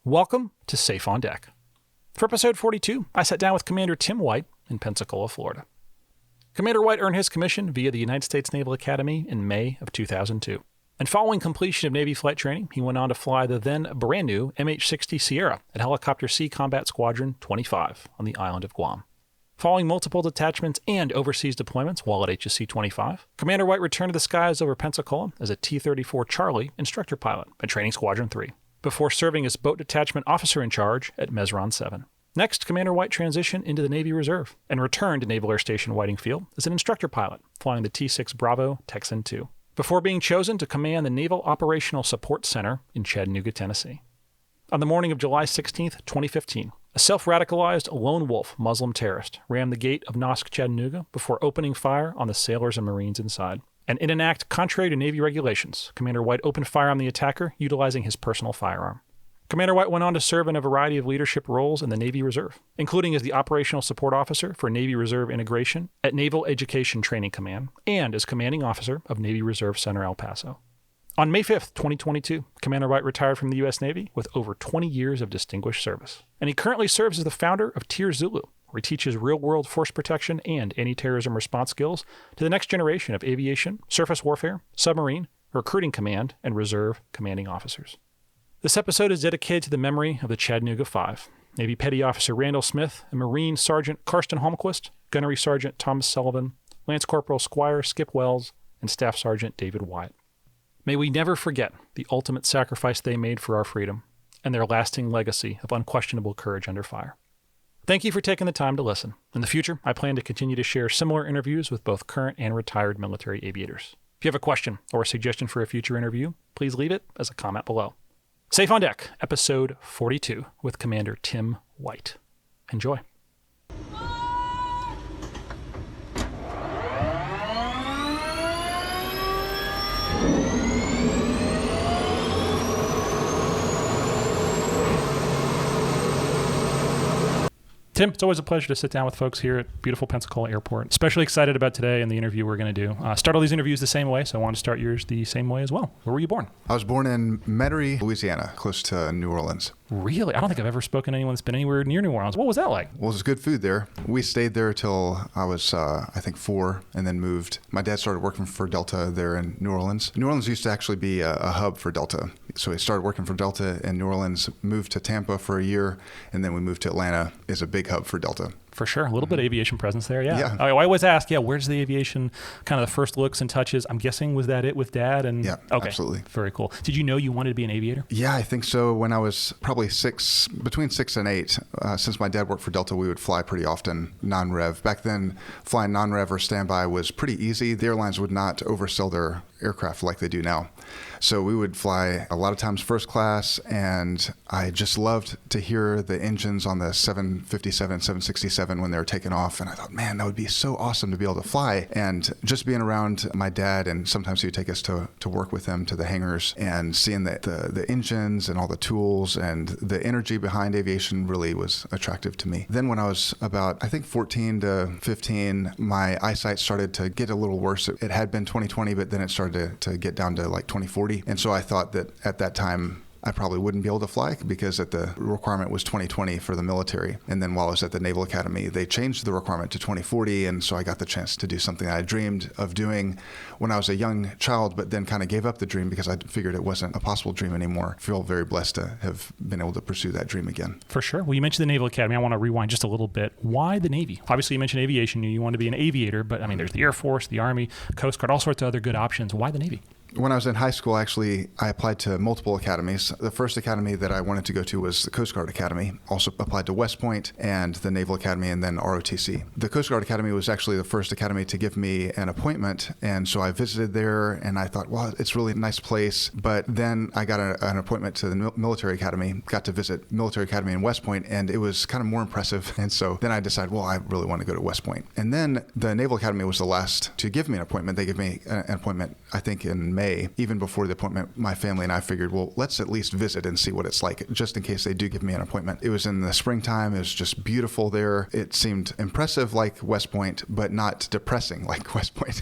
Welcome to Safe on Deck. For episode 42, I sat down with Commander Tim White in Pensacola, Florida. Commander White earned his commission via the United States Naval Academy in May of 2002. And following completion of Navy flight training, he went on to fly the then brand new MH-60 Sierra at Helicopter C Combat Squadron 25 on the island of Guam. Following multiple detachments and overseas deployments while at HSC 25, Commander White returned to the skies over Pensacola as a T34 Charlie instructor pilot at Training Squadron 3, before serving as boat detachment officer in charge at Mesron 7. Next, Commander White transitioned into the Navy Reserve and returned to Naval Air Station Whiting Field as an instructor pilot, flying the T6 Bravo Texan II, before being chosen to command the Naval Operational Support Center in Chattanooga, Tennessee. On the morning of July 16, 2015, a self-radicalized lone wolf Muslim terrorist rammed the gate of NOSC Chattanooga before opening fire on the sailors and Marines inside. And in an act contrary to Navy regulations, Commander White opened fire on the attacker utilizing his personal firearm. Commander White went on to serve in a variety of leadership roles in the Navy Reserve, including as the Operational Support Officer for Navy Reserve Integration at Naval Education Training Command and as Commanding Officer of Navy Reserve Center El Paso. On May 5, 2022, Commander White retired from the U.S. Navy with over 20 years of distinguished service, and he currently serves as the founder of Tier Zulu, where he teaches real-world force protection and anti-terrorism response skills to the next generation of aviation, surface warfare, submarine, recruiting command, and reserve commanding officers. This episode is dedicated to the memory of the Chattanooga Five, Navy Petty Officer Randall Smith and Marine Sergeant Karsten Holmquist, Gunnery Sergeant Thomas Sullivan, Lance Corporal Squire Skip Wells, and Staff Sergeant David Wyatt. May we never forget the ultimate sacrifice they made for our freedom and their lasting legacy of unquestionable courage under fire. Thank you for taking the time to listen. In the future, I plan to continue to share similar interviews with both current and retired military aviators. If you have a question or a suggestion for a future interview, please leave it as a comment below. Safe on Deck, episode 42 with Commander Tim White. Enjoy. Tim, it's always a pleasure to sit down with folks here at beautiful Pensacola Airport. Especially excited about today and the interview we're going to do. Start all these interviews the same way, so I want to start yours the same way as well. Where were you born? I was born in Metairie, Louisiana, close to New Orleans. Really? I don't think I've ever spoken to anyone that's been anywhere near New Orleans. What was that like? Well, it was good food there. We stayed there till I was, 4, and then moved. My dad started working for Delta there in New Orleans. New Orleans used to actually be a hub for Delta. So he started working for Delta in New Orleans, moved to Tampa for a year, and then we moved to Atlanta as a big hub for Delta. For sure. A little bit of aviation presence there, yeah. I always ask, where's the aviation, kind of the first looks and touches? I'm guessing, was that it with Dad? And yeah, okay. Absolutely. Very cool. Did you know you wanted to be an aviator? Yeah, I think so. When I was probably between 6 and 8, since my dad worked for Delta, we would fly pretty often non-rev. Back then, flying non-rev or standby was pretty easy. The airlines would not oversell their aircraft like they do now. So we would fly a lot of times first class, and I just loved to hear the engines on the 757, 767 when they were taking off. And I thought, man, that would be so awesome to be able to fly. And just being around my dad, and sometimes he would take us to work with him to the hangars, and seeing the engines and all the tools and the energy behind aviation really was attractive to me. Then when I was about, 14 to 15, my eyesight started to get a little worse. It had been 20/20, but then it started to get down to like 20/40. And so I thought that at that time, I probably wouldn't be able to fly because the requirement was 20/20 for the military. And then while I was at the Naval Academy, they changed the requirement to 20/40. And so I got the chance to do something I dreamed of doing when I was a young child, but then kind of gave up the dream because I figured it wasn't a possible dream anymore. I feel very blessed to have been able to pursue that dream again. For sure. Well, you mentioned the Naval Academy. I want to rewind just a little bit. Why the Navy? Obviously, you mentioned aviation. You want to be an aviator, but there's the Air Force, the Army, Coast Guard, all sorts of other good options. Why the Navy? When I was in high school, actually, I applied to multiple academies. The first academy that I wanted to go to was the Coast Guard Academy. Also applied to West Point and the Naval Academy, and then ROTC. The Coast Guard Academy was actually the first academy to give me an appointment, and so I visited there, and I thought, well, it's really a nice place. But then I got an appointment to the Military Academy, got to visit Military Academy in West Point, and it was kind of more impressive. And so then I decided, well, I really want to go to West Point. And then the Naval Academy was the last to give me an appointment. They gave me an appointment, I think, in May May, even before the appointment, my family and I figured, well, let's at least visit and see what it's like, just in case they do give me an appointment. It was in the springtime. It was just beautiful there. It seemed impressive like West Point, but not depressing like West Point.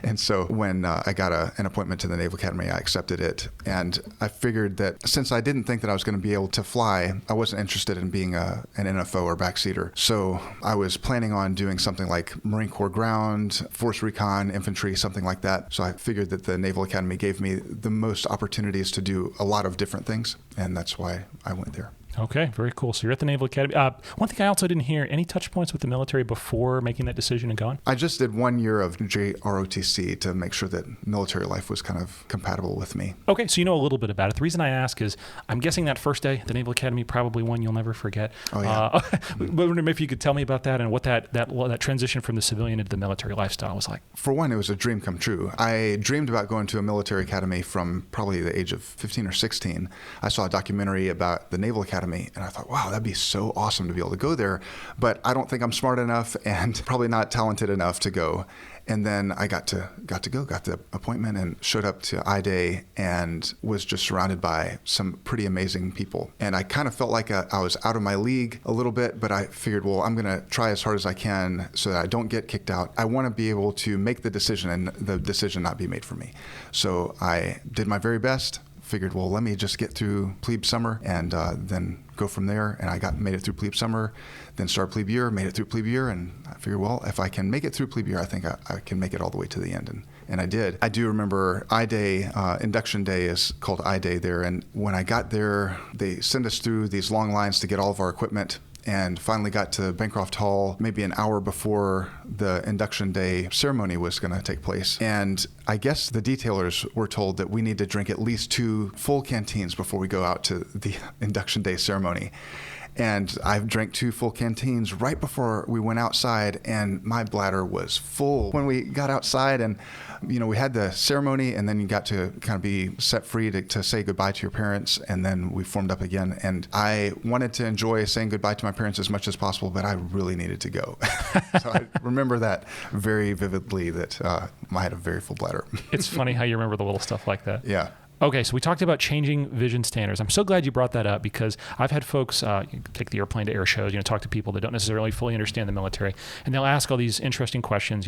And so when I got an appointment to the Naval Academy, I accepted it. And I figured that since I didn't think that I was going to be able to fly, I wasn't interested in being an NFO or backseater. So I was planning on doing something like Marine Corps ground, force recon, infantry, something like that. So I figured that the Naval Academy gave me the most opportunities to do a lot of different things. And that's why I went there. Okay, very cool. So you're at the Naval Academy. One thing I also didn't hear, any touch points with the military before making that decision and going? I just did 1 year of JROTC to make sure that military life was kind of compatible with me. Okay, so you know a little bit about it. The reason I ask is I'm guessing that first day at the Naval Academy, probably one you'll never forget. Oh, yeah. But if you could tell me about that and what that transition from the civilian into the military lifestyle was like. For one, it was a dream come true. I dreamed about going to a military academy from probably the age of 15 or 16. I saw a documentary about the Naval Academy, and I thought, wow, that'd be so awesome to be able to go there. But I don't think I'm smart enough and probably not talented enough to go. And then I got the appointment and showed up to I-Day and was just surrounded by some pretty amazing people. And I kind of felt like I was out of my league a little bit, but I figured, well, I'm going to try as hard as I can so that I don't get kicked out. I want to be able to make the decision and the decision not be made for me. So I did my very best. Figured, well, let me just get through plebe summer and then go from there. And I made it through plebe summer, then started plebe year, made it through plebe year, and I figured, well, if I can make it through plebe year, I think I can make it all the way to the end. And I did. I do remember I-Day, induction day is called I-Day there. And when I got there, they sent us through these long lines to get all of our equipment, and finally got to Bancroft Hall maybe an hour before the induction day ceremony was going to take place. And I guess the detailers were told that we need to drink at least 2 full canteens before we go out to the induction day ceremony. And I drank 2 full canteens right before we went outside, and my bladder was full. When we got outside and, we had the ceremony, and then you got to kind of be set free to say goodbye to your parents, and then we formed up again. And I wanted to enjoy saying goodbye to my parents as much as possible, but I really needed to go. So I remember that very vividly, that I had a very full bladder. It's funny how you remember the little stuff like that. Yeah. Okay, so we talked about changing vision standards. I'm so glad you brought that up, because I've had folks take the airplane to air shows, talk to people that don't necessarily fully understand the military, and they'll ask all these interesting questions.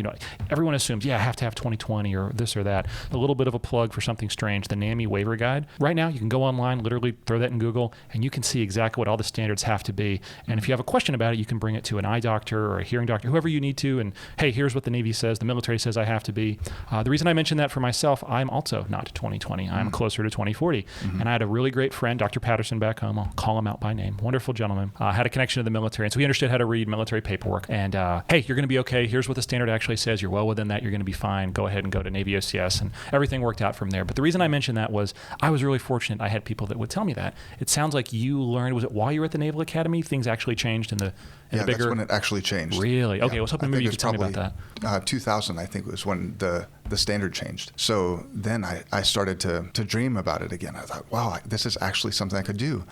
Everyone assumes, I have to have 2020 or this or that. A little bit of a plug for something strange, the NAMI waiver guide. Right now, you can go online, literally throw that in Google, and you can see exactly what all the standards have to be. And if you have a question about it, you can bring it to an eye doctor or a hearing doctor, whoever you need to, and hey, here's what the Navy says, the military says I have to be. The reason I mentioned that for myself, I'm also not 2020. I'm closer to 2040. Mm-hmm. And I had a really great friend, Dr. Patterson back home. I'll call him out by name. Wonderful gentleman. Had a connection to the military. And so he understood how to read military paperwork. And hey, you're going to be okay. Here's what the standard actually says. You're well within that. You're going to be fine. Go ahead and go to Navy OCS. And everything worked out from there. But the reason I mentioned that was I was really fortunate. I had people that would tell me that. It sounds like you learned, was it while you were at the Naval Academy, things actually changed in the bigger... that's when it actually changed. Really? Okay, I was hoping maybe you could tell me about that. 2000, I think, was when the standard changed. So then I started to dream about it again. I thought, wow, this is actually something I could do.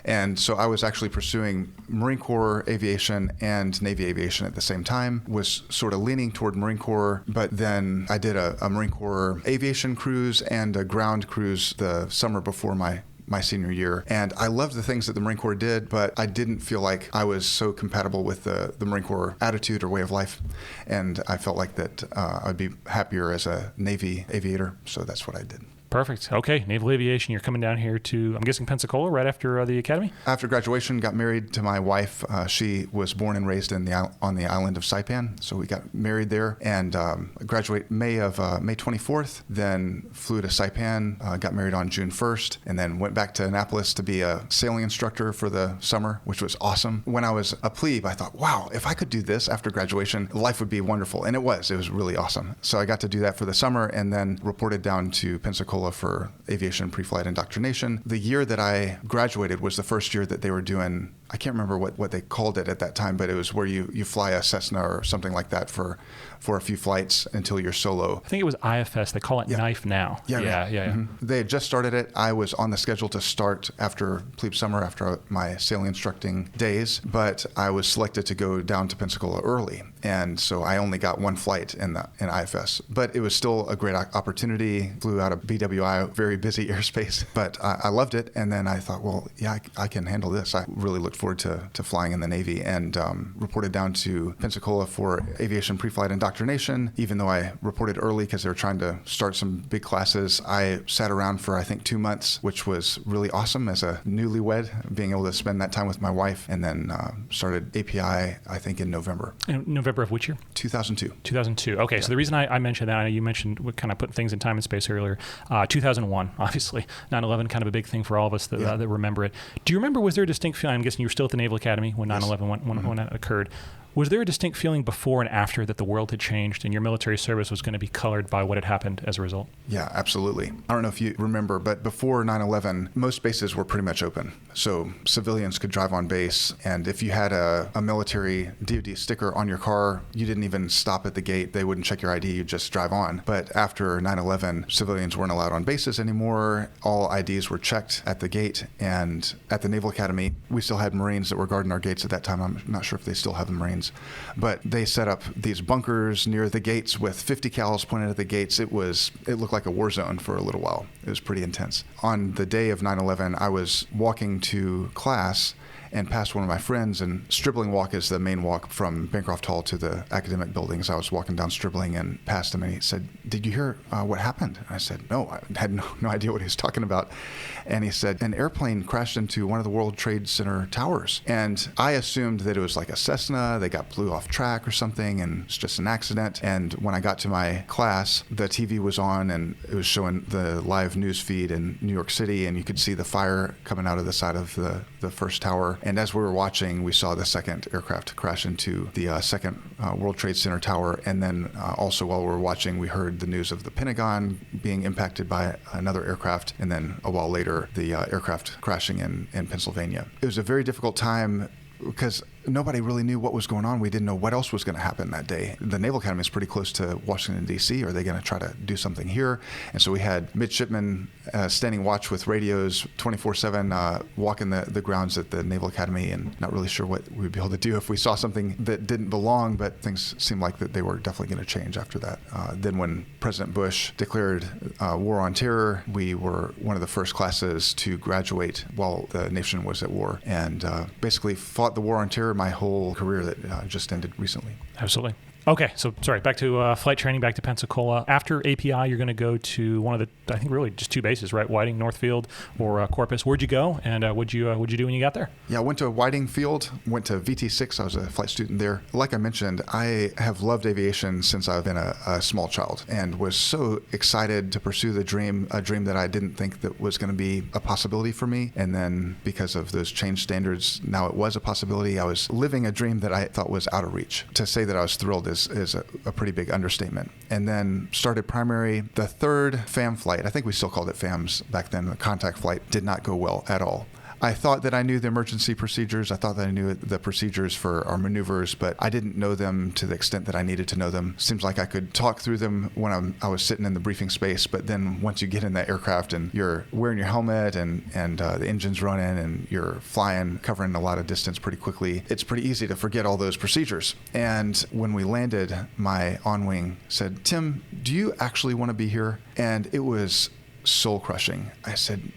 And so I was actually pursuing Marine Corps aviation and Navy aviation at the same time, was sort of leaning toward Marine Corps, but then I did a Marine Corps aviation cruise and a ground cruise the summer before my senior year. And I loved the things that the Marine Corps did, but I didn't feel like I was so compatible with the Marine Corps attitude or way of life. And I felt like that I'd be happier as a Navy aviator. So that's what I did. Perfect. Okay, Naval Aviation, you're coming down here to, I'm guessing, Pensacola right after the academy? After graduation, got married to my wife. She was born and raised on the island of Saipan, so we got married there and graduated May 24th, then flew to Saipan, got married on June 1st, and then went back to Annapolis to be a sailing instructor for the summer, which was awesome. When I was a plebe, I thought, wow, if I could do this after graduation, life would be wonderful. And it was really awesome. So I got to do that for the summer and then reported down to Pensacola Pensacola for aviation pre-flight indoctrination. The year that I graduated was the first year that they were doing, I can't remember what they called it at that time, but it was where you fly a Cessna or something like that for a few flights until you're solo. I think it was IFS. They call it Knife now. Yeah. Mm-hmm. They had just started it. I was on the schedule to start after plebe summer, after my sailing instructing days, but I was selected to go down to Pensacola early. And so I only got one flight in IFS, but it was still a great opportunity. Flew out of BWI, very busy airspace, but I loved it. And then I thought, well, yeah, I can handle this. I really looked forward to flying in the Navy, and reported down to Pensacola for aviation pre-flight indoctrination. Even though I reported early because they were trying to start some big classes, I sat around for, I think, 2 months, which was really awesome as a newlywed, being able to spend that time with my wife, and then started API, I think, in November. In November of which year? 2002. 2002. Okay, yeah. So the reason I mentioned that, I know you mentioned what kind of put things in time and space earlier. 2001, obviously. 9/11, kind of a big thing for all of us that remember it. Do you remember, was there a distinct feeling? I'm guessing you were still at the Naval Academy when 9/11 when that occurred. Was there a distinct feeling before and after that the world had changed and your military service was going to be colored by what had happened as a result? Yeah, absolutely. I don't know if you remember, but before 9/11, most bases were pretty much open. So civilians could drive on base, and if you had a military DoD sticker on your car, you didn't even stop at the gate. They wouldn't check your ID, you'd just drive on. But after 9/11, civilians weren't allowed on bases anymore. All IDs were checked at the gate, and at the Naval Academy, we still had Marines that were guarding our gates at that time. I'm not sure if they still have the Marines. But they set up these bunkers near the gates with 50 cals pointed at the gates. It looked like a war zone for a little while. It was pretty intense. On the day of 9/11, I was walking to class and passed one of my friends, and Stribling Walk is the main walk from Bancroft Hall to the academic buildings. I was walking down Stribling and passed him, and he said, "Did you hear what happened?" And I said, "No, I had no idea what he was talking about." And he said, "An airplane crashed into one of the World Trade Center towers." And I assumed that it was like a Cessna, they blew off track or something, and it's just an accident. And when I got to my class, the TV was on, and it was showing the live news feed in New York City, and you could see the fire coming out of the side of the first tower. And as we were watching, we saw the second aircraft crash into the second World Trade Center tower. And then also while we were watching, we heard the news of the Pentagon being impacted by another aircraft. And then a while later, the aircraft crashing in Pennsylvania. It was a very difficult time because nobody really knew what was going on. We didn't know what else was going to happen that day. The Naval Academy is pretty close to Washington, D.C. Are they going to try to do something here? And so we had midshipmen standing watch with radios 24/7, walking the grounds at the Naval Academy, and not really sure what we'd be able to do if we saw something that didn't belong, but things seemed like that they were definitely going to change after that. Then when President Bush declared war on terror, we were one of the first classes to graduate while the nation was at war, and basically fought the war on terror my whole career that just ended recently. Absolutely. Okay, so sorry, back to flight training, back to Pensacola. After API, you're going to go to one of the, I think really just two bases, right? Whiting, Northfield, or Corpus. Where'd you go, and what'd you do when you got there? Yeah, I went to Whiting Field, went to VT6. I was a flight student there. Like I mentioned, I have loved aviation since I've been a small child, and was so excited to pursue a dream that I didn't think that was going to be a possibility for me. And then because of those changed standards, now it was a possibility. I was living a dream that I thought was out of reach. To say that I was thrilled is a pretty big understatement. And then started primary. The third FAM flight, I think we still called it FAMs back then, the contact flight, did not go well at all. I thought that I knew the emergency procedures. I thought that I knew the procedures for our maneuvers, but I didn't know them to the extent that I needed to know them. Seems like I could talk through them when I was sitting in the briefing space, but then once you get in that aircraft and you're wearing your helmet and the engine's running and you're flying, covering a lot of distance pretty quickly, it's pretty easy to forget all those procedures. And when we landed, my on-wing said, "Tim, do you actually want to be here?" And it was soul-crushing. I said,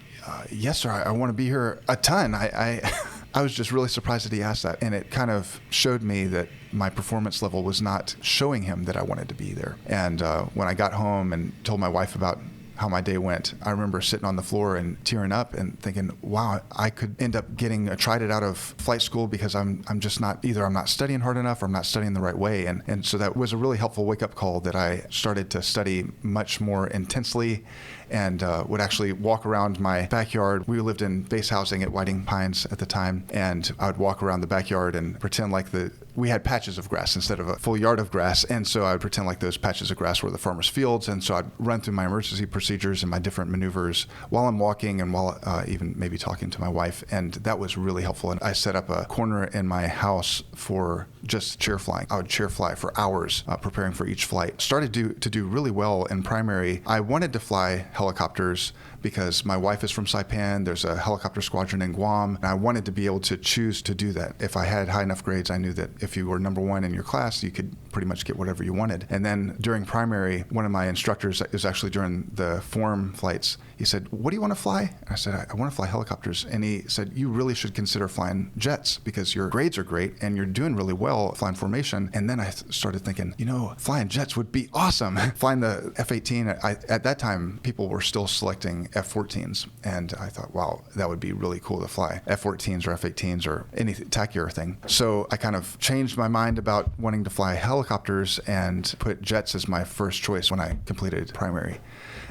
"Yes, sir. I want to be here a ton." I was just really surprised that he asked that. And it kind of showed me that my performance level was not showing him that I wanted to be there. And when I got home and told my wife about how my day went, I remember sitting on the floor and tearing up and thinking, wow, I could end up getting tried out of flight school because I'm just not, either I'm not studying hard enough or I'm not studying the right way. And so that was a really helpful wake-up call that I started to study much more intensely and would actually walk around my backyard. We lived in base housing at Whiting Pines at the time, and I would walk around the backyard and pretend like we had patches of grass instead of a full yard of grass. And so I would pretend like those patches of grass were the farmers' fields. And so I'd run through my emergency procedures and my different maneuvers while I'm walking and while even maybe talking to my wife. And that was really helpful. And I set up a corner in my house for just chair flying. I would chair fly for hours preparing for each flight. Started to do really well in primary. I wanted to fly helicopters because my wife is from Saipan. There's a helicopter squadron in Guam, and I wanted to be able to choose to do that. If I had high enough grades, I knew that if you were number one in your class, you could pretty much get whatever you wanted. And then during primary, one of my instructors, it was actually during the form flights, he said, "What do you want to fly?" I said, I want to fly helicopters. And he said, "You really should consider flying jets because your grades are great and you're doing really well flying formation." And then I started thinking, flying jets would be awesome. Flying the F-18, at that time, people were still selecting F-14s. And I thought, wow, that would be really cool to fly F-14s or F-18s or any tackier thing. So I kind of changed my mind about wanting to fly helicopters and put jets as my first choice when I completed primary.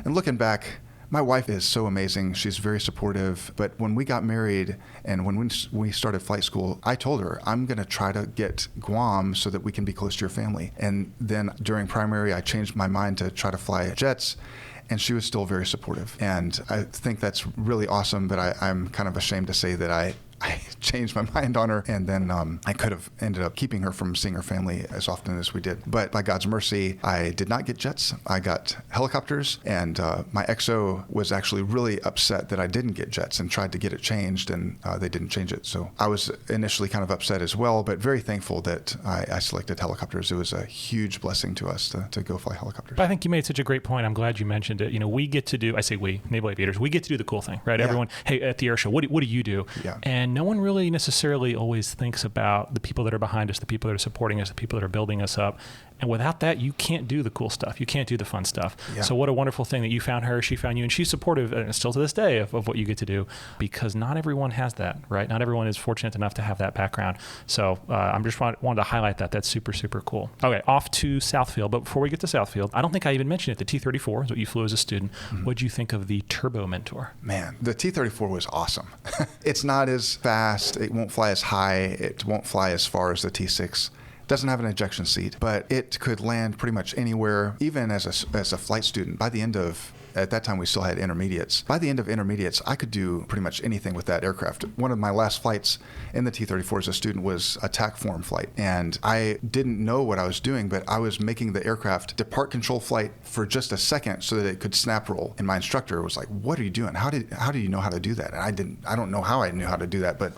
And looking back, my wife is so amazing. She's very supportive. But when we got married and when we started flight school, I told her, I'm going to try to get Guam so that we can be close to your family. And then during primary, I changed my mind to try to fly jets. And she was still very supportive. And I think that's really awesome, but I'm kind of ashamed to say that I changed my mind on her, and then I could have ended up keeping her from seeing her family as often as we did. But by God's mercy, I did not get jets. I got helicopters, and my XO was actually really upset that I didn't get jets and tried to get it changed, and they didn't change it. So I was initially kind of upset as well, but very thankful that I selected helicopters. It was a huge blessing to us to go fly helicopters. But I think you made such a great point. I'm glad you mentioned it. We get to do, I say we, Naval Aviators, we get to do the cool thing, right? Yeah. Everyone, hey, at the air show, what do you do? Yeah. And no one really necessarily always thinks about the people that are behind us, the people that are supporting us, the people that are building us up. And without that, you can't do the cool stuff. You can't do the fun stuff. Yeah. So what a wonderful thing that you found her, she found you, and she's supportive, and still to this day, of what you get to do, because not everyone has that, right? Not everyone is fortunate enough to have that background. So I'm just wanted to highlight that. That's super, super cool. Okay, off to Southfield. But before we get to Southfield, I don't think I even mentioned it. The T34 is what you flew as a student. Mm-hmm. What did you think of the Turbo Mentor? Man, the T34 was awesome. It's not as fast. It won't fly as high. It won't fly as far as the T6. Doesn't have an ejection seat, but it could land pretty much anywhere, even as a flight student. By the end of, at that time we still had intermediates. By the end of intermediates, I could do pretty much anything with that aircraft. One of my last flights in the T-34 as a student was a TAC form flight. And I didn't know what I was doing, but I was making the aircraft depart control flight for just a second so that it could snap roll. And my instructor was like, "What are you doing? How do you know how to do that?" And I don't know how I knew how to do that, but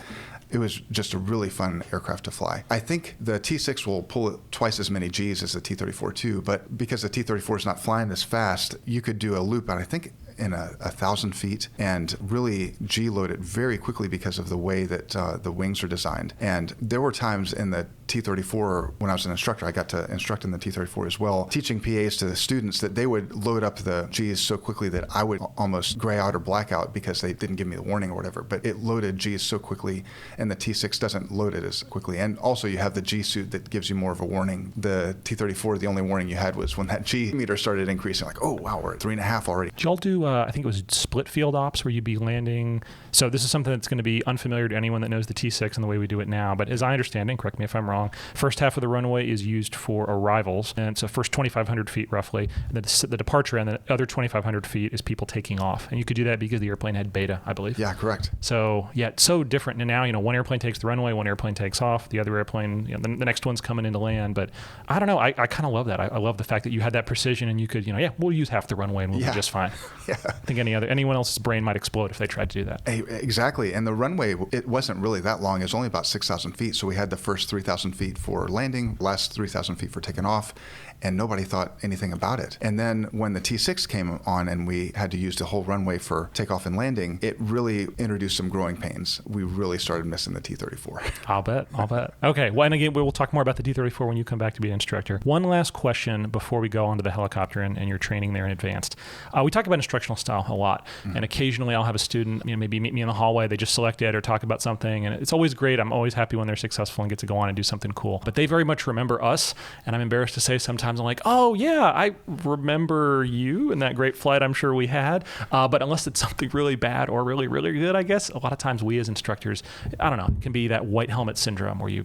it was just a really fun aircraft to fly. I think the T6 will pull twice as many Gs as the T-34 too, but because the T-34 is not flying as fast, you could do a loop, and I think in 1,000 feet, and really G-load it very quickly because of the way that the wings are designed. And there were times in the T-34, when I was an instructor, I got to instruct in the T-34 as well, teaching PAs to the students that they would load up the Gs so quickly that I would almost gray out or black out because they didn't give me the warning or whatever. But it loaded Gs so quickly, and the T6 doesn't load it as quickly. And also you have the G suit that gives you more of a warning. The T-34, the only warning you had was when that G meter started increasing, like, oh, wow, we're at 3.5 already. Did y'all do, I think it was split field ops where you'd be landing. So this is something that's going to be unfamiliar to anyone that knows the T6 and the way we do it now. But as I understand it, correct me if I'm wrong, first half of the runway is used for arrivals. And so first 2,500 feet roughly. And then the departure and the other 2,500 feet is people taking off. And you could do that because the airplane had beta, I believe. Yeah, correct. So yeah, it's so different. And now, one airplane takes the runway, one airplane takes off, the other airplane, the next one's coming into land. But I don't know. I kind of love that. I love the fact that you had that precision and you could, we'll use half the runway and we'll be just fine. Yeah. I think anyone else's brain might explode if they tried to do that. Exactly. And the runway, it wasn't really that long. It was only about 6,000 feet. So we had the first 3,000 feet for landing, last 3,000 feet for taking off, and nobody thought anything about it. And then when the T6 came on and we had to use the whole runway for takeoff and landing, it really introduced some growing pains. We really started missing the T-34. I'll bet. Okay. Well, and again, we'll talk more about the T-34 when you come back to be an instructor. One last question before we go on to the helicopter and your training there in advanced. We talk about instructional style a lot. Mm-hmm. And occasionally I'll have a student, maybe meet me in the hallway. They just select it or talk about something. And it's always great. I'm always happy when they're successful and get to go on and do something something cool. But they very much remember us, and I'm embarrassed to say sometimes I'm like, oh yeah, I remember you and that great flight I'm sure we had. But unless it's something really bad or really, really good, I guess, a lot of times we as instructors, I don't know, it can be that white helmet syndrome where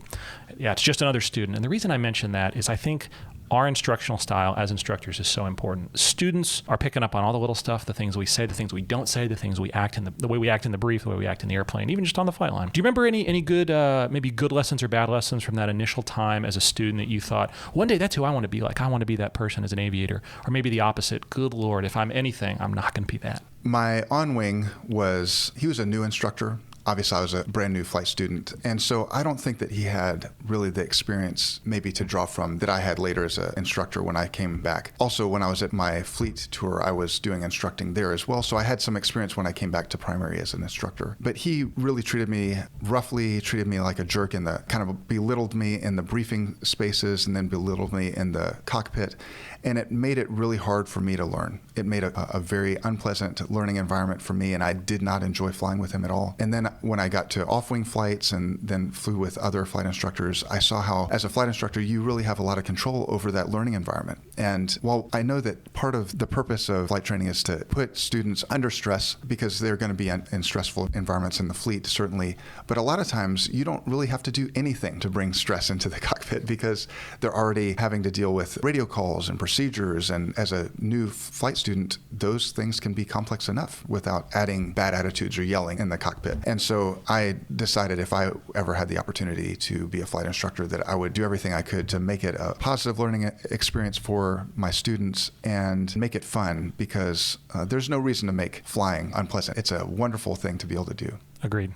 it's just another student. And the reason I mention that is I think our instructional style as instructors is so important. Students are picking up on all the little stuff, the things we say, the things we don't say, the things we act in, the way we act in the brief, the way we act in the airplane, even just on the flight line. Do you remember any good, maybe good lessons or bad lessons from that initial time as a student that you thought, one day that's who I want to be like? I want to be that person as an aviator. Or maybe the opposite. Good Lord, if I'm anything, I'm not going to be that. My on-wing he was a new instructor. Obviously, I was a brand new flight student. And so I don't think that he had really the experience maybe to draw from that I had later as an instructor when I came back. Also, when I was at my fleet tour, I was doing instructing there as well. So I had some experience when I came back to primary as an instructor. But he really treated me like a jerk kind of belittled me in the briefing spaces and then belittled me in the cockpit. And it made it really hard for me to learn. It made a very unpleasant learning environment for me, and I did not enjoy flying with him at all. And then when I got to off-wing flights and then flew with other flight instructors, I saw how, as a flight instructor, you really have a lot of control over that learning environment. And while I know that part of the purpose of flight training is to put students under stress because they're going to be in stressful environments in the fleet, certainly, but a lot of times you don't really have to do anything to bring stress into the cockpit because they're already having to deal with radio calls and procedures. And as a new flight student, those things can be complex enough without adding bad attitudes or yelling in the cockpit. And so I decided if I ever had the opportunity to be a flight instructor that I would do everything I could to make it a positive learning experience for my students and make it fun because there's no reason to make flying unpleasant. It's a wonderful thing to be able to do. Agreed.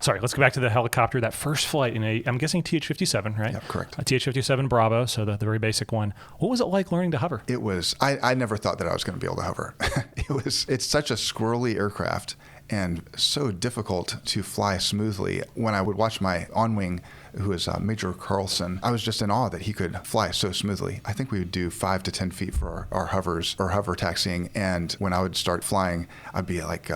Sorry, let's go back to the helicopter. That first flight in I'm guessing TH-57, right? Yep, correct. A TH-57 Bravo, so the very basic one. What was it like learning to hover? It was, I never thought that I was going to be able to hover. It's such a squirrely aircraft and so difficult to fly smoothly. When I would watch my on-wing, who is Major Carlson, I was just in awe that he could fly so smoothly. I think we would do 5 to 10 feet for our hovers or hover taxiing. And when I would start flying, I'd be like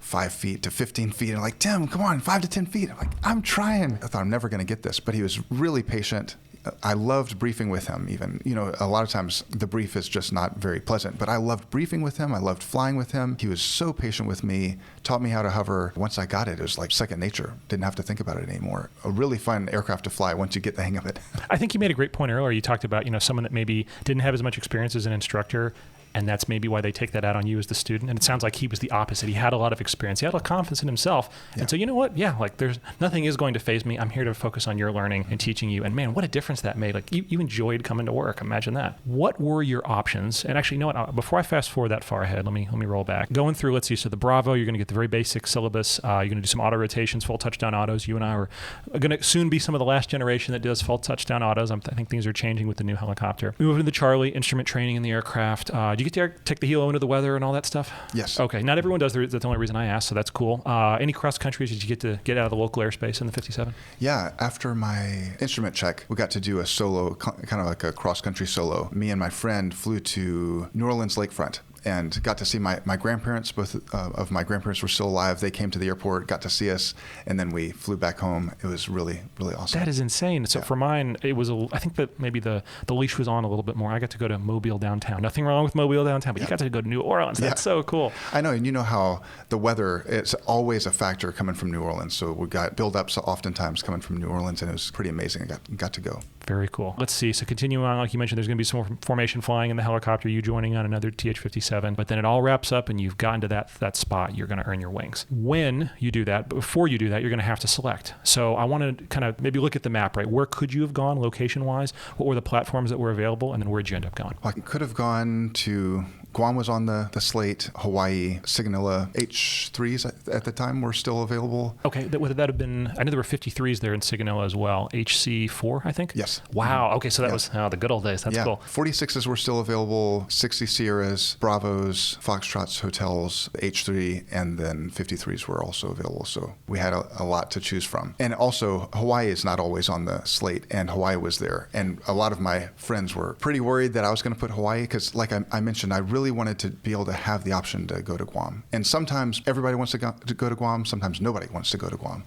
5 feet to 15 feet. And I'm like, Tim, come on, 5 to 10 feet. I'm like, I'm trying. I thought I'm never going to get this, but he was really patient. I loved briefing with him even. A lot of times the brief is just not very pleasant, but I loved briefing with him. I loved flying with him. He was so patient with me, taught me how to hover. Once I got it, it was like second nature. Didn't have to think about it anymore. A really fun aircraft to fly once you get the hang of it. I think you made a great point earlier. You talked about, someone that maybe didn't have as much experience as an instructor, and that's maybe why they take that out on you as the student. And it sounds like he was the opposite. He had a lot of experience. He had a lot of confidence in himself. Yeah. And so, you know what? Yeah, there's nothing is going to faze me. I'm here to focus on your learning and teaching you. And man, what a difference that made. You enjoyed coming to work. Imagine that. What were your options? And actually, you know what? Before I fast forward that far ahead, let me roll back. Going through, let's see. So the Bravo, you're going to get the very basic syllabus. You're going to do some auto rotations, full touchdown autos. You and I are going to soon be some of the last generation that does full touchdown autos. I think things are changing with the new helicopter. We move into the Charlie, instrument training in the aircraft. Do you get to take the heel into the weather and all that stuff? Yes. Okay. Not everyone does. That's the only reason I asked, so that's cool. Any cross countries did you get to get out of the local airspace in the 57? Yeah. After my instrument check, we got to do a solo, kind of like a cross-country solo. Me and my friend flew to New Orleans lakefront and got to see my grandparents. Both of my grandparents were still alive. They came to the airport, got to see us, and then we flew back home. It was really, really awesome. That is insane. So for mine, it was, I think that maybe the leash was on a little bit more. I got to go to Mobile downtown. Nothing wrong with Mobile downtown, but you got to go to New Orleans. That's so cool. I know, and you know how the weather, it's always a factor coming from New Orleans. So we got build-ups oftentimes coming from New Orleans, and it was pretty amazing. I got to go. Very cool. Let's see. So continuing on, like you mentioned, there's going to be some more formation flying in the helicopter, you joining on another TH-57, but then it all wraps up and you've gotten to that spot. You're going to earn your wings. When you do that, but before you do that, you're going to have to select. So I want to kind of maybe look at the map, right? Where could you have gone location-wise? What were the platforms that were available? And then where'd you end up going? Well, I could have gone to Guam was on the slate, Hawaii, Sigonella, H3s at the time were still available. Okay, would that have been, I know there were 53s there in Sigonella as well. HC4, I think? Yes. Wow, okay, so that was the good old days. That's cool. 46s were still available, 60 Sierras, Bravos, Foxtrots, Hotels, H3, and then 53s were also available. So we had a lot to choose from. And also, Hawaii is not always on the slate, and Hawaii was there. And a lot of my friends were pretty worried that I was going to put Hawaii, because like I mentioned, I really wanted to be able to have the option to go to Guam. And sometimes everybody wants to go to Guam, sometimes nobody wants to go to Guam.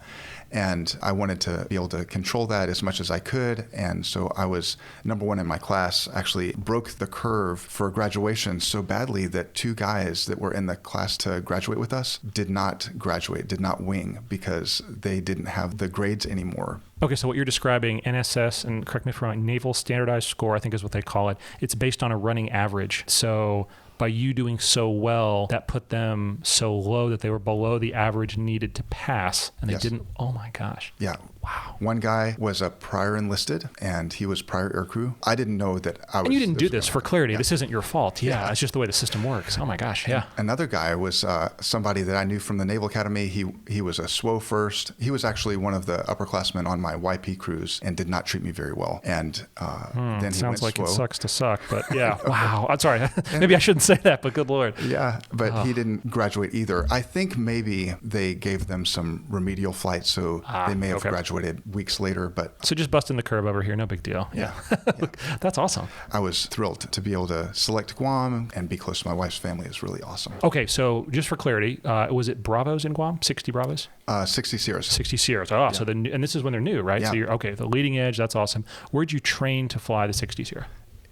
And I wanted to be able to control that as much as I could. And so I was number one in my class, actually broke the curve for graduation so badly that 2 guys that were in the class to graduate with us did not graduate, did not wing, because they didn't have the grades anymore. Okay, so what you're describing, NSS, and correct me if I'm wrong, Naval Standardized Score, I think is what they call it. It's based on a running average. So by you doing so well, that put them so low that they were below the average needed to pass, and they Yes. didn't. Oh my gosh. Yeah. Wow. One guy was a prior enlisted, and he was prior aircrew. I didn't know that I was... And you didn't do this for clarity. Yeah. This isn't your fault. Yeah, it's just the way the system works. Oh my gosh, yeah. Another guy was somebody that I knew from the Naval Academy. He was a SWO first. He was actually one of the upperclassmen on my YP cruise and did not treat me very well. And then he Sounds went like SWO. it sucks to suck, but yeah. Wow. I'm sorry. Maybe I shouldn't say that, but good Lord. Yeah, but he didn't graduate either. I think maybe they gave them some remedial flights, so they may have graduated weeks later. But So just busting the curve over here, no big deal. Yeah. That's awesome. I was thrilled to be able to select Guam and be close to my wife's family. Is really awesome. Okay, so just for clarity, was it Bravos in Guam? 60 Bravos? 60 Sierras. 60 Sierras. Oh, so and this is when they're new, right? Yeah. So you're okay. The leading edge. That's awesome. Where'd you train to fly the 60 Sierra?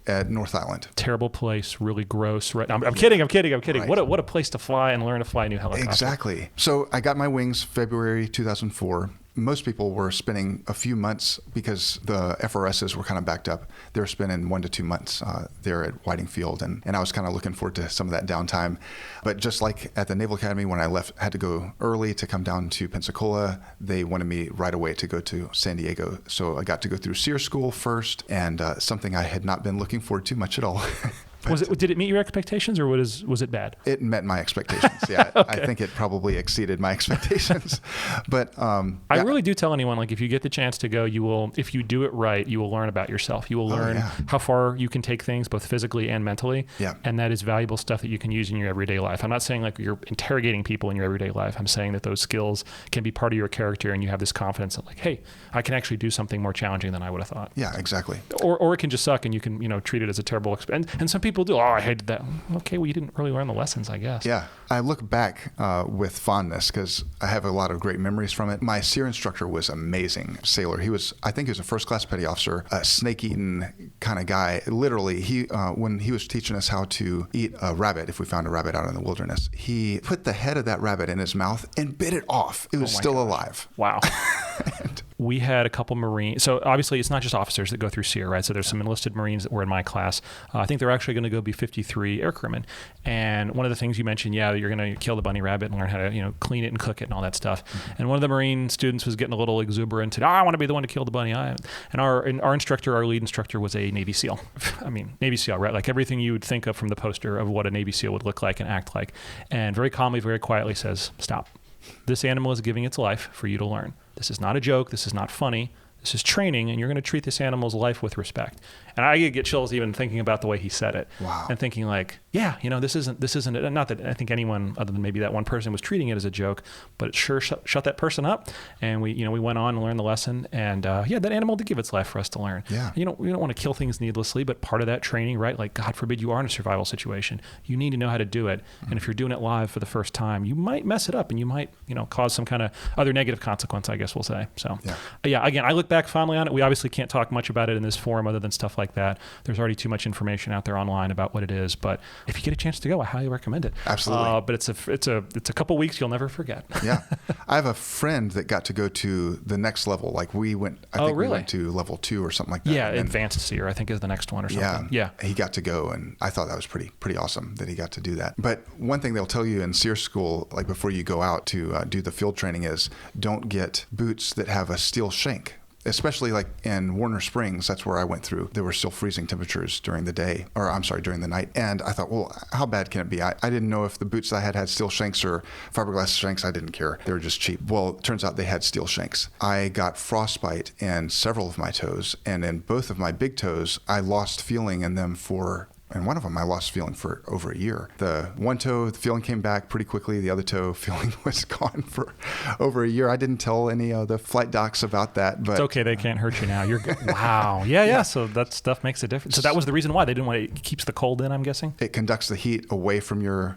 At North Island. Terrible place, really gross. Right? I'm kidding. Right. What a place to fly and learn to fly a new helicopter. Exactly. So I got my wings February 2004. Most people were spending a few months because the FRSs were kind of backed up. They were spending 1 to 2 months there at Whiting Field. And I was kind of looking forward to some of that downtime. But just like at the Naval Academy, when I left, had to go early to come down to Pensacola, they wanted me right away to go to San Diego. So I got to go through SEER school first, and something I had not been looking forward to much at all. Did it meet your expectations, or was it bad? It met my expectations. Yeah, Okay. I think it probably exceeded my expectations. But I really do tell anyone, like, if you get the chance to go, you will. If you do it right, you will learn about yourself. You will learn how far you can take things, both physically and mentally. Yeah. And that is valuable stuff that you can use in your everyday life. I'm not saying like you're interrogating people in your everyday life. I'm saying that those skills can be part of your character, and you have this confidence that, like, hey, I can actually do something more challenging than I would have thought. Yeah, exactly. Or it can just suck, and you can treat it as a terrible experience. And some people do. Oh, I hated that. Okay, well, you didn't really learn the lessons, I guess. Yeah. I look back with fondness because I have a lot of great memories from it. My SEER instructor was amazing sailor. I think he was a first-class petty officer, a snake-eating kind of guy. Literally, when he was teaching us how to eat a rabbit, if we found a rabbit out in the wilderness, he put the head of that rabbit in his mouth and bit it off. It was still alive. Wow. We had a couple Marines. So obviously it's not just officers that go through SEER, right? So there's some enlisted Marines that were in my class. I think they're actually going to go be 53 aircrewmen. And one of the things you mentioned, you're going to kill the bunny rabbit and learn how to, clean it and cook it and all that stuff. Mm-hmm. And one of the Marine students was getting a little exuberant. I want to be the one to kill the bunny. And our instructor, our lead instructor, was a Navy SEAL. I mean, Navy SEAL, right? Like everything you would think of from the poster of what a Navy SEAL would look like and act like. And very calmly, very quietly says, stop. This animal is giving its life for you to learn. This is not a joke. This is not funny. This is training, and you're going to treat this animal's life with respect. And I get chills even thinking about the way he said it. Wow. And thinking like, this isn't it. Not that I think anyone other than maybe that one person was treating it as a joke, but it sure shut that person up. And we went on and learned the lesson. And that animal did give its life for us to learn. Yeah. We don't want to kill things needlessly, but part of that training, right? Like, God forbid you are in a survival situation. You need to know how to do it. Mm-hmm. And if you're doing it live for the first time, you might mess it up, and you might, cause some kind of other negative consequence, I guess we'll say. So again, I look back fondly on it. We obviously can't talk much about it in this forum other than stuff like that. There's already too much information out there online about what it is. But if you get a chance to go, I highly recommend it. Absolutely. But it's a couple weeks you'll never forget. Yeah. I have a friend that got to go to the next level. Like we went to level 2 or something like that. Yeah, advanced SEER, I think, is the next one or something. Yeah. He got to go, and I thought that was pretty awesome that he got to do that. But one thing they'll tell you in SEER school, like before you go out to do the field training, is don't get boots that have a steel shank. Especially like in Warner Springs, that's where I went through. There were still freezing temperatures during the night. And I thought, well, how bad can it be? I didn't know if the boots I had steel shanks or fiberglass shanks. I didn't care. They were just cheap. Well, it turns out they had steel shanks. I got frostbite in several of my toes, and in both of my big toes, I lost feeling in them and one of them I lost feeling for over a year. The one toe, the feeling came back pretty quickly. The other toe feeling was gone for over a year. I didn't tell any of the flight docs about that. But it's okay. They can't hurt you now. You're good. Wow. Yeah. So that stuff makes a difference. So that was the reason why they didn't want it. It keeps the cold in, I'm guessing? It conducts the heat away from your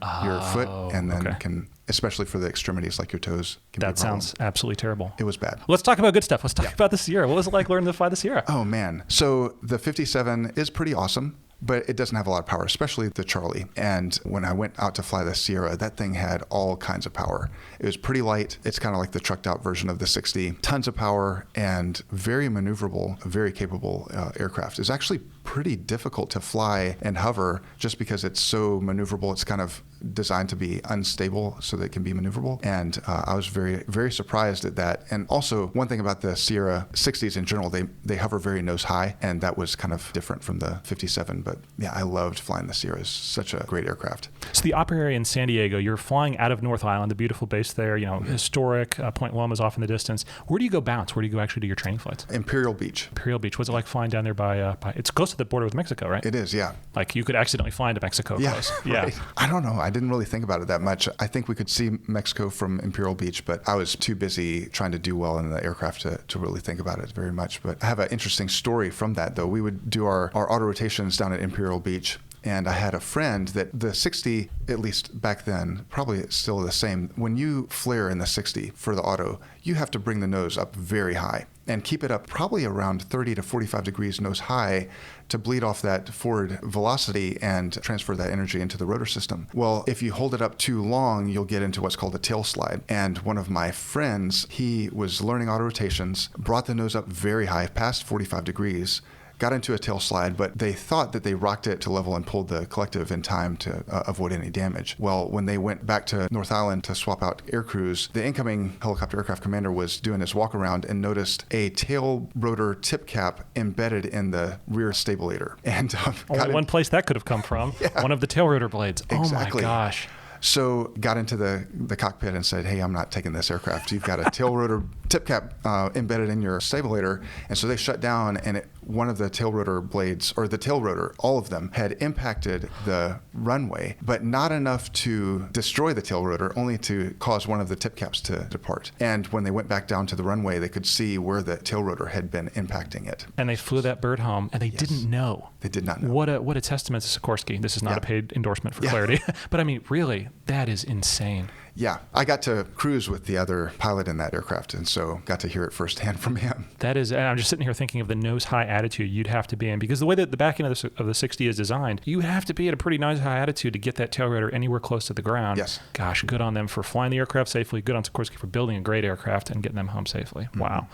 foot, and then especially for the extremities like your toes. That sounds absolutely terrible. It was bad. Let's talk about good stuff. Let's talk about the Sierra. What was it like learning to fly the Sierra? Oh, man. So the 57 is pretty awesome, but it doesn't have a lot of power, especially the Charlie. And when I went out to fly the Sierra, that thing had all kinds of power. It was pretty light. It's kind of like the trucked out version of the 60. Tons of power and very maneuverable, very capable aircraft. It's actually pretty difficult to fly and hover just because it's so maneuverable. It's kind of designed to be unstable so that it can be maneuverable. And I was very, very surprised at that. And also, one thing about the Sierra 60s in general, they hover very nose high, and that was kind of different from the 57. But yeah, I loved flying the Sierra. It's such a great aircraft. So the op area in San Diego, you're flying out of North Island, the beautiful base there, historic. Point Loma is off in the distance. Where do you go bounce? Where do you go actually do your training flights? Imperial Beach. Imperial Beach. What's it like flying down there by it's close to the border with Mexico, right? It is, yeah. Like you could accidentally fly into Mexico. Yeah, close. Right. Yeah. I don't know. I didn't really think about it that much. I think we could see Mexico from Imperial Beach, but I was too busy trying to do well in the aircraft to really think about it very much. But I have an interesting story from that, though. We would do our auto rotations down at Imperial Beach. And I had a friend that the 60, at least back then, probably still the same. When you flare in the 60 for the auto, you have to bring the nose up very high and keep it up probably around 30 to 45 degrees nose high to bleed off that forward velocity and transfer that energy into the rotor system. Well, if you hold it up too long, you'll get into what's called a tail slide. And one of my friends, he was learning auto rotations, brought the nose up very high, past 45 degrees, got into a tail slide, but they thought that they rocked it to level and pulled the collective in time to avoid any damage. Well, when they went back to North Island to swap out air crews, the incoming helicopter aircraft commander was doing his walk around and noticed a tail rotor tip cap embedded in the rear stabulator. And only one place that could have come from. Yeah. One of the tail rotor blades. Exactly. Oh my gosh. So got into the cockpit and said, hey, I'm not taking this aircraft. You've got a tail rotor tip cap embedded in your stabulator. And so they shut down, and one of the tail rotor blades, or the tail rotor, all of them, had impacted the runway, but not enough to destroy the tail rotor, only to cause one of the tip caps to depart. And when they went back down to the runway, they could see where the tail rotor had been impacting it. And they flew that bird home, and they didn't know. They did not know. What a testament to Sikorsky. This is not a paid endorsement for clarity. But I mean, really, that is insane. Yeah, I got to cruise with the other pilot in that aircraft, and so got to hear it firsthand from him. That is, and I'm just sitting here thinking of the nose-high attitude you'd have to be in, because the way that the back end of the 60 is designed, you have to be at a pretty nose-high attitude to get that tail rotor anywhere close to the ground. Yes. Gosh, good on them for flying the aircraft safely. Good on Sikorsky for building a great aircraft and getting them home safely. Mm-hmm. Wow.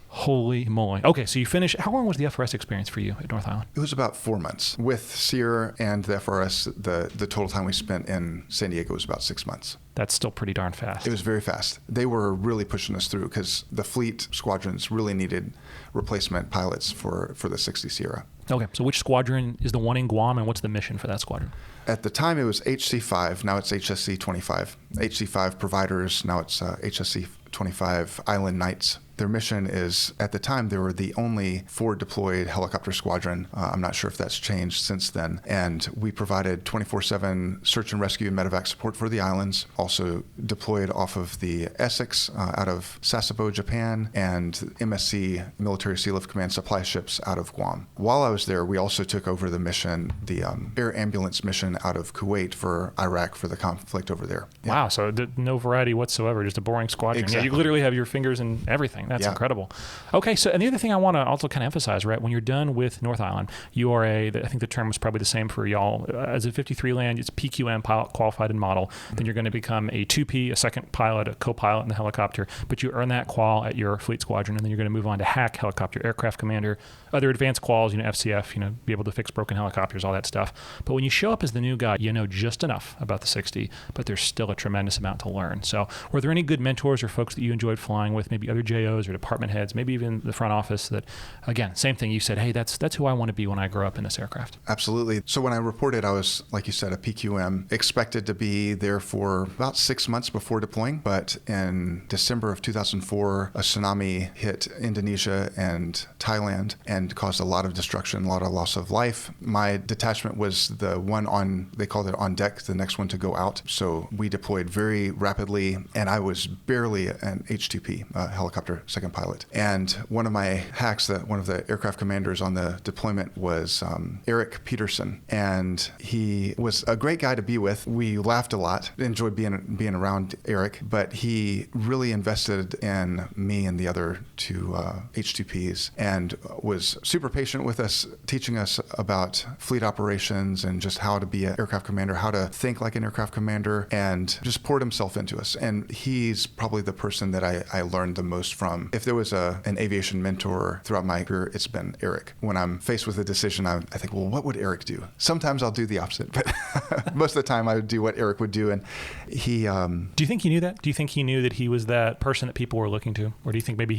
Holy moly. Okay, so you finished. How long was the FRS experience for you at North Island? It was about 4 months. With Sierra and the FRS, the total time we spent in San Diego was about 6 months. That's still pretty darn fast. It was very fast. They were really pushing us through because the fleet squadrons really needed replacement pilots for the 60 Sierra. Okay, so which squadron is the one in Guam, and what's the mission for that squadron? At the time, it was HC5. Now it's HSC 25. HC5 providers. Now it's HSC 25 Island Knights. Their mission is, at the time, they were the only forward deployed helicopter squadron. I'm not sure if that's changed since then. And we provided 24/7 search and rescue and medevac support for the islands. Also deployed off of the Essex out of Sasebo, Japan, and MSC, Military Sea Lift Command supply ships out of Guam. While I was there, we also took over the mission, the air ambulance mission out of Kuwait for Iraq for the conflict over there. Yeah. Wow, so no variety whatsoever, just a boring squadron. Exactly. Yeah, you literally have your fingers in everything. That's incredible. Okay, so and the other thing I want to also kind of emphasize, right, when you're done with North Island, you are I think the term was probably the same for y'all. As a 53 land, it's PQM, pilot qualified and model. Mm-hmm. Then you're going to become a 2P, a second pilot, a co-pilot in the helicopter, but you earn that qual at your fleet squadron, and then you're going to move on to HAC, helicopter aircraft commander, other advanced quals, FCF, be able to fix broken helicopters, all that stuff. But when you show up as the new guy, you know just enough about the 60, but there's still a tremendous amount to learn. So were there any good mentors or folks that you enjoyed flying with, maybe other JOs or department heads, maybe even the front office that, again, same thing, you said, hey, that's who I want to be when I grow up in this aircraft? Absolutely. So when I reported, I was, like you said, a PQM, expected to be there for about 6 months before deploying. But in December of 2004, a tsunami hit Indonesia and Thailand and caused a lot of destruction, a lot of loss of life. My detachment was the one they called it on deck, the next one to go out. So we deployed very rapidly, and I was barely an H-2P helicopter second pilot. And one of my hacks, one of the aircraft commanders on the deployment was Eric Peterson. And he was a great guy to be with. We laughed a lot, enjoyed being around Eric, but he really invested in me and the other two H2Ps and was super patient with us, teaching us about fleet operations and just how to be an aircraft commander, how to think like an aircraft commander, and just poured himself into us. And he's probably the person that I learned the most from. If there was an aviation mentor throughout my career, it's been Eric. When I'm faced with a decision, I think, well, what would Eric do? Sometimes I'll do the opposite, but most of the time I would do what Eric would do. And he... Do you think he knew that? Do you think he knew that he was that person that people were looking to? Or do you think maybe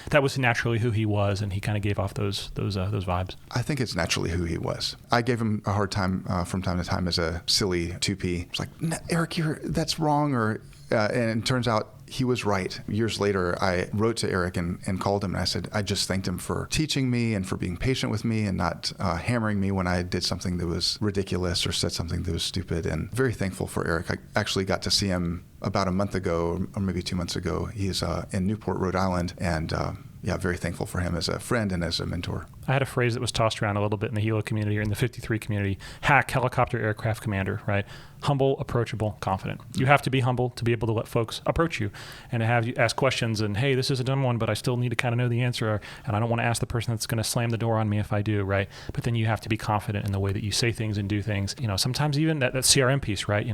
that was naturally who he was and he kind of gave off those vibes? I think it's naturally who he was. I gave him a hard time from time to time as a silly 2P. It's like, Eric, that's wrong. And it turns out he was right. Years later, I wrote to Eric and called him, and I said, I just thanked him for teaching me and for being patient with me and not hammering me when I did something that was ridiculous or said something that was stupid. And very thankful for Eric. I actually got to see him about a month ago, or maybe 2 months ago. He's in Newport, Rhode Island, and very thankful for him as a friend and as a mentor. I had a phrase that was tossed around a little bit in the Helo community or in the 53 community, hack helicopter aircraft commander, right? Humble, approachable, confident. You have to be humble to be able to let folks approach you and to have you ask questions and, hey, this is a dumb one, but I still need to kind of know the answer, and I don't want to ask the person that's going to slam the door on me if I do, right? But then you have to be confident in the way that you say things and do things. Sometimes even that CRM piece, right?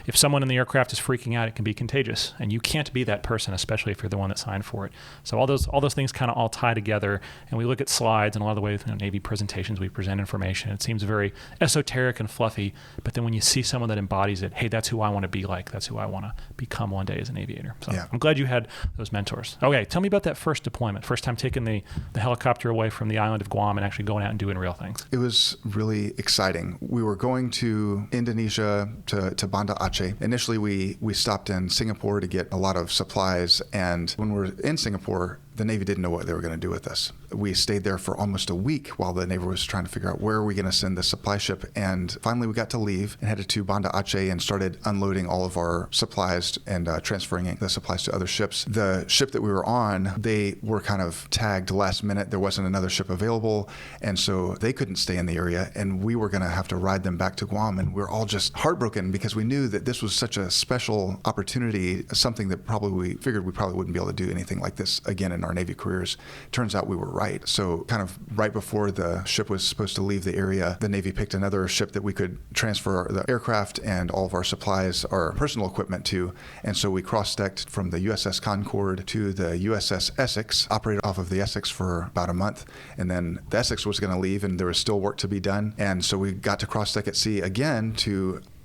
If someone in the aircraft is freaking out, it can be contagious, and you can't be that person, especially if you're the one that signed for it. So all those things kind of all tie together, and we look at slides and a lot of the way Navy presentations, we present information. It seems very esoteric and fluffy, but then when you see someone that embodies it, hey, that's who I want to be like. That's who I want to become one day as an aviator. So yeah. I'm glad you had those mentors. Okay, tell me about that first deployment, first time taking the helicopter away from the island of Guam and actually going out and doing real things. It was really exciting. We were going to Indonesia, to Banda Aceh. Initially, we stopped in Singapore to get a lot of supplies, and when we were in Singapore, the Navy didn't know what they were going to do with us. We stayed there for almost a week while the Navy was trying to figure out where are we going to send the supply ship. And finally, we got to leave and headed to Banda Aceh and started unloading all of our supplies and transferring the supplies to other ships. The ship that we were on, they were kind of tagged last minute. There wasn't another ship available, and so they couldn't stay in the area, and we were going to have to ride them back to Guam. And we were all just heartbroken because we knew that this was such a special opportunity, something that we figured we probably wouldn't be able to do anything like this again in our Navy careers. Turns out we were right. So kind of right before the ship was supposed to leave the area, the Navy picked another ship that we could transfer the aircraft and all of our supplies, our personal equipment to. And so we cross-decked from the USS Concord to the USS Essex, operated off of the Essex for about a month. And then the Essex was going to leave and there was still work to be done. And so we got to cross-deck at sea again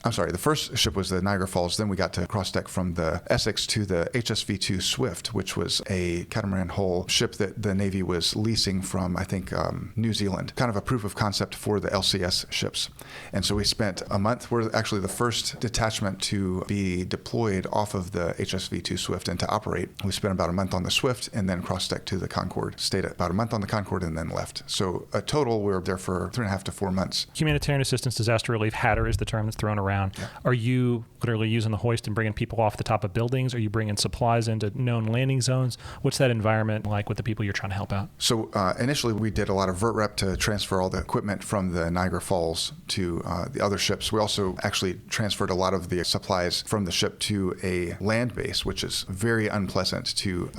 the first ship was the Niagara Falls. Then we got to cross-deck from the Essex to the HSV-2 Swift, which was a catamaran hull ship that the Navy was leasing from, I think, New Zealand, kind of a proof of concept for the LCS ships. And so we spent a month. We're actually the first detachment to be deployed off of the HSV-2 Swift and to operate. We spent about a month on the Swift and then cross-decked to the Concord. Stayed about a month on the Concord and then left. So a total, we were there for 3.5 to 4 months. Humanitarian assistance, disaster relief, HATR is the term that's thrown around. Yeah. Are you literally using the hoist and bringing people off the top of buildings? Are you bringing supplies into known landing zones? What's that environment like with the people you're trying to help out? So initially we did a lot of vert rep to transfer all the equipment from the Niagara Falls to the other ships. We also actually transferred a lot of the supplies from the ship to a land base, which is very unpleasant to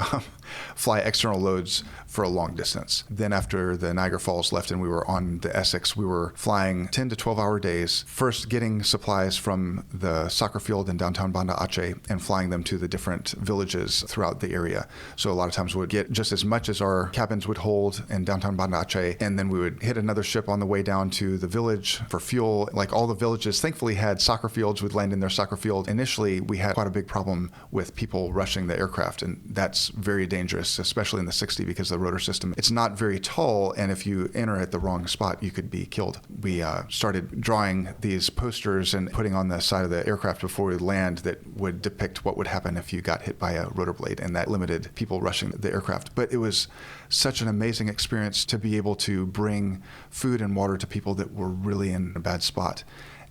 fly external loads for a long distance. Then after the Niagara Falls left and we were on the Essex, we were flying 10 to 12 hour days, first getting supplies from the soccer field in downtown Banda Aceh and flying them to the different villages throughout the area. So a lot of times we would get just as much as our cabins would hold in downtown Banda Aceh, and then we would hit another ship on the way down to the village for fuel. Like all the villages thankfully had soccer fields. We'd land in their soccer field. Initially, we had quite a big problem with people rushing the aircraft, and that's very dangerous, especially in the 60 because the rotor system, it's not very tall, and if you enter at the wrong spot, you could be killed. We started drawing these posters and putting on the side of the aircraft before we land that would depict what would happen if you got hit by a rotor blade, and that limited people rushing the aircraft. But it was such an amazing experience to be able to bring food and water to people that were really in a bad spot.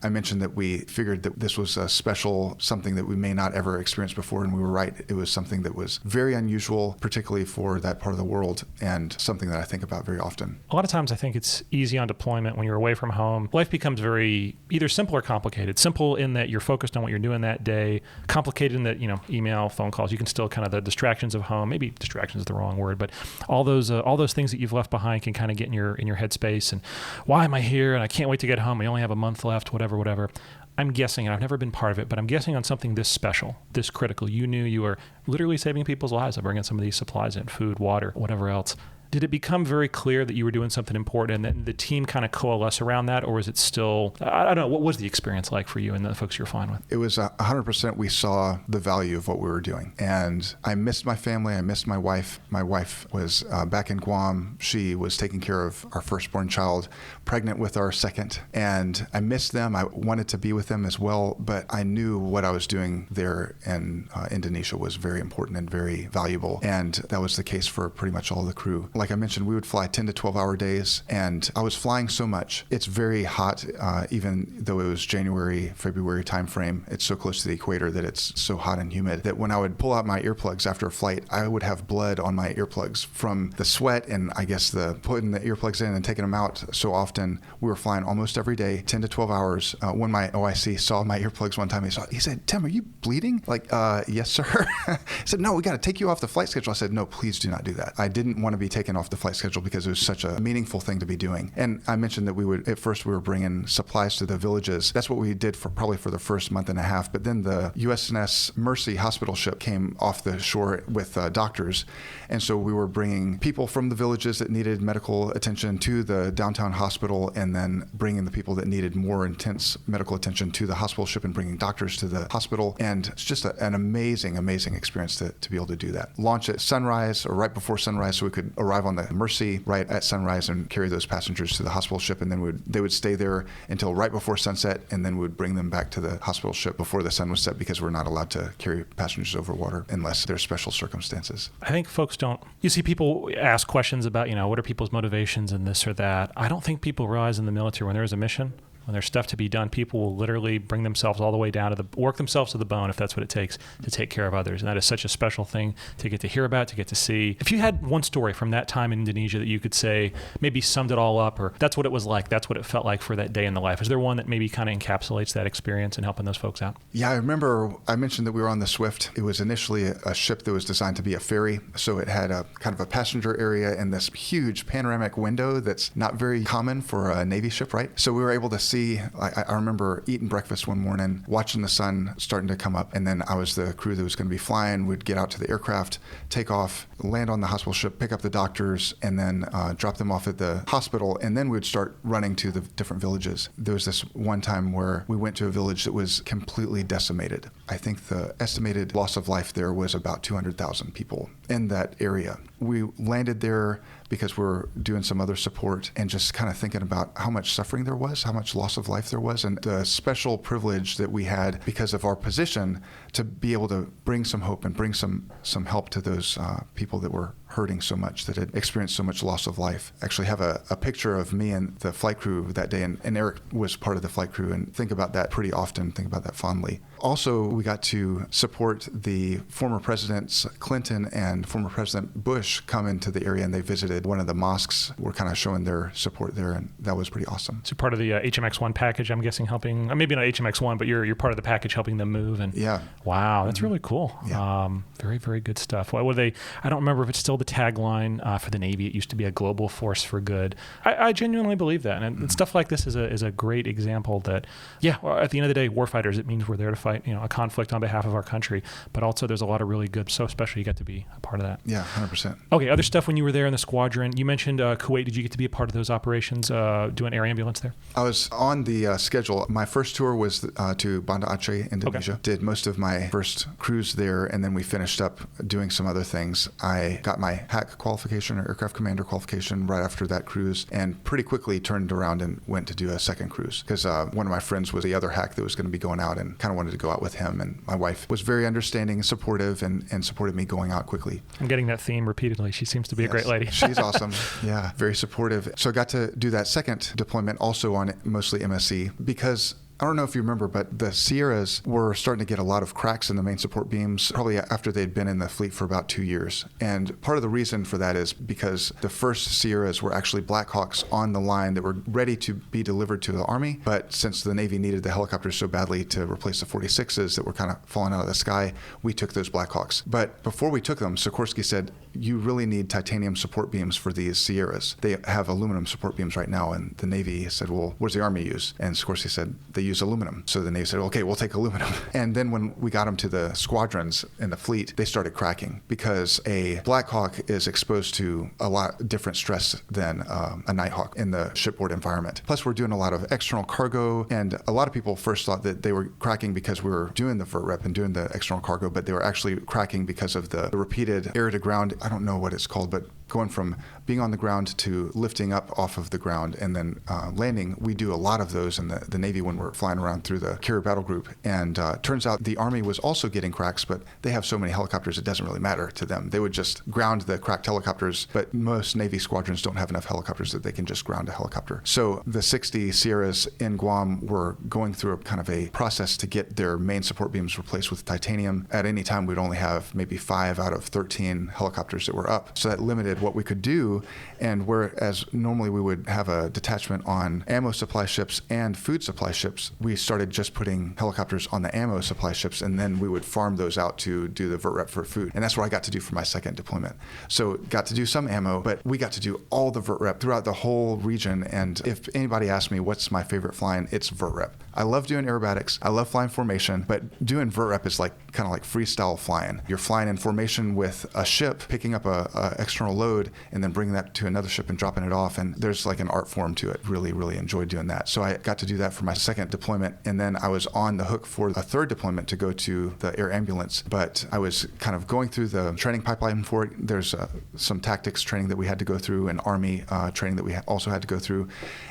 I mentioned that we figured that this was a special, something that we may not ever experience before, and we were right. It was something that was very unusual, particularly for that part of the world, and something that I think about very often. A lot of times I think it's easy on deployment when you're away from home. Life becomes very either simple or complicated. Simple in that you're focused on what you're doing that day. Complicated in that, email, phone calls, you can still kind of the distractions of home, maybe distraction is the wrong word, but all those things that you've left behind can kind of get in your headspace. And why am I here? And I can't wait to get home. I only have a month left, whatever. I'm guessing, and I've never been part of it, but I'm guessing on something this special, this critical. You knew you were literally saving people's lives by bringing some of these supplies in, food, water, whatever else. Did it become very clear that you were doing something important and that the team kind of coalesce around that? Or is it still, I don't know, what was the experience like for you and the folks you're flying with? It was 100% we saw the value of what we were doing. And I missed my family. I missed my wife. My wife was back in Guam. She was taking care of our firstborn child, pregnant with our second. And I missed them. I wanted to be with them as well. But I knew what I was doing there in Indonesia was very important and very valuable. And that was the case for pretty much all the crew. Like I mentioned, we would fly 10 to 12 hour days, and I was flying so much. It's very hot, even though it was January, February timeframe. It's so close to the equator that it's so hot and humid that when I would pull out my earplugs after a flight, I would have blood on my earplugs from the sweat and I guess the putting the earplugs in and taking them out so often. We were flying almost every day, 10 to 12 hours. When my OIC saw my earplugs one time, he said, "Tim, are you bleeding?" Like, yes, sir. He said, "No, we got to take you off the flight schedule." I said, "No, please do not do that." I didn't want to be taken off the flight schedule because it was such a meaningful thing to be doing. And I mentioned that at first we were bringing supplies to the villages. That's what we did probably for the first month and a half. But then the USNS Mercy hospital ship came off the shore with doctors. And so we were bringing people from the villages that needed medical attention to the downtown hospital, and then bringing the people that needed more intense medical attention to the hospital ship and bringing doctors to the hospital. And it's just an amazing, amazing experience to be able to do that. Launch at sunrise or right before sunrise so we could arrive on the Mercy right at sunrise and carry those passengers to the hospital ship, and then they would stay there until right before sunset, and then we'd bring them back to the hospital ship before the sun was set because we're not allowed to carry passengers over water unless there's special circumstances. I think folks you see people ask questions about, what are people's motivations and this or that. I don't think people realize in the military when there's a mission, when there's stuff to be done, people will literally bring themselves all the way down to work themselves to the bone if that's what it takes to take care of others. And that is such a special thing to get to hear about, to get to see. If you had one story from that time in Indonesia that you could say maybe summed it all up, or that's what it was like, that's what it felt like for that day in the life, is there one that maybe kind of encapsulates that experience and helping those folks out? Yeah, I remember I mentioned that we were on the Swift. It was initially a ship that was designed to be a ferry. So it had a kind of a passenger area and this huge panoramic window that's not very common for a Navy ship, right? So we were able to see, I remember eating breakfast one morning, watching the sun starting to come up, and then I was the crew that was going to be flying. We'd get out to the aircraft, take off, land on the hospital ship, pick up the doctors, and then drop them off at the hospital, and then we'd start running to the different villages. There was this one time where we went to a village that was completely decimated. I think the estimated loss of life there was about 200,000 people in that area. We landed there because we're doing some other support and just kind of thinking about how much suffering there was, how much loss of life there was, and the special privilege that we had because of our position to be able to bring some hope and bring some help to those people that were hurting so much, that had experienced so much loss of life. Actually have a picture of me and the flight crew that day, and Eric was part of the flight crew, and think about that pretty often, think about that fondly. Also, we got to support the former Presidents Clinton and former President Bush come into the area, and they visited one of the mosques. We're kind of showing their support there, and that was pretty awesome. So part of the HMX-1 package, I'm guessing, helping, maybe not HMX-1, but you're part of the package helping them move. And yeah. Wow, that's really cool. Yeah. Very, very good stuff. What were they? I don't remember if it's still the tagline for the Navy. It used to be a global force for good. I genuinely believe that, and stuff like this is a great example that, at the end of the day, warfighters, it means we're there to fight a conflict on behalf of our country, but also there's a lot of really good, so special you got to be a part of that. Yeah, 100%. Okay, other stuff when you were there in the squadron, you mentioned Kuwait. Did you get to be a part of those operations, doing air ambulance there? I was on the schedule. My first tour was to Banda Aceh, Indonesia. Okay. Did most of my first cruise there, and then we finished up doing some other things. I got my HAC qualification, or aircraft commander qualification, right after that cruise, and pretty quickly turned around and went to do a second cruise, because one of my friends was the other HAC that was going to be going out, and kind of wanted to go out with him, and my wife was very understanding and supportive, and supported me going out quickly. I'm getting that theme repeatedly. She seems to be a great lady. She's awesome. Yeah, very supportive. So I got to do that second deployment also on mostly MSC, because I don't know if you remember, but the Sierras were starting to get a lot of cracks in the main support beams, probably after they'd been in the fleet for about 2 years. And part of the reason for that is because the first Sierras were actually Blackhawks on the line that were ready to be delivered to the Army. But since the Navy needed the helicopters so badly to replace the 46s that were kind of falling out of the sky, we took those Blackhawks. But before we took them, Sikorsky said, you really need titanium support beams for these Sierras. They have aluminum support beams right now. And the Navy said, well, what does the Army use? And Sikorsky said, they use aluminum. So the Navy said, okay, we'll take aluminum. And then when we got them to the squadrons in the fleet, they started cracking because a Black Hawk is exposed to a lot different stress than a Nighthawk in the shipboard environment. Plus, we're doing a lot of external cargo, and a lot of people first thought that they were cracking because we were doing the vert rep and doing the external cargo, but they were actually cracking because of the repeated air to ground. I don't know what it's called, but going from being on the ground to lifting up off of the ground and then landing. We do a lot of those in the Navy when we're flying around through the carrier battle group. And turns out the Army was also getting cracks, but they have so many helicopters it doesn't really matter to them. They would just ground the cracked helicopters, but most Navy squadrons don't have enough helicopters that they can just ground a helicopter. So the 60 Sierras in Guam were going through a kind of a process to get their main support beams replaced with titanium. At any time, we'd only have maybe 5 out of 13 helicopters that were up. So that limited what we could do. And whereas normally we would have a detachment on ammo supply ships and food supply ships, we started just putting helicopters on the ammo supply ships, and then we would farm those out to do the vert rep for food. And that's what I got to do for my second deployment. So got to do some ammo, but we got to do all the vert rep throughout the whole region. And if anybody asks me what's my favorite flying, it's vert rep. I love doing aerobatics. I love flying formation, but doing vert rep is like kind of like freestyle flying. You're flying in formation with a ship, picking up a external load, and then bringing that to another ship and dropping it off. And there's like an art form to it. Really, really enjoyed doing that. So I got to do that for my second deployment. And then I was on the hook for a third deployment to go to the air ambulance. But I was kind of going through the training pipeline for it. There's some tactics training that we had to go through and Army training that we also had to go through.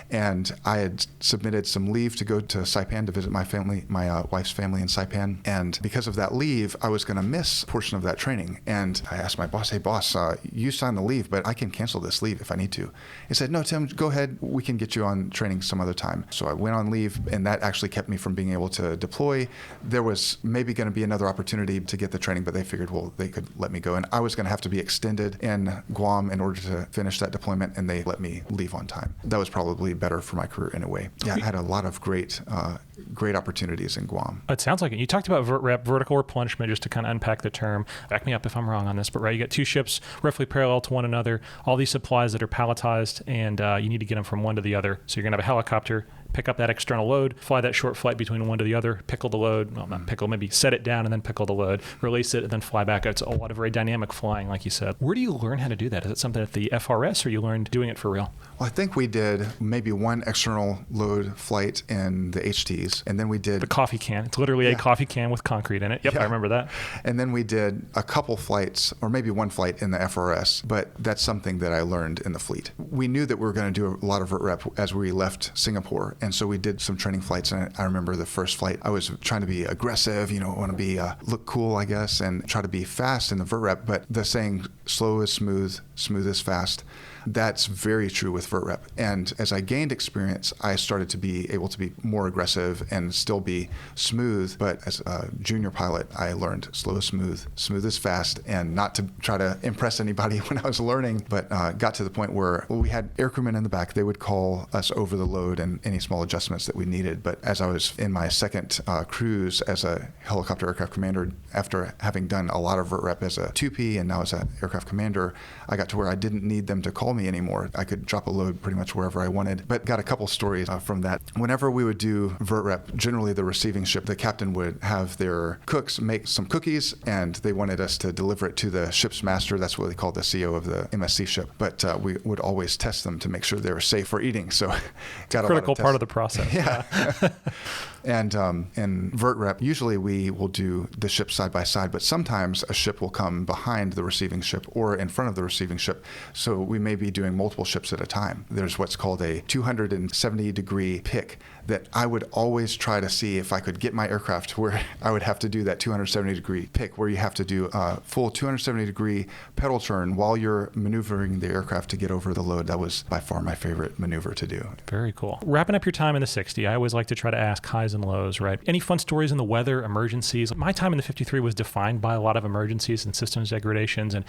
And I had submitted some leave to go to Saipan to visit my family, my wife's family in Saipan. And because of that leave, I was going to miss a portion of that training. And I asked my boss, hey, boss, you signed the leave, but I can cancel this leave if I need to. He said, no, Tim, go ahead. We can get you on training some other time. So I went on leave, and that actually kept me from being able to deploy. There was maybe going to be another opportunity to get the training, but they figured, well, they could let me go. And I was going to have to be extended in Guam in order to finish that deployment, and they let me leave on time. That was probably better for my career in a way. Yeah, I had a lot of great opportunities in Guam. It sounds like it. You talked about vert rep, vertical replenishment, just to kind of unpack the term. Back me up if I'm wrong on this, but right, you got two ships roughly parallel to one another, all these supplies that are palletized, and you need to get them from one to the other. So you're going to have a helicopter, pick up that external load, fly that short flight between one to the other, pickle the load, well, not pickle, maybe set it down and then pickle the load, release it, and then fly back. It's a lot of very dynamic flying, like you said. Where do you learn how to do that? Is it something at the FRS, or you learned doing it for real? Well, I think we did maybe one external load flight in the HTs, and then we did... The coffee can. It's literally a coffee can with concrete in it. Yep, I remember that. And then we did a couple flights, or maybe one flight in the FRS, but that's something that I learned in the fleet. We knew that we were going to do a lot of vert rep as we left Singapore, and so we did some training flights. And I remember the first flight, I was trying to be aggressive, want to be look cool, I guess, and try to be fast in the vert rep. But the saying, slow is smooth, smooth is fast, that's very true with vert rep. And as I gained experience, I started to be able to be more aggressive and still be smooth. But as a junior pilot, I learned slow is smooth, smooth is fast, and not to try to impress anybody when I was learning, but got to the point where we had aircrewmen in the back. They would call us over the load and any small adjustments that we needed. But as I was in my second cruise as a helicopter aircraft commander, after having done a lot of vert rep as a 2P and now as an aircraft commander, I got to where I didn't need them to call me anymore. I could drop a load pretty much wherever I wanted, but got a couple stories from that. Whenever we would do vert rep, generally the receiving ship, the captain would have their cooks make some cookies, and they wanted us to deliver it to the ship's master. That's what they called the CO of the MSC ship. But we would always test them to make sure they were safe for eating. So got a critical part of the process. Yeah. And in vert rep, usually we will do the ship side by side, but sometimes a ship will come behind the receiving ship or in front of the receiving ship. So we may be doing multiple ships at a time. There's what's called a 270-degree pick that I would always try to see if I could get my aircraft where I would have to do that 270-degree pick, where you have to do a full 270-degree pedal turn while you're maneuvering the aircraft to get over the load. That was by far my favorite maneuver to do. Very cool. Wrapping up your your time in the 60. I always like to try to ask highs and lows, right? Any fun stories in the weather, emergencies? My time in the 53 was defined by a lot of emergencies and systems degradations. And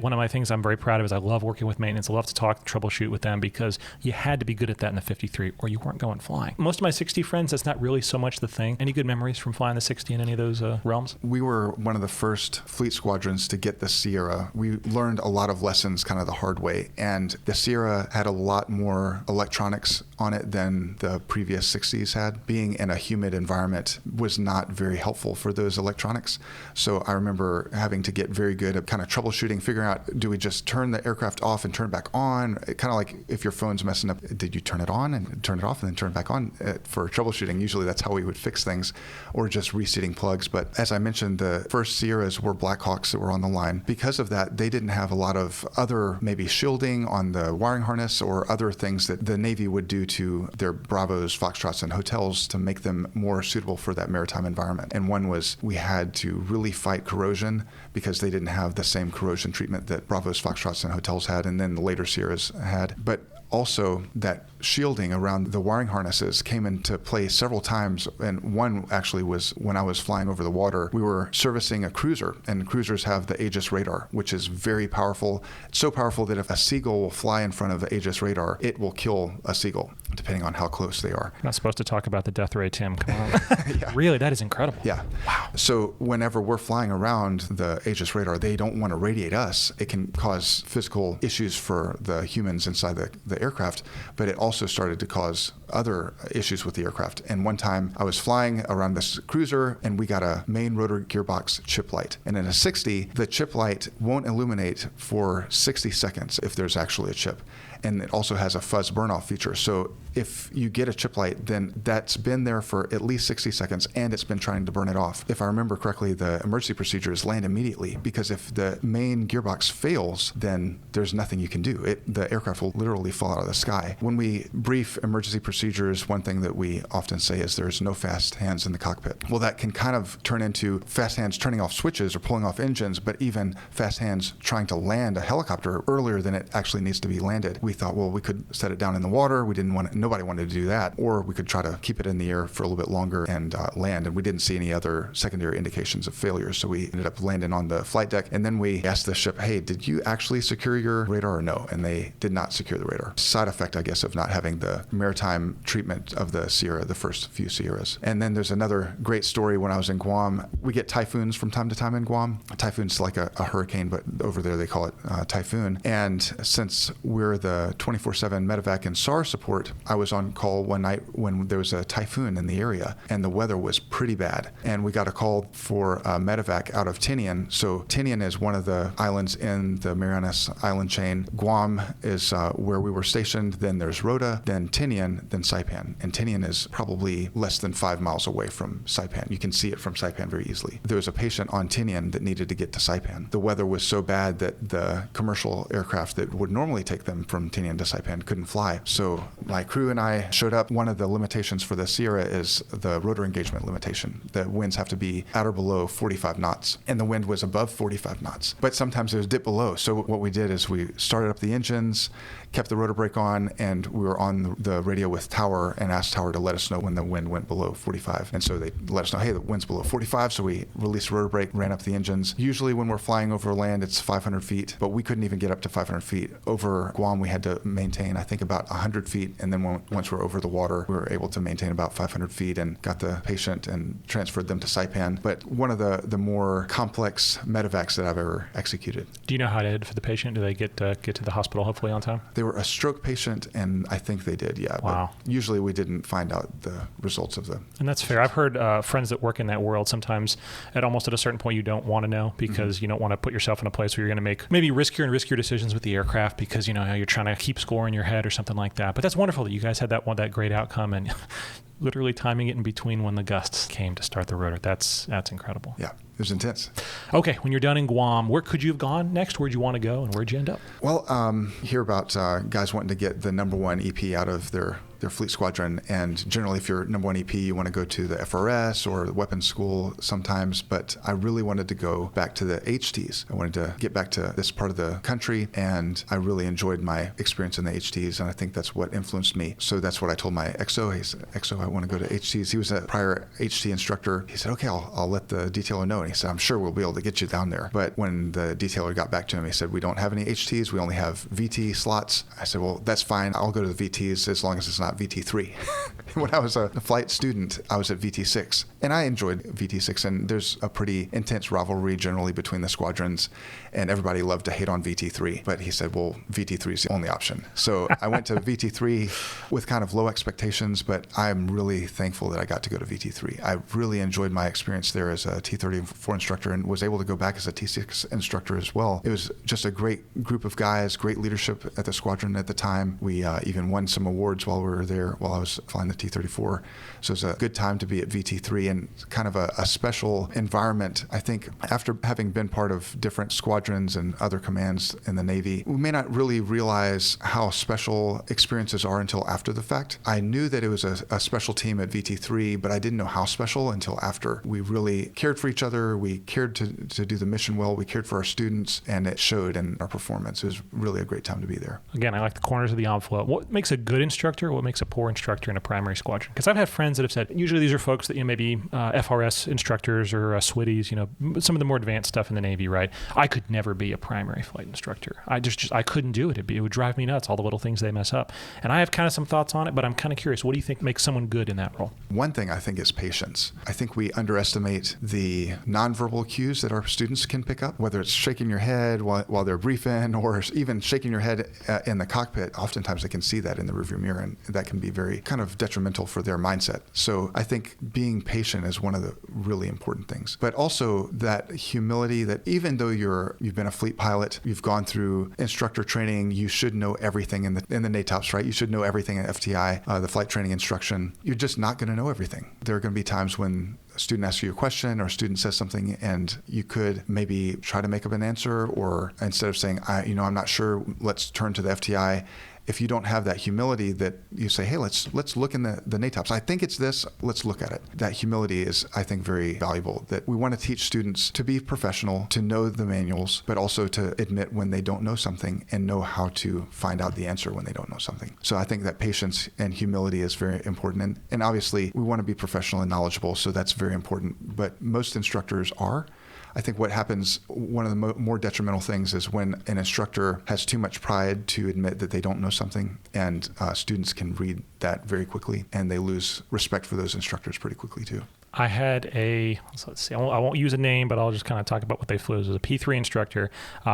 one of my things I'm very proud of is I love working with maintenance. I love to talk, troubleshoot with them because you had to be good at that in the 53 or you weren't going flying. Most of my 60 friends, that's not really so much the thing. Any good memories from flying the 60 in any of those realms? We were one of the first fleet squadrons to get the Sierra. We learned a lot of lessons kind of the hard way. And the Sierra had a lot more electronics on it than the previous 60s had. Being in a humid environment was not very helpful for those electronics. So I remember having to get very good at kind of troubleshooting, figuring out, do we just turn the aircraft off and turn it back on? Kind of like if your phone's messing up, did you turn it on and turn it off and then turn it back on? For troubleshooting, usually that's how we would fix things, or just reseating plugs. But as I mentioned, the first Sierras were Blackhawks that were on the line. Because of that, they didn't have a lot of other maybe shielding on the wiring harness or other things that the Navy would do to their Bravos, Foxtrots, and hotels to make them more suitable for that maritime environment. And one was we had to really fight corrosion because they didn't have the same corrosion treatment that Bravos, Foxtrots, and hotels had, and then the later Sierras had. But also, that shielding around the wiring harnesses came into play several times, and one actually was when I was flying over the water. We were servicing a cruiser, and cruisers have the Aegis radar, which is very powerful. It's so powerful that if a seagull will fly in front of the Aegis radar, it will kill a seagull, depending on how close they are. We're not supposed to talk about the death ray, Tim. Come on. Yeah. Really, that is incredible. Yeah. Wow. So whenever we're flying around the Aegis radar, they don't want to radiate us. It can cause physical issues for the humans inside the aircraft, but it also started to cause other issues with the aircraft. And one time I was flying around this cruiser and we got a main rotor gearbox chip light. And in a 60, the chip light won't illuminate for 60 seconds if there's actually a chip. And it also has a fuzz burn-off feature. So if you get a chip light, then that's been there for at least 60 seconds and it's been trying to burn it off. If I remember correctly, the emergency procedure is land immediately, because if the main gearbox fails, then there's nothing you can do. The aircraft will literally fall out of the sky. When we brief emergency procedures, one thing that we often say is there's no fast hands in the cockpit. Well, that can kind of turn into fast hands turning off switches or pulling off engines, but even fast hands trying to land a helicopter earlier than it actually needs to be landed. We thought, well, we could set it down in the water. Nobody wanted to do that. Or we could try to keep it in the air for a little bit longer and land. And we didn't see any other secondary indications of failure. So we ended up landing on the flight deck. And then we asked the ship, hey, did you actually secure your radar or no? And they did not secure the radar. Side effect, I guess, of not having the maritime treatment of the Sierra, the first few Sierras. And then there's another great story when I was in Guam. We get typhoons from time to time in Guam. A typhoon's like a hurricane, but over there they call it typhoon. And since we're the 24/7 medevac and SAR support, I was on call one night when there was a typhoon in the area and the weather was pretty bad. And we got a call for a medevac out of Tinian. So Tinian is one of the islands in the Marianas Island chain. Guam is where we were stationed. Then there's Rota, then Tinian, then Saipan. And Tinian is probably less than 5 miles away from Saipan. You can see it from Saipan very easily. There was a patient on Tinian that needed to get to Saipan. The weather was so bad that the commercial aircraft that would normally take them from Tinian to Saipan couldn't fly. So my crew and I showed up. One of the limitations for the Sierra is the rotor engagement limitation. The winds have to be at or below 45 knots, and the wind was above 45 knots. But sometimes it was dip below. So what we did is we started up the engines, kept the rotor brake on, and we were on the radio with Tower and asked Tower to let us know when the wind went below 45. And so they let us know, hey, the wind's below 45. So we released rotor brake, ran up the engines. Usually when we're flying over land, it's 500 feet, but we couldn't even get up to 500 feet. Over Guam, we had to maintain, I think, about 100 feet. And then once we're over the water, we were able to maintain about 500 feet and got the patient and transferred them to Saipan. But one of the more complex medevacs that I've ever executed. Do you know how it ended for the patient? Do they get to the hospital hopefully on time? They were a stroke patient, and I think they did, yeah. Wow. But usually we didn't find out the results of them. And that's fair. I've heard friends that work in that world, sometimes at a certain point you don't want to know because you don't want to put yourself in a place where you're going to make maybe riskier and riskier decisions with the aircraft because you're trying to keep score in your head or something like that. But that's wonderful that you guys had that great outcome and literally timing it in between when the gusts came to start the rotor. That's incredible. Yeah. It was intense. Okay, when you're done in Guam, where could you have gone next? Where'd you want to go, and where'd you end up? Well, hear about guys wanting to get the number one EP out of their fleet squadron. And generally, if you're number one EP, you want to go to the FRS or the weapons school sometimes. But I really wanted to go back to the HTs. I wanted to get back to this part of the country. And I really enjoyed my experience in the HTs. And I think that's what influenced me. So that's what I told my XO. He said, XO, I want to go to HTs. He was a prior HT instructor. He said, okay, I'll let the detailer know. And he said, I'm sure we'll be able to get you down there. But when the detailer got back to him, he said, we don't have any HTs. We only have VT slots. I said, well, that's fine. I'll go to the VTs as long as it's not VT3. When I was a flight student, I was at VT6, and I enjoyed VT6, and there's a pretty intense rivalry generally between the squadrons, and everybody loved to hate on VT3, but he said, well, VT3 is the only option. So I went to VT3 with kind of low expectations, but I'm really thankful that I got to go to VT3. I really enjoyed my experience there as a T34 instructor and was able to go back as a T6 instructor as well. It was just a great group of guys, great leadership at the squadron at the time. We even won some awards while we were there, while I was flying the T34. So it was a good time to be at VT3 and kind of a special environment. I think after having been part of different squadrons and other commands in the Navy, we may not really realize how special experiences are until after the fact. I knew that it was a special team at VT3, but I didn't know how special until after. We really cared for each other. We cared to do the mission well. We cared for our students, and it showed in our performance. It was really a great time to be there. Again, I like the corners of the envelope. What makes a good instructor? What makes a poor instructor in a primary squadron? Because I've had friends that have said, usually these are folks that, maybe FRS instructors or SWITties, some of the more advanced stuff in the Navy, right? I could never be a primary flight instructor. I couldn't do it. It would drive me nuts, all the little things they mess up. And I have kind of some thoughts on it, but I'm kind of curious. What do you think makes someone good in that role? One thing I think is patience. I think we underestimate the nonverbal cues that our students can pick up, whether it's shaking your head while they're briefing or even shaking your head in the cockpit. Oftentimes they can see that in the rearview mirror, and that can be very kind of detrimental for their mindset. So I think being patient is one of the really important things. But also that humility that even though you've been a fleet pilot, you've gone through instructor training, you should know everything in the NATOPS, right? You should know everything in FTI, the flight training instruction. You're just not going to know everything. There are going to be times when a student asks you a question or a student says something and you could maybe try to make up an answer, or instead of saying, I'm not sure, let's turn to the FTI. If you don't have that humility that you say, hey, let's look in the NATOPS. I think it's this, let's look at it. That humility is, I think, very valuable. That we want to teach students to be professional, to know the manuals, but also to admit when they don't know something and know how to find out the answer when they don't know something. So I think that patience and humility is very important. And obviously, we want to be professional and knowledgeable, so that's very important. But most instructors are. I think what happens, one of the more detrimental things is when an instructor has too much pride to admit that they don't know something, and students can read that very quickly, and they lose respect for those instructors pretty quickly too. I had let's see, I won't use a name, but I'll just kind of talk about what they flew. It was a P3 instructor,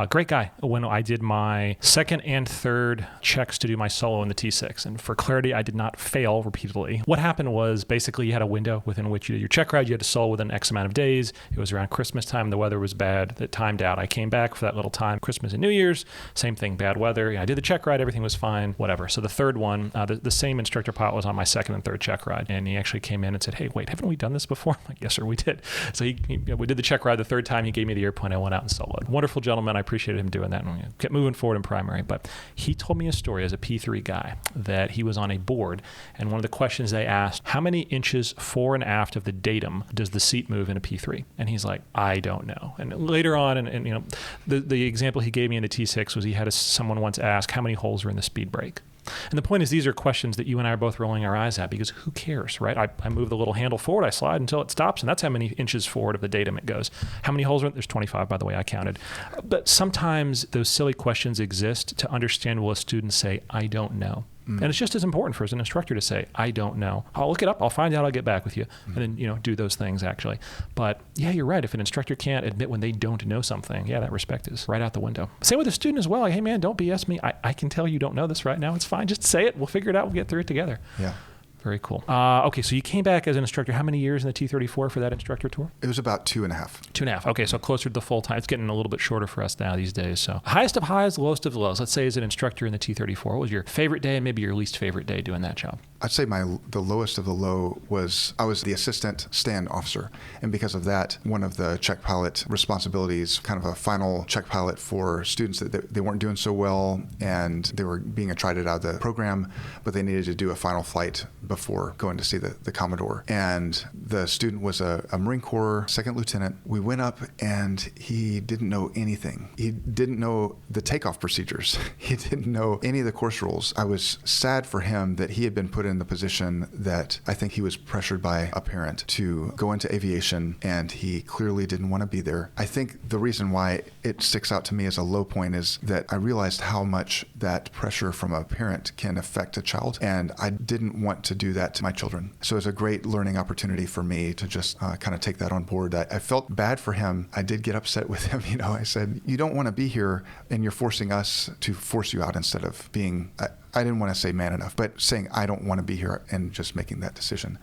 great guy. When I did my second and third checks to do my solo in the T6, and for clarity, I did not fail repeatedly. What happened was basically you had a window within which you did your check ride. You had to solo within X amount of days. It was around Christmas time. The weather was bad. That timed out. I came back for that little time, Christmas and New Year's, same thing, bad weather. I did the check ride. Everything was fine, whatever. So the third one, the same instructor pilot was on my second and third check ride, and he actually came in and said, hey, wait, haven't we done this before? I'm like, yes, sir, we did. So we did the check ride the third time. He gave me the airplane. I went out and soloed. Wonderful gentleman. I appreciated him doing that, and we kept moving forward in primary. But he told me a story as a P3 guy that he was on a board, and one of the questions they asked, how many inches fore and aft of the datum does the seat move in a P3? And he's like, I don't know. And later on, and the example he gave me in the T6 was he had someone once ask, how many holes are in the speed brake? And the point is, these are questions that you and I are both rolling our eyes at, because who cares, right? I move the little handle forward, I slide until it stops, and that's how many inches forward of the datum it goes. How many holes are there? There's 25, by the way, I counted. But sometimes those silly questions exist to understand, will a student say, I don't know? And it's just as important for as an instructor to say, I don't know. I'll look it up. I'll find out. I'll get back with you. And then, do those things actually. But yeah, you're right. If an instructor can't admit when they don't know something, yeah, that respect is right out the window. Same with a student as well. Like, hey man, don't BS me. I can tell you don't know this right now. It's fine. Just say it. We'll figure it out. We'll get through it together. Yeah. Very cool. Okay, so you came back as an instructor. How many years in the T34 for that instructor tour? It was about 2.5. 2.5. Okay, so closer to the full time. It's getting a little bit shorter for us now these days. So highest of highs, lowest of lows. Let's say as an instructor in the T34, what was your favorite day and maybe your least favorite day doing that job? I'd say the lowest of the low was I was the assistant stand officer. And because of that, one of the check pilot responsibilities, kind of a final check pilot for students that they weren't doing so well and they were being attrited out of the program, but they needed to do a final flight before going to see the Commodore. And the student was a Marine Corps second lieutenant. We went up and he didn't know anything. He didn't know the takeoff procedures. He didn't know any of the course rules. I was sad for him that he had been put in the position that I think he was pressured by a parent to go into aviation, and he clearly didn't want to be there. I think the reason why it sticks out to me as a low point is that I realized how much that pressure from a parent can affect a child, and I didn't want to do that to my children. So it was a great learning opportunity for me to just kind of take that on board. I felt bad for him. I did get upset with him. I said, you don't want to be here, and you're forcing us to force you out instead of being, I didn't want to say man enough, but saying I don't want to be here and just making that decision.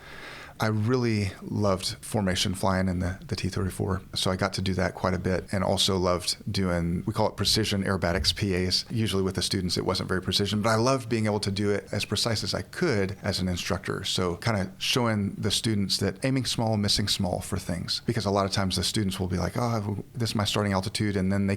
I really loved formation flying in the T34, so I got to do that quite a bit, and also loved doing, we call it precision aerobatics PAs. Usually with the students it wasn't very precision, but I loved being able to do it as precise as I could as an instructor. So kind of showing the students that aiming small, missing small for things, because a lot of times the students will be like, oh, this is my starting altitude, and then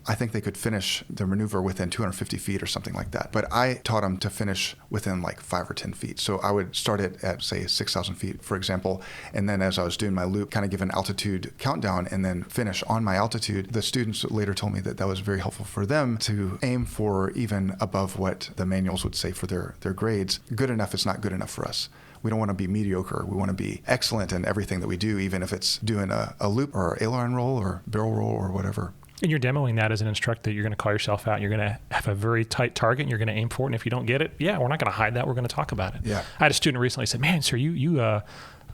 I think they could finish their maneuver within 250 feet or something like that. But I taught them to finish within like 5 or 10 feet. So I would start it at, say, 6,000 feet, for example. And then as I was doing my loop, kind of give an altitude countdown and then finish on my altitude. The students later told me that was very helpful for them to aim for even above what the manuals would say for their grades. Good enough is not good enough for us. We don't want to be mediocre. We want to be excellent in everything that we do, even if it's doing a loop or aileron roll or barrel roll or whatever. And you're demoing that as an instructor. You're going to call yourself out. You're going to have a very tight target, and you're going to aim for it. And if you don't get it, we're not going to hide that. We're going to talk about it. Yeah. I had a student recently say, "Man, sir, I'm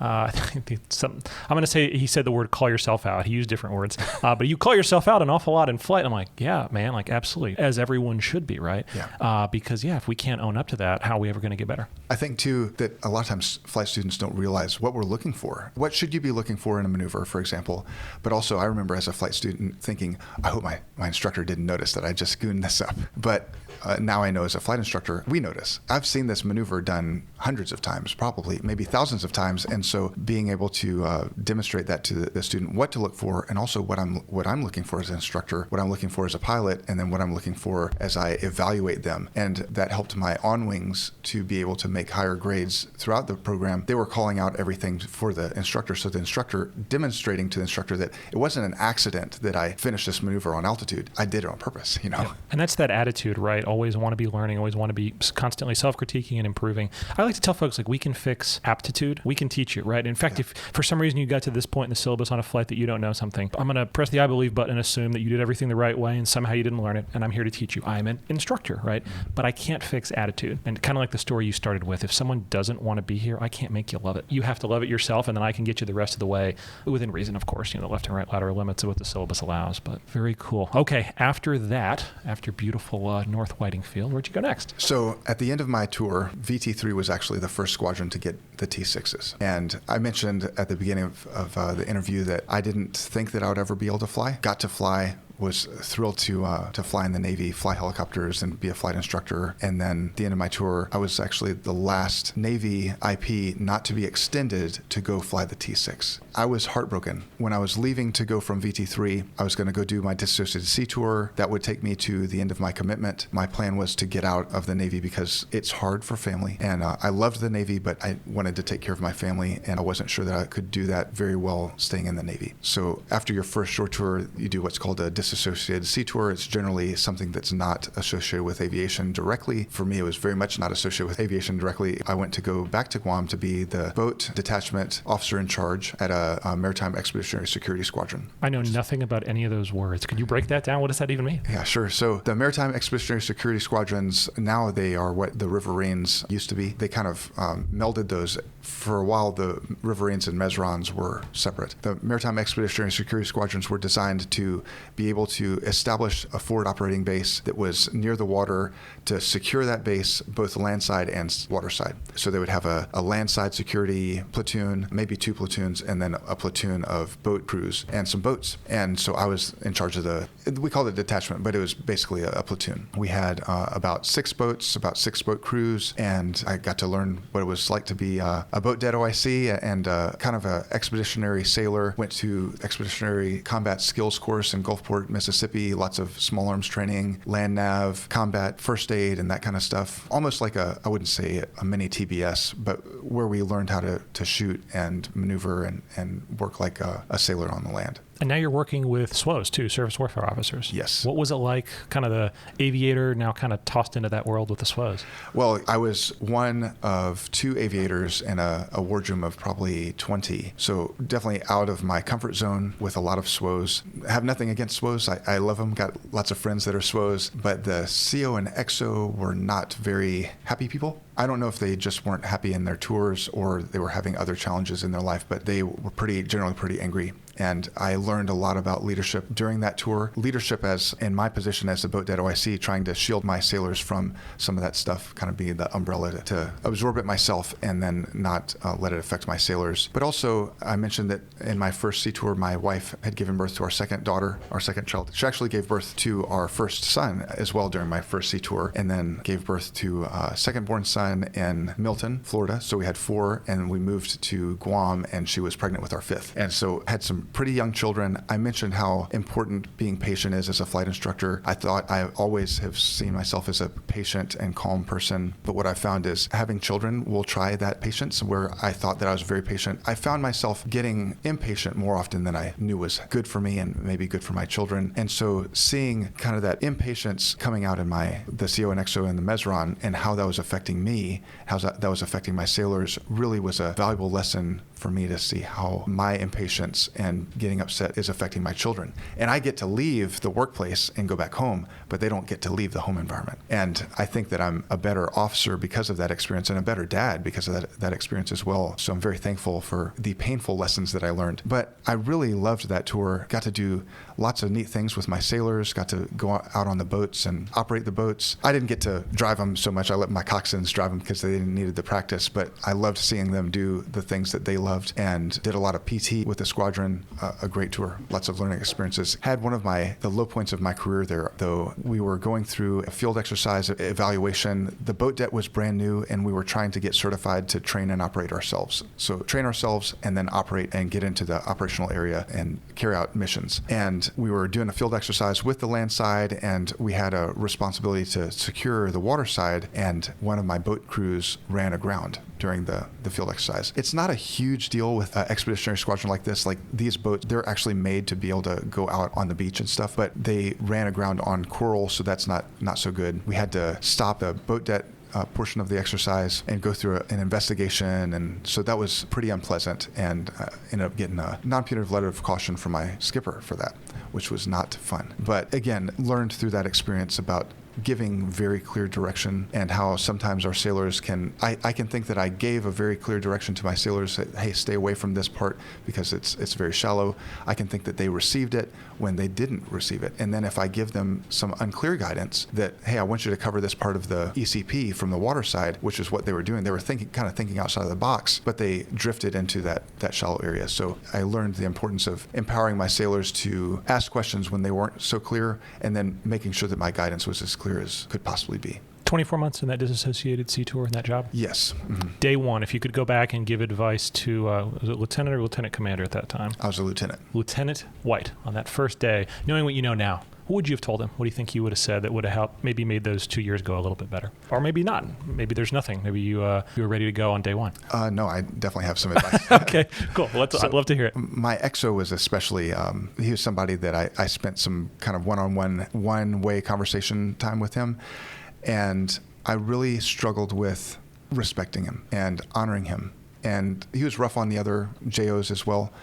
going to say he said the word call yourself out. He used different words. But you call yourself out an awful lot in flight." I'm like, yeah, man, like absolutely. As everyone should be, right? Yeah. Because if we can't own up to that, how are we ever going to get better? I think too that a lot of times flight students don't realize what we're looking for. What should you be looking for in a maneuver, for example? But also I remember as a flight student thinking, I hope my instructor didn't notice that I just gooned this up. But now I know as a flight instructor, we notice. I've seen this maneuver done hundreds of times, probably maybe thousands of times. And so being able to demonstrate that to the student, what to look for, and also what I'm looking for as an instructor, what I'm looking for as a pilot, and then what I'm looking for as I evaluate them. And that helped my on-wings to be able to make higher grades throughout the program. They were calling out everything for the instructor. So the instructor demonstrating to the instructor that it wasn't an accident that I finished this maneuver on altitude. I did it on purpose, Yeah. And that's that attitude, right? Always want to be learning, always want to be constantly self-critiquing and improving. I like to tell folks, like, we can fix aptitude. We can teach it, right? In fact, if for some reason you got to this point in the syllabus on a flight that you don't know something, I'm going to press the I believe button and assume that you did everything the right way and somehow you didn't learn it, and I'm here to teach you. I'm an instructor, right? But I can't fix attitude. And kind of like the story you started with, if someone doesn't want to be here, I can't make you love it. You have to love it yourself, and then I can get you the rest of the way within reason, of course, the left and right lateral limits of what the syllabus allows, but very cool. Okay, after that, after beautiful North Whiting Field, where'd you go next? So at the end of my tour, VT3 was actually the first squadron to get the T6s. And I mentioned at the beginning of the interview that I didn't think that I would ever be able to fly. Got to fly. Was thrilled to fly in the Navy, fly helicopters, and be a flight instructor. And then at the end of my tour, I was actually the last Navy IP not to be extended to go fly the T6. I was heartbroken. When I was leaving to go from VT3, I was going to go do my dissociated sea tour. That would take me to the end of my commitment. My plan was to get out of the Navy because it's hard for family. And I loved the Navy, but I wanted to take care of my family, and I wasn't sure that I could do that very well staying in the Navy. So after your first short tour, you do what's called a dissociated sea tour. It's generally something that's not associated with aviation directly. For me, it was very much not associated with aviation directly. I went to go back to Guam to be the boat detachment officer in charge at a Maritime Expeditionary Security Squadron. I know nothing about any of those words. Could you break that down? What does that even mean? Yeah, sure. So the Maritime Expeditionary Security Squadrons, now they are what the Riverines used to be. They kind of melded those. For a while, the Riverines and Mesrons were separate. The Maritime Expeditionary Security Squadrons were designed to be able to establish a forward operating base that was near the water to secure that base, both landside and waterside. So they would have a landside security platoon, maybe 2 platoons, and then a platoon of boat crews and some boats. And so I was in charge of the We called it detachment, but it was basically a platoon. We had about 6 boats, about 6 boat crews, and I got to learn what it was like to be a boat dead OIC and kind of an expeditionary sailor. Went to Expeditionary Combat Skills course in Gulfport, Mississippi, lots of small arms training, land nav, combat, first aid, and that kind of stuff. Almost like I wouldn't say a mini TBS, but where we learned how to shoot and maneuver and work like a sailor on the land. And now you're working with SWOs too, Surface Warfare Officers. Yes. What was it like, kind of the aviator, now kind of tossed into that world with the SWOs? Well, I was one of 2 aviators in a wardroom of probably 20. So definitely out of my comfort zone with a lot of SWOs. I have nothing against SWOs. I love them. Got lots of friends that are SWOs. But the CO and XO were not very happy people. I don't know if they just weren't happy in their tours or they were having other challenges in their life, but they were generally pretty angry. And I learned a lot about leadership during that tour. Leadership as in my position as the boat dead OIC, trying to shield my sailors from some of that stuff, kind of be the umbrella to absorb it myself and then not let it affect my sailors. But also, I mentioned that in my first sea tour, my wife had given birth to our second daughter, our second child. She actually gave birth to our first son as well during my first sea tour, and then gave birth to a second-born son in Milton, Florida. So we had 4, and we moved to Guam, and she was pregnant with our 5th. And so had some pretty young children. I mentioned how important being patient is as a flight instructor. I thought I always have seen myself as a patient and calm person, but what I found is having children will try that patience. Where I thought that I was very patient, I found myself getting impatient more often than I knew was good for me and maybe good for my children. And so seeing kind of that impatience coming out in the CO and XO and the Mesron and how that was affecting me, how that was affecting my sailors, really was a valuable lesson for me to see how my impatience and getting upset is affecting my children. And I get to leave the workplace and go back home, but they don't get to leave the home environment. And I think that I'm a better officer because of that experience and a better dad because of that experience as well. So I'm very thankful for the painful lessons that I learned. But I really loved that tour. Got to do lots of neat things with my sailors, got to go out on the boats and operate the boats. I didn't get to drive them so much. I let my coxswains drive them because they needed the practice, but I loved seeing them do the things that they loved and did a lot of PT with the squadron. A great tour, lots of learning experiences. Had one of the low points of my career there, though. We were going through a field exercise evaluation. The boat deck was brand new, and we were trying to get certified to train and operate ourselves. So train ourselves and then operate and get into the operational area and carry out missions. And we were doing a field exercise with the land side, and we had a responsibility to secure the water side, and one of my boat crews ran aground during the field exercise. It's not a huge deal with an expeditionary squadron like this. Like these boats, they're actually made to be able to go out on the beach and stuff, but they ran aground on coral, so that's not so good. We had to stop the boat deck portion of the exercise and go through an investigation, and so that was pretty unpleasant, and ended up getting a non-punitive letter of caution from my skipper for that, which was not fun. But again, learned through that experience about giving very clear direction and how sometimes our sailors I can think that I gave a very clear direction to my sailors that, hey, stay away from this part because it's very shallow. I can think that they received it when they didn't receive it. And then if I give them some unclear guidance that, hey, I want you to cover this part of the ECP from the water side, which is what they were doing. They were thinking outside of the box, but they drifted into that shallow area. So I learned the importance of empowering my sailors to ask questions when they weren't so clear, and then making sure that my guidance was as clear as could possibly be. 24 months in that disassociated sea tour in that job? Yes. Mm-hmm. Day one, if you could go back and give advice to, was it lieutenant or lieutenant commander at that time? I was a lieutenant. Lieutenant White, on that first day, knowing what you know now, what would you have told him? What do you think you would have said that would have helped, maybe made those 2 years go a little bit better? Or maybe not. Maybe there's nothing. Maybe you were ready to go on day one. No, I definitely have some advice. Okay, cool. I'd love to hear it. My XO was especially, he was somebody that I spent some kind of one-on-one, one-way conversation time with him. And I really struggled with respecting him and honoring him. And he was rough on the other JOs as well.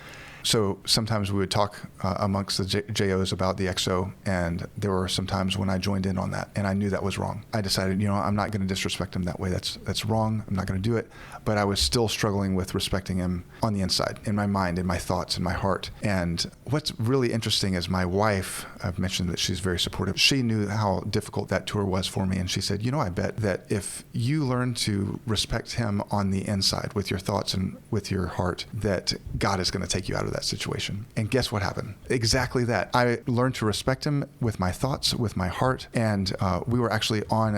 So sometimes we would talk amongst the JOs about the XO, and there were some times when I joined in on that, and I knew that was wrong. I decided, I'm not going to disrespect him that way. That's wrong. I'm not going to do it. But I was still struggling with respecting him on the inside, in my mind, in my thoughts, in my heart. And what's really interesting is my wife, I've mentioned that she's very supportive. She knew how difficult that tour was for me, and she said, I bet that if you learn to respect him on the inside with your thoughts and with your heart, that God is going to take you out of of that situation. And guess what happened? Exactly that. I learned to respect him with my thoughts, with my heart, and we were actually on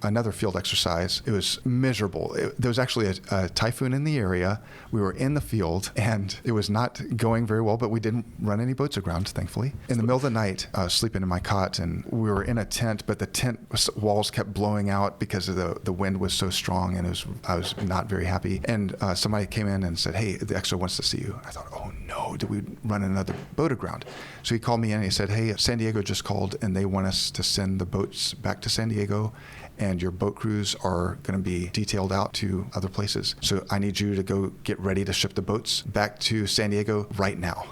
another field exercise. It was miserable. There was actually a typhoon in the area. We were in the field, and it was not going very well, but we didn't run any boats aground, thankfully. In the middle of the night, I was sleeping in my cot, and we were in a tent, but the tent walls kept blowing out because of the wind was so strong, and I was not very happy. And somebody came in and said, "Hey, the XO wants to see you." I thought, oh no, did we run another boat aground? So he called me in and he said, "Hey, San Diego just called and they want us to send the boats back to San Diego, and your boat crews are going to be detailed out to other places. So I need you to go get ready to ship the boats back to San Diego right now."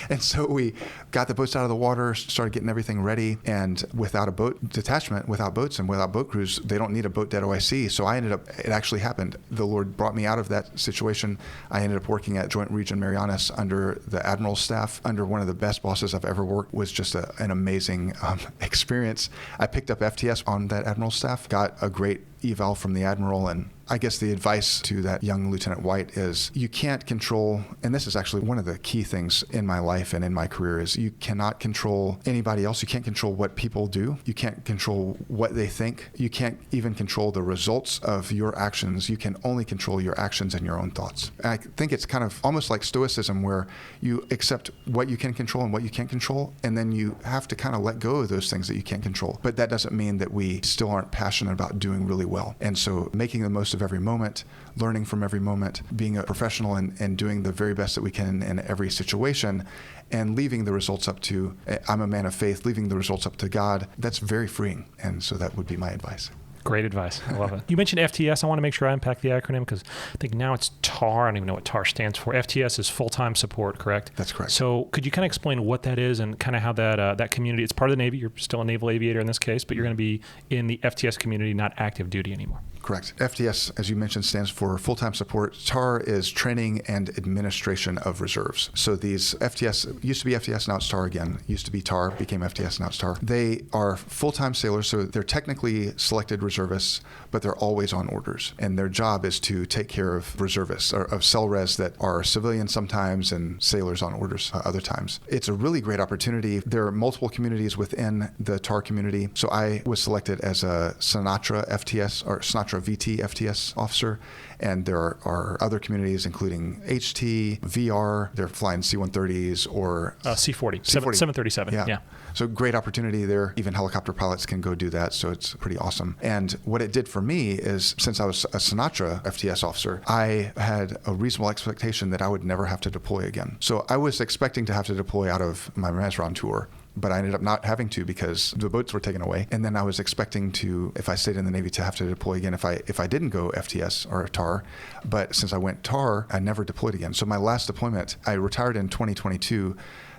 And so we got the boats out of the water, started getting everything ready, and without a boat detachment, without boats and without boat crews, they don't need a boat dead OIC. So it actually happened. The Lord brought me out of that situation. I ended up working at Joint Region Marianas under the Admiral's staff, under one of the best bosses I've ever worked. Was just an amazing experience. I picked up FTS on that Admiral's staff, got a great eval from the Admiral, and I guess the advice to that young Lieutenant White is you can't control, and this is actually one of the key things in my life and in my career, is you cannot control anybody else. You can't control what people do. You can't control what they think. You can't even control the results of your actions. You can only control your actions and your own thoughts. And I think it's kind of almost like stoicism, where you accept what you can control and what you can't control, and then you have to kind of let go of those things that you can't control. But that doesn't mean that we still aren't passionate about doing really well. And so making the most of every moment, learning from every moment, being a professional and doing the very best that we can in every situation, and leaving the results up to, I'm a man of faith, leaving the results up to God, that's very freeing. And so that would be my advice. Great advice. I love it. You mentioned FTS. I want to make sure I unpack the acronym because I think now it's TAR. I don't even know what TAR stands for. FTS is full-time support, correct? That's correct. So could you kind of explain what that is and kind of how that community, it's part of the Navy. You're still a naval aviator in this case, but you're going to be in the FTS community, not active duty anymore. Correct. FTS, as you mentioned, stands for full-time support. TAR is training and administration of reserves. So these FTS, used to be FTS, now it's TAR again. Used to be TAR, became FTS, now it's TAR. They are full-time sailors, so they're technically selected reservists, but they're always on orders. And their job is to take care of reservists, or of cell-res that are civilians sometimes and sailors on orders other times. It's a really great opportunity. There are multiple communities within the TAR community. So I was selected as a Sinatra FTS, or Sinatra VT FTS officer, and there are other communities including HT, VR, they're flying C-130s or C-40, 737. Yeah. So great opportunity there. Even helicopter pilots can go do that, so it's pretty awesome. And what it did for me is, since I was a Sinatra FTS officer, I had a reasonable expectation that I would never have to deploy again. So I was expecting to have to deploy out of my Mazron tour, but I ended up not having to because the boats were taken away. And then I was expecting to, if I stayed in the Navy, to have to deploy again if I didn't go FTS or TAR. But since I went TAR, I never deployed again. So my last deployment, I retired in 2022.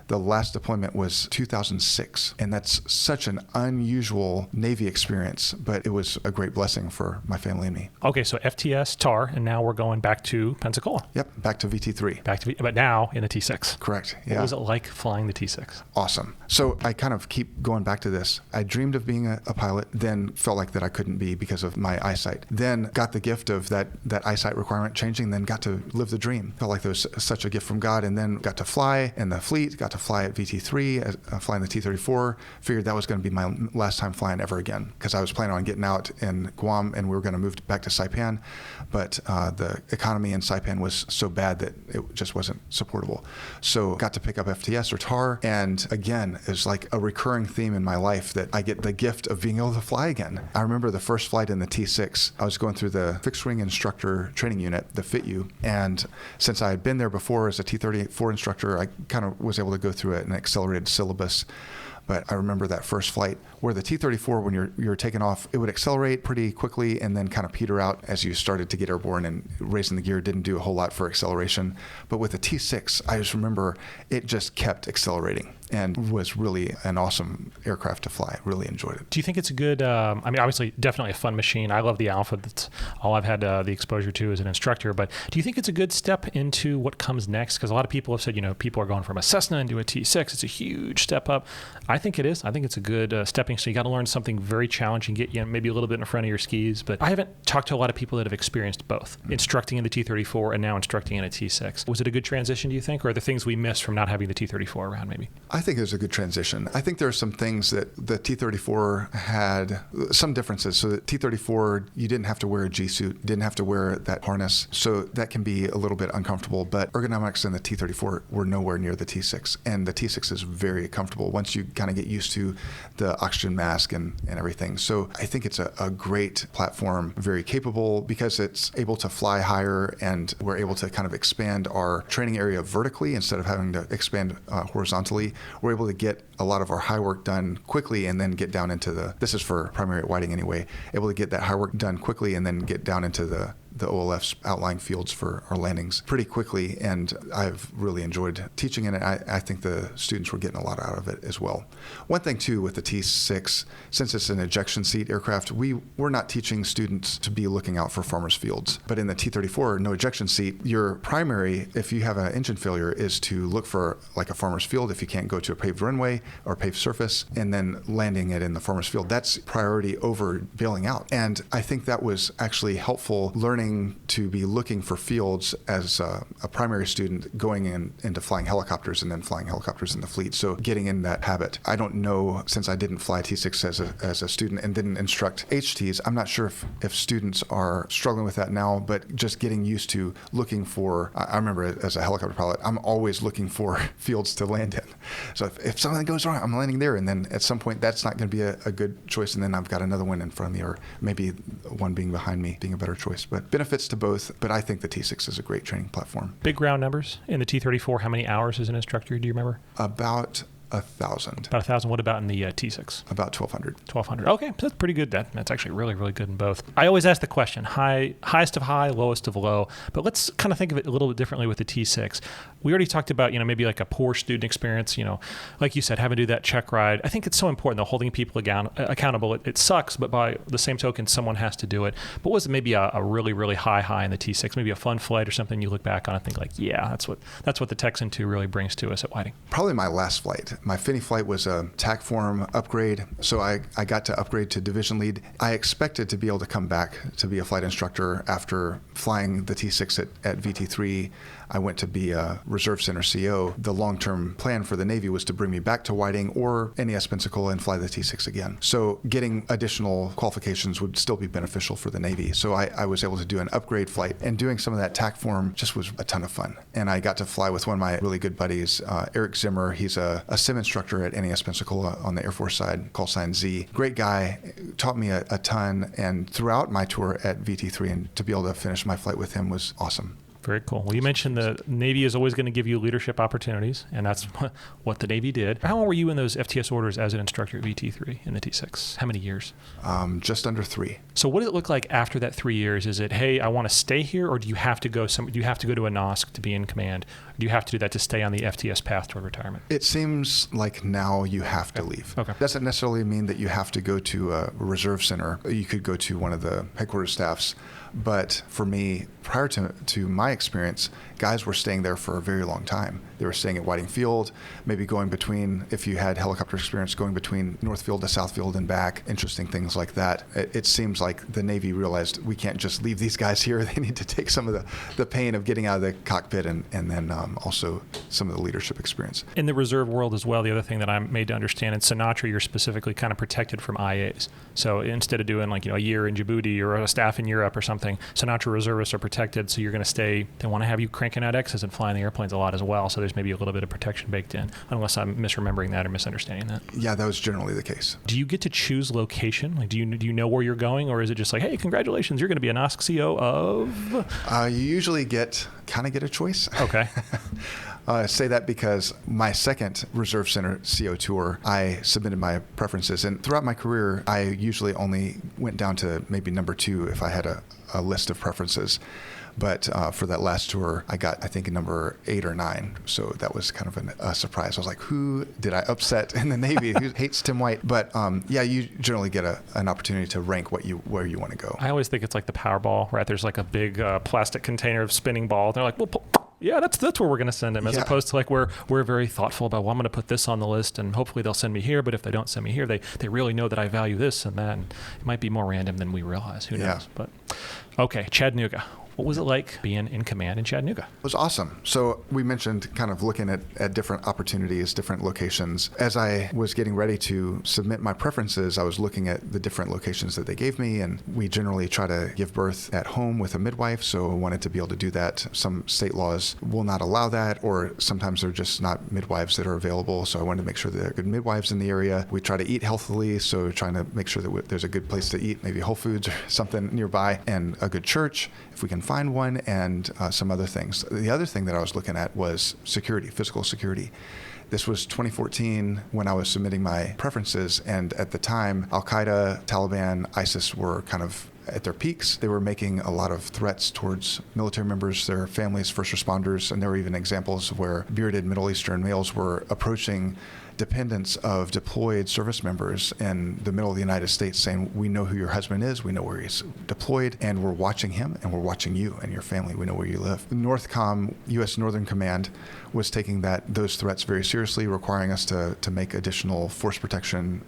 The last deployment was 2006, and that's such an unusual Navy experience, but it was a great blessing for my family and me. Okay, so FTS, TAR, and now we're going back to Pensacola. Yep, back to VT3. But now in the T6. Correct, yeah. What was it like flying the T6? Awesome. So I kind of keep going back to this. I dreamed of being a pilot, then felt like that I couldn't be because of my eyesight. Then got the gift of that eyesight requirement changing, then got to live the dream. Felt like there was such a gift from God, and then got to fly in the fleet, got to fly at VT3, flying the T34, figured that was going to be my last time flying ever again, because I was planning on getting out in Guam and we were going to move back to Saipan, but the economy in Saipan was so bad that it just wasn't supportable. So got to pick up FTS or TAR, and again, it's like a recurring theme in my life that I get the gift of being able to fly again. I remember the first flight in the T6, I was going through the fixed wing instructor training unit, the FITU, and since I had been there before as a T34 instructor, I kind of was able to go through an accelerated syllabus. But I remember that first flight where the T-34, when you're taking off, it would accelerate pretty quickly and then kind of peter out as you started to get airborne, and raising the gear didn't do a whole lot for acceleration. But with the T-6, I just remember it just kept accelerating and was really an awesome aircraft to fly. Really enjoyed it. Do you think it's a good, obviously definitely a fun machine. I love the Alpha. That's all I've had the exposure to as an instructor. But do you think it's a good step into what comes next? Because a lot of people have said, people are going from a Cessna into a T6. It's a huge step up. I think it is. I think it's a good stepping stone. You got to learn something very challenging, get you maybe a little bit in front of your skis. But I haven't talked to a lot of people that have experienced both, instructing in the T-34 and now instructing in a T-6. Was it a good transition, do you think? Or are there things we missed from not having the T-34 around maybe? I think it was a good transition. I think there are some things that the T-34 had, some differences. So the T-34, you didn't have to wear a G-suit, didn't have to wear that harness. So that can be a little bit uncomfortable. But ergonomics in the T-34 were nowhere near the T-6. And the T-6 is very comfortable once you kind of get used to the oxygen mask and everything. So I think it's a great platform, very capable because it's able to fly higher, and we're able to kind of expand our training area vertically instead of having to expand horizontally. We're able to get a lot of our high work done quickly and then get down into this is for primary at Whiting anyway, able to get that high work done quickly and then get down into the OLF's outlying fields for our landings pretty quickly, and I've really enjoyed teaching in it. I think the students were getting a lot out of it as well. One thing too with the T6, since it's an ejection seat aircraft, we're not teaching students to be looking out for farmers' fields. But in the T-34, no ejection seat, your primary, if you have an engine failure, is to look for like a farmer's field if you can't go to a paved runway or paved surface, and then landing it in the farmer's field. That's priority over bailing out. And I think that was actually helpful learning to be looking for fields as a primary student going into flying helicopters and then flying helicopters in the fleet. So getting in that habit. I don't know, since I didn't fly T6 as a student and didn't instruct HTs, I'm not sure if students are struggling with that now, but just getting used to looking for, I remember as a helicopter pilot, I'm always looking for fields to land in. So if something goes wrong, I'm landing there, and then at some point that's not going to be a good choice, and then I've got another one in front of me, or maybe one being behind me being a better choice. But benefits to both, but I think the T6 is a great training platform. Big ground numbers in the T-34. How many hours as an instructor, do you remember? About 1,000. About 1,000. What about in the T6? About 1,200. 1,200. Okay, so that's pretty good. That's actually really, really good in both. I always ask the question, highest of high, lowest of low, but let's kind of think of it a little bit differently with the T6. We already talked about, maybe like a poor student experience, like you said, having to do that check ride. I think it's so important, though, holding people accountable. It sucks, but by the same token, someone has to do it. But was it maybe a really, really high in the T6, maybe a fun flight or something you look back on and think like, yeah, that's what the Texan II really brings to us at Whiting? Probably my last flight. My Finney flight was a TAC form upgrade, so I got to upgrade to division lead. I expected to be able to come back to be a flight instructor after flying the T6 at VT3. I went to be a Reserve Center CO. The long-term plan for the Navy was to bring me back to Whiting or NES Pensacola and fly the T6 again. So getting additional qualifications would still be beneficial for the Navy. So I was able to do an upgrade flight, and doing some of that TAC form just was a ton of fun. And I got to fly with one of my really good buddies, Eric Zimmer. He's a sim instructor at NES Pensacola on the Air Force side, call sign Z. Great guy, taught me a ton, and throughout my tour at VT3, and to be able to finish my flight with him was awesome. Very cool. Well, you mentioned the Navy is always going to give you leadership opportunities, and that's what the Navy did. How long were you in those FTS orders as an instructor at VT3 in the T6? How many years? Just under 3. So what did it look like after that 3 years? Is it, hey, I want to stay here, or do you have to go to a NOSC to be in command? Or do you have to do that to stay on the FTS path toward retirement? It seems like now you have to leave. Okay. Doesn't necessarily mean that you have to go to a reserve center. You could go to one of the headquarters staffs. But for me, prior to my experience, guys were staying there for a very long time. They were staying at Whiting Field, maybe going between, if you had helicopter experience, going between North Field to South Field and back, interesting things like that. It seems like the Navy realized we can't just leave these guys here. They need to take some of the pain of getting out of the cockpit and then also some of the leadership experience. In the reserve world as well, the other thing that I'm made to understand, in Sinatra, you're specifically kind of protected from IAs. So instead of doing a year in Djibouti or a staff in Europe or something, Sinatra reservists are protected, so you're going to stay. They want to have you cranking out X's and flying the airplanes a lot as well, so there's maybe a little bit of protection baked in, unless I'm misremembering that or misunderstanding that. Yeah, that was generally the case. Do you get to choose location? Do you know where you're going, or is it just like, hey, congratulations, you're going to be a NOSC CO of? You usually get a choice. Okay. I say that because my second Reserve Center CO tour, I submitted my preferences. And throughout my career, I usually only went down to maybe number 2 if I had a list of preferences. But for that last tour, I got, I think, number 8 or 9. So that was kind of a surprise. I was like, who did I upset in the Navy? Who hates Tim White? But yeah, you generally get an opportunity to rank where you want to go. I always think it's like the Powerball, right? There's like a big plastic container of spinning ball. They're like, well, Yeah, that's where we're going to send them, as Yeah. opposed to like we're very thoughtful about, well, I'm going to put this on the list and hopefully they'll send me here. But if they don't send me here, they really know that I value this and that. And it might be more random than we realize. Who knows? But okay, Chattanooga. What was it like being in command in Chattanooga? It was awesome. So we mentioned kind of looking at different opportunities, different locations. As I was getting ready to submit my preferences, I was looking at the different locations that they gave me, and we generally try to give birth at home with a midwife, so I wanted to be able to do that. Some state laws will not allow that, or sometimes they're just not midwives that are available, so I wanted to make sure that there are good midwives in the area. We try to eat healthily, so trying to make sure that there's a good place to eat, maybe Whole Foods or something nearby, and a good church, if we can find one, and some other things. The other thing that I was looking at was security, physical security. This was 2014 when I was submitting my preferences, and at the time, Al-Qaeda, Taliban, ISIS were kind of at their peaks. They were making a lot of threats towards military members, their families, first responders, and there were even examples where bearded Middle Eastern males were approaching dependents of deployed service members in the middle of the United States saying, we know who your husband is, we know where he's deployed, and we're watching him, and we're watching you and your family, we know where you live. NORTHCOM, U.S. Northern Command, was taking those threats very seriously, requiring us to make additional force protection,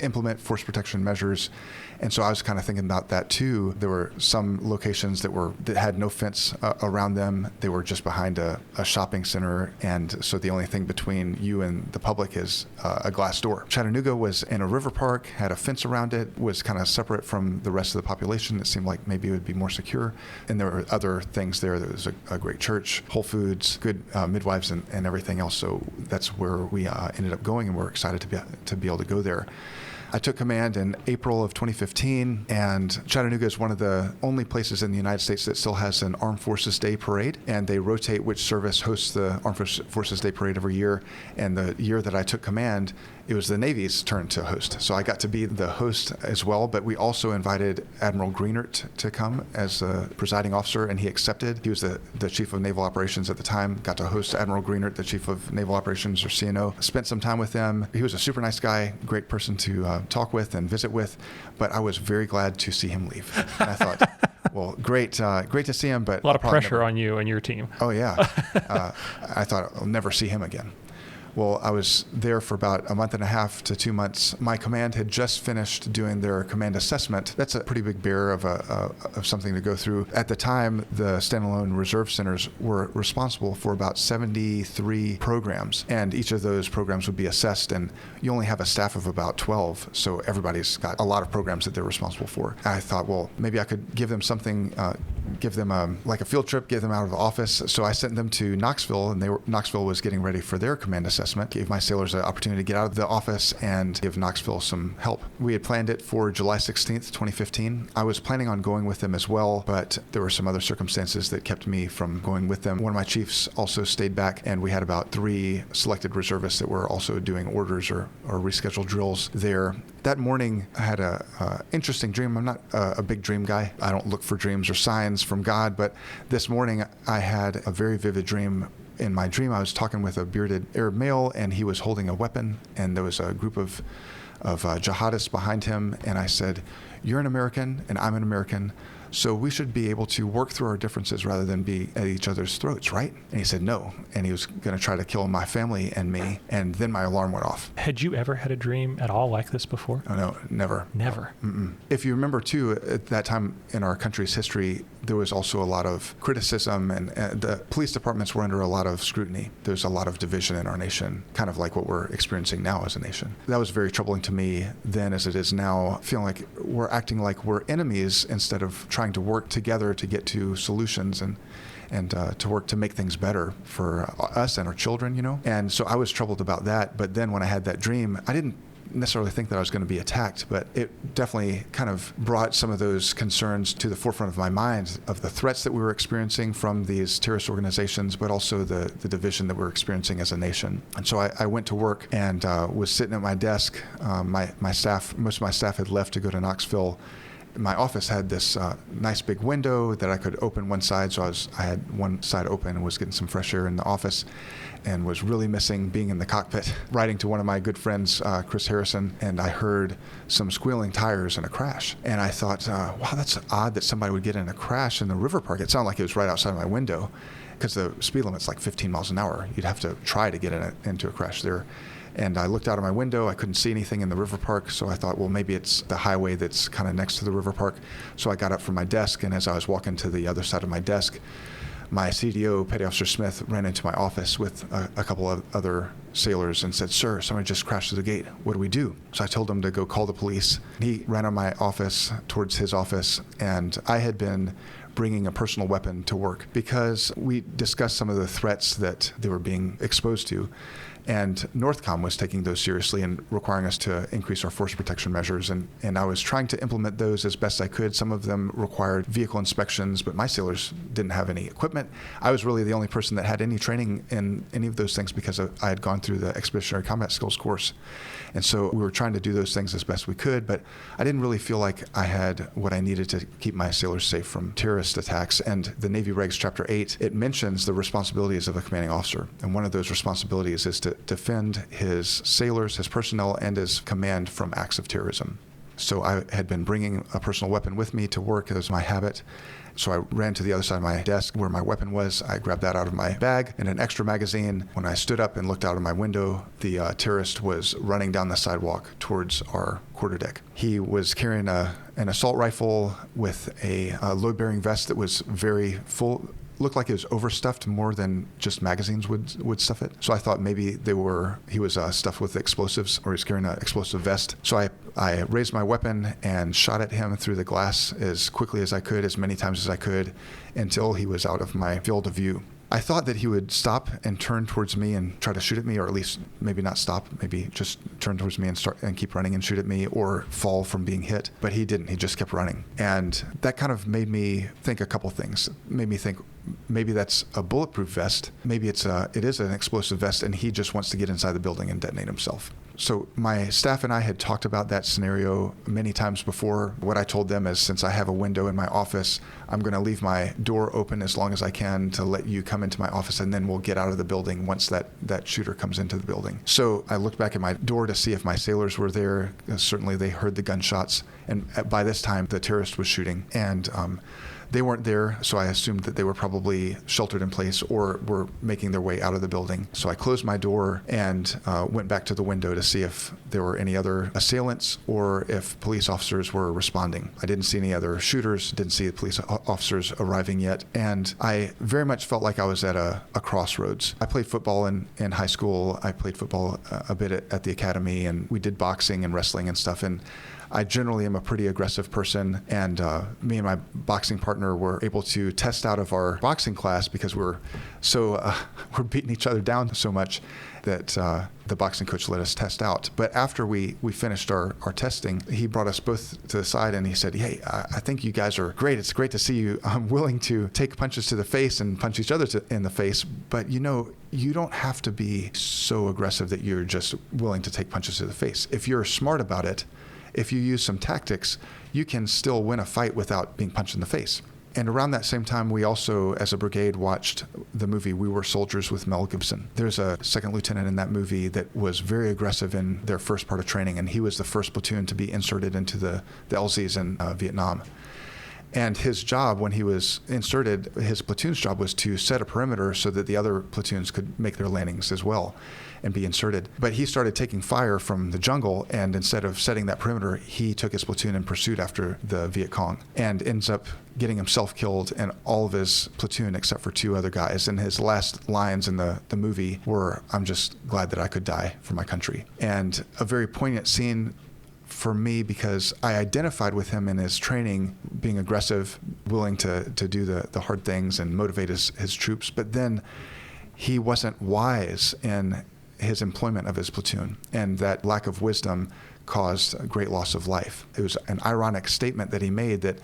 implement force protection measures. And so I was kind of thinking about that too. There were some locations that had no fence around them. They were just behind a shopping center, and so the only thing between you and the public is a glass door. Chattanooga was in a river park, had a fence around it, was kind of separate from the rest of the population. It seemed like maybe it would be more secure. And there were other things there. There was a great church, Whole Foods, good midwives, and everything else. So that's where we ended up going, and we're excited to be able to go there. I took command in April of 2015, and Chattanooga is one of the only places in the United States that still has an Armed Forces Day Parade, and they rotate which service hosts the Armed Forces Day Parade every year. And the year that I took command, it was the Navy's turn to host. So I got to be the host as well, but we also invited Admiral Greenert to come as the presiding officer, and he accepted. He was the Chief of Naval Operations at the time, got to host Admiral Greenert, the Chief of Naval Operations, or CNO. Spent some time with him. He was a super nice guy, great person to talk with and visit with, but I was very glad to see him leave. And I thought, well, great to see him, but a lot of pressure on you and your team. Oh, yeah. I thought I'll never see him again. Well, I was there for about a month and a half to 2 months. My command had just finished doing their command assessment. That's a pretty big bear of something to go through. At the time, the standalone reserve centers were responsible for about 73 programs, and each of those programs would be assessed, and you only have a staff of about 12, so everybody's got a lot of programs that they're responsible for. I thought, well, maybe I could give them something, give them like a field trip, get them out of the office. So I sent them to Knoxville, and Knoxville was getting ready for their command assessment. Gave my sailors an opportunity to get out of the office and give Knoxville some help. We had planned it for July 16th, 2015. I was planning on going with them as well, but there were some other circumstances that kept me from going with them. One of my chiefs also stayed back, and we had about 3 selected reservists that were also doing orders or rescheduled drills there. That morning, I had a interesting dream. I'm not a big dream guy. I don't look for dreams or signs from God, but this morning I had a very vivid dream. In my dream, I was talking with a bearded Arab male, and he was holding a weapon, and there was a group of jihadists behind him, and I said, "You're an American, and I'm an American, so we should be able to work through our differences rather than be at each other's throats, right?" And he said no, and he was going to try to kill my family and me, and then my alarm went off. Had you ever had a dream at all like this before? Oh, no, never. Never? Mm-mm. If you remember, too, at that time in our country's history, there was also a lot of criticism, and the police departments were under a lot of scrutiny. There's a lot of division in our nation, kind of like what we're experiencing now as a nation. That was very troubling to me then as it is now, feeling like we're acting like we're enemies instead of trying to work together to get to solutions and to work to make things better for us and our children, you know? And so I was troubled about that. But then when I had that dream, I didn't necessarily think that I was going to be attacked, but it definitely kind of brought some of those concerns to the forefront of my mind, of the threats that we were experiencing from these terrorist organizations, but also the division that we're experiencing as a nation. And so I went to work and was sitting at my desk. My staff, most of my staff had left to go to Knoxville. My office had this nice big window that I could open one side, so I had one side open and was getting some fresh air in the office, and was really missing being in the cockpit, writing to one of my good friends, Chris Harrison, and I heard some squealing tires and a crash. And I thought, wow, that's odd that somebody would get in a crash in the river park. It sounded like it was right outside my window. because the speed limit's like 15 miles an hour. You'd have to try to get into a crash there. And I looked out of my window. I couldn't see anything in the river park, so I thought, well, maybe it's the highway that's kind of next to the river park. So I got up from my desk, and as I was walking to the other side of my desk, my CDO, Petty Officer Smith, ran into my office with a couple of other sailors and said, "Sir, somebody just crashed through the gate. What do we do?" So I told him to go call the police. He ran out of my office towards his office, and I had been bringing a personal weapon to work because we discussed some of the threats that they were being exposed to. And NORTHCOM was taking those seriously and requiring us to increase our force protection measures. And I was trying to implement those as best I could. Some of them required vehicle inspections, but my sailors didn't have any equipment. I was really the only person that had any training in any of those things because I had gone through the Expeditionary Combat Skills course. And so we were trying to do those things as best we could, but I didn't really feel like I had what I needed to keep my sailors safe from terrorist attacks. And the Navy Regs Chapter 8, it mentions the responsibilities of a commanding officer. And one of those responsibilities is to defend his sailors, his personnel, and his command from acts of terrorism. So I had been bringing a personal weapon with me to work as my habit. So I ran to the other side of my desk where my weapon was. I grabbed that out of my bag and an extra magazine. When I stood up and looked out of my window, the terrorist was running down the sidewalk towards our quarterdeck. He was carrying an assault rifle with a load-bearing vest that was very full. Looked like it was overstuffed more than just magazines would stuff it. So I thought maybe he was stuffed with explosives, or he was carrying an explosive vest. So I raised my weapon and shot at him through the glass as quickly as I could, as many times as I could, until he was out of my field of view. I thought that he would stop and turn towards me and try to shoot at me, or at least maybe not stop, maybe just turn towards me and keep running and shoot at me, or fall from being hit. But he didn't. He just kept running. And that kind of made me think a couple things. Made me think maybe that's a bulletproof vest. Maybe it is an explosive vest, and he just wants to get inside the building and detonate himself. So my staff and I had talked about that scenario many times before. What I told them is, since I have a window in my office, I'm going to leave my door open as long as I can to let you come into my office, and then we'll get out of the building once that shooter comes into the building. So I looked back at my door to see if my sailors were there. Certainly they heard the gunshots, and by this time the terrorist was shooting. And they weren't there, so I assumed that they were probably sheltered in place or were making their way out of the building. So I closed my door and went back to the window to see if there were any other assailants or if police officers were responding. I didn't see any other shooters, didn't see the police officers arriving yet, and I very much felt like I was at a crossroads. I played football in high school. I played football a bit at the academy, and we did boxing and wrestling and stuff, and I generally am a pretty aggressive person, and me and my boxing partner were able to test out of our boxing class because we're beating each other down so much that the boxing coach let us test out. But after we finished our testing, he brought us both to the side and he said, "Hey, I think you guys are great. It's great to see you. I'm willing to take punches to the face and punch each other in the face, but you don't have to be so aggressive that you're just willing to take punches to the face. If you're smart about it, if you use some tactics, you can still win a fight without being punched in the face." And around that same time, we also, as a brigade, watched the movie We Were Soldiers with Mel Gibson. There's a second lieutenant in that movie that was very aggressive in their first part of training, and he was the first platoon to be inserted into the LZs in Vietnam. And his job, when he was inserted, his platoon's job was to set a perimeter so that the other platoons could make their landings as well and be inserted. But he started taking fire from the jungle, and instead of setting that perimeter, he took his platoon in pursuit after the Viet Cong and ends up getting himself killed and all of his platoon except for two other guys. And his last lines in the movie were, "I'm just glad that I could die for my country." And a very poignant scene for me because I identified with him in his training, being aggressive, willing to do the hard things and motivate his troops. But then he wasn't wise in his employment of his platoon, and that lack of wisdom caused a great loss of life. It was an ironic statement that he made, that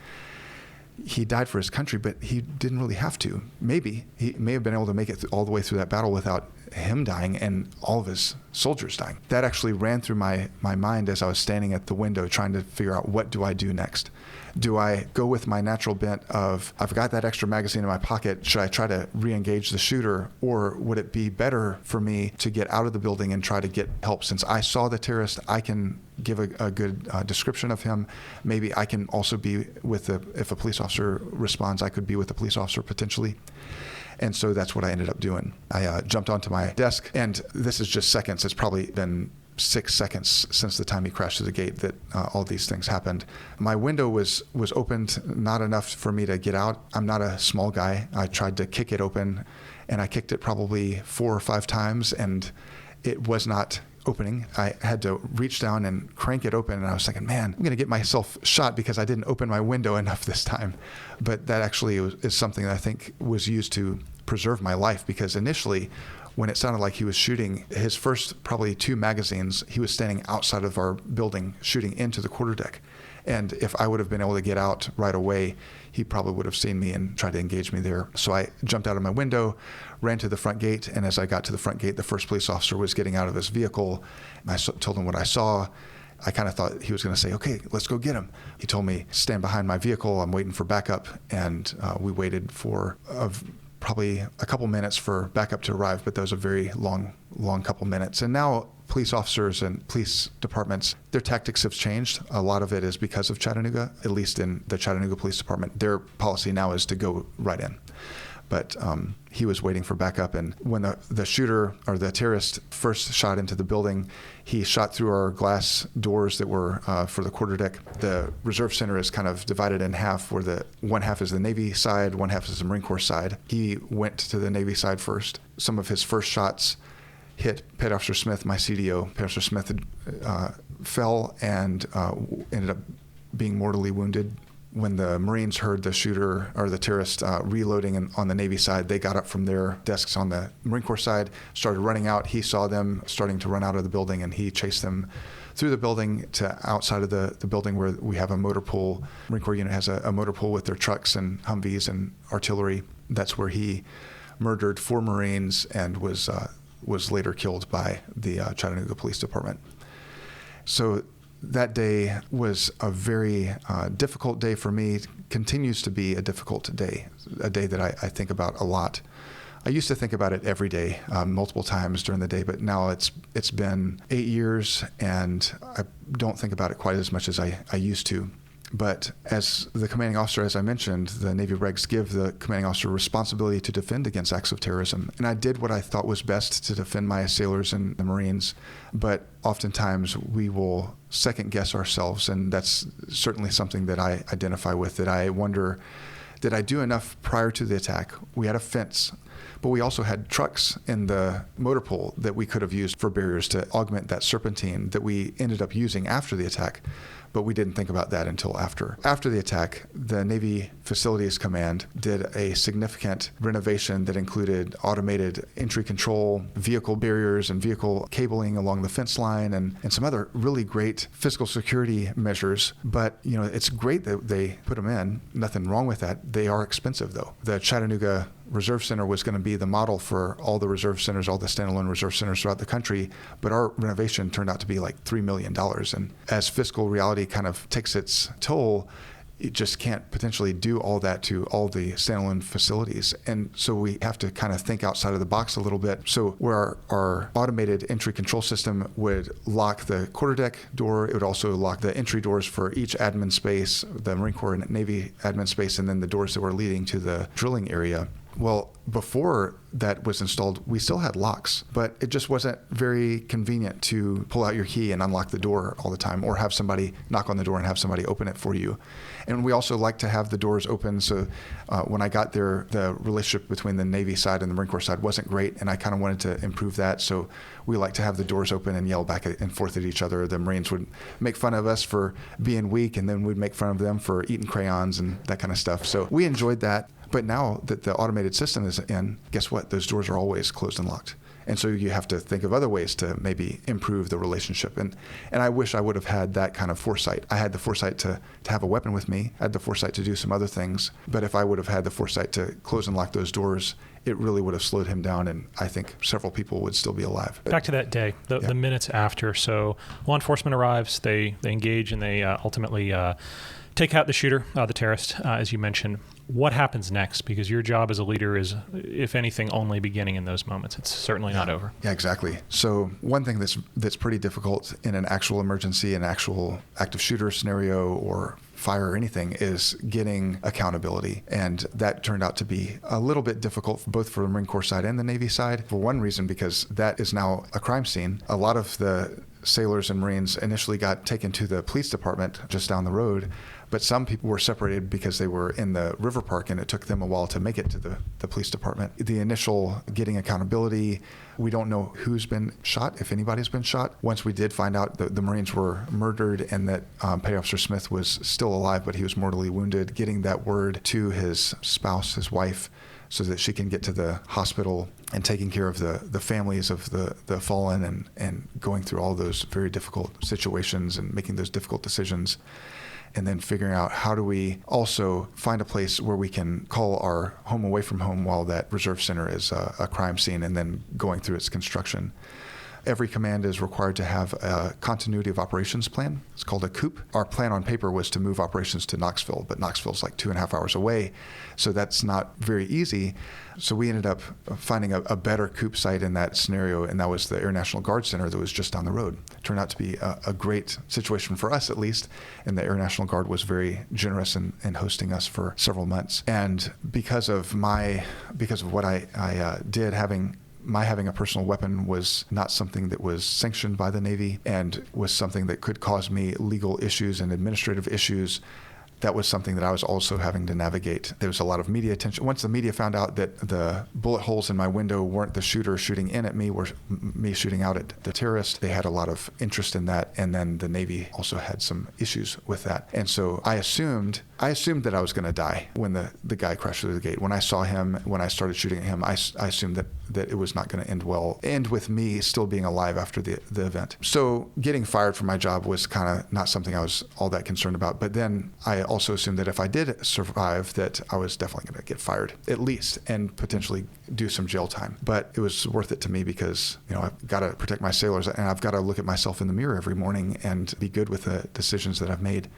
he died for his country, but he didn't really have to. Maybe he may have been able to make it all the way through that battle without him dying and all of his soldiers dying. That actually ran through my mind as I was standing at the window trying to figure out, what do I do next? Do I go with my natural bent of, I've got that extra magazine in my pocket, should I try to re-engage the shooter? Or would it be better for me to get out of the building and try to get help? Since I saw the terrorist, I can give a good description of him. Maybe I can also be with if a police officer responds, I could be with the police officer potentially. And so that's what I ended up doing. I jumped onto my desk, and this is just seconds. It's probably been 6 seconds since the time he crashed through the gate that all these things happened. My window was opened, not enough for me to get out. I'm not a small guy. I tried to kick it open, and I kicked it probably 4 or 5 times, and it was not opening. I had to reach down and crank it open, and I was thinking, man, I'm going to get myself shot because I didn't open my window enough this time. But that actually is something that I think was used to preserve my life, because initially, when it sounded like he was shooting his first probably 2 magazines, he was standing outside of our building shooting into the quarterdeck. And if I would have been able to get out right away, he probably would have seen me and tried to engage me there. So I jumped out of my window, ran to the front gate, and as I got to the front gate, the first police officer was getting out of his vehicle. I told him what I saw. I kind of thought he was going to say, okay, let's go get him. He told me, stand behind my vehicle, I'm waiting for backup. And we waited for probably a couple minutes for backup to arrive, but that was a very long couple minutes. And now police officers and police departments, their tactics have changed. A lot of it is because of Chattanooga, at least in the Chattanooga Police Department. Their policy now is to go right in. But he was waiting for backup, and when the shooter or the terrorist first shot into the building, he shot through our glass doors that were for the quarterdeck. The reserve center is kind of divided in half, where the one half is the Navy side, one half is the Marine Corps side. He went to the Navy side first. Some of his first shots hit Petty Officer Smith, my CDO. Petty Officer Smith fell and ended up being mortally wounded. When the Marines heard the shooter or the terrorist reloading on the Navy side, they got up from their desks on the Marine Corps side, started running out. He saw them starting to run out of the building, and he chased them through the building to outside of the building where we have a motor pool. Marine Corps unit has a motor pool with their trucks and Humvees and artillery. That's where he murdered 4 Marines and was later killed by the Chattanooga Police Department. So that day was a very difficult day for me, continues to be a difficult day, a day that I think about a lot. I used to think about it every day, multiple times during the day, but now it's been 8 years, and I don't think about it quite as much as I used to. But as the commanding officer, as I mentioned, the Navy regs give the commanding officer responsibility to defend against acts of terrorism. And I did what I thought was best to defend my sailors and the Marines. But oftentimes we will second guess ourselves. And that's certainly something that I identify with, that I wonder, did I do enough prior to the attack? We had a fence, but we also had trucks in the motor pool that we could have used for barriers to augment that serpentine that we ended up using after the attack. But we didn't think about that until after. After the attack, the Navy Facilities Command did a significant renovation that included automated entry control, vehicle barriers and vehicle cabling along the fence line, and some other really great physical security measures. But, it's great that they put them in. Nothing wrong with that. They are expensive, though. The Chattanooga Reserve Center was going to be the model for all the reserve centers, all the standalone reserve centers throughout the country, but our renovation turned out to be like $3 million. And as fiscal reality kind of takes its toll, it just can't potentially do all that to all the standalone facilities. And so we have to kind of think outside of the box a little bit. So where our automated entry control system would lock the quarterdeck door, it would also lock the entry doors for each admin space, the Marine Corps and Navy admin space, and then the doors that were leading to the drilling area. Well, before that was installed, we still had locks, but it just wasn't very convenient to pull out your key and unlock the door all the time, or have somebody knock on the door and have somebody open it for you. And we also like to have the doors open. So when I got there, the relationship between the Navy side and the Marine Corps side wasn't great, and I kind of wanted to improve that. So we like to have the doors open and yell back and forth at each other. The Marines would make fun of us for being weak, and then we'd make fun of them for eating crayons and that kind of stuff. So we enjoyed that. But now that the automated system is in, guess what? Those doors are always closed and locked. And so you have to think of other ways to maybe improve the relationship. And I wish I would have had that kind of foresight. I had the foresight to have a weapon with me. I had the foresight to do some other things. But if I would have had the foresight to close and lock those doors, it really would have slowed him down, and I think several people would still be alive. Back to that day, the minutes after. So law enforcement arrives, they engage, and they ultimately take out the shooter, the terrorist, as you mentioned. What happens next? Because your job as a leader is, if anything, only beginning in those moments. It's certainly not over. Yeah, exactly. So one thing that's pretty difficult in an actual emergency, an actual active shooter scenario, or fire or anything is getting accountability. And that turned out to be a little bit difficult both for the Marine Corps side and the Navy side. For one reason, because that is now a crime scene. A lot of the sailors and Marines initially got taken to the police department just down the road, but some people were separated because they were in the river park and it took them a while to make it to the police department. The initial getting accountability, we don't know who's been shot, if anybody's been shot. Once we did find out that the Marines were murdered and that Petty Officer Smith was still alive, but he was mortally wounded, getting that word to his spouse, his wife, so that she can get to the hospital and taking care of the families of the fallen and going through all those very difficult situations and making those difficult decisions. And then figuring out how do we also find a place where we can call our home away from home while that reserve center is a crime scene, and then going through its construction. Every command is required to have a continuity of operations plan. It's called a COOP. Our plan on paper was to move operations to Knoxville, but Knoxville's like 2.5 hours away, so that's not very easy. So we ended up finding a better COOP site in that scenario, and that was the Air National Guard Center that was just down the road. It turned out to be a great situation for us, at least, and the Air National Guard was very generous in hosting us for several months. And because of what I did, having a personal weapon was not something that was sanctioned by the Navy and was something that could cause me legal issues and administrative issues. That was something that I was also having to navigate. There was a lot of media attention. Once the media found out that the bullet holes in my window weren't the shooter shooting in at me, were me shooting out at the terrorist, they had a lot of interest in that. And then the Navy also had some issues with that. And so I assumed that I was going to die when the guy crashed through the gate. When I saw him, when I started shooting at him, I assumed that it was not going to end with me still being alive after the event. So getting fired from my job was kind of not something I was all that concerned about. But then I also assumed that if I did survive, that I was definitely going to get fired, at least, and potentially do some jail time. But it was worth it to me because, I've got to protect my sailors, and I've got to look at myself in the mirror every morning and be good with the decisions that I've made.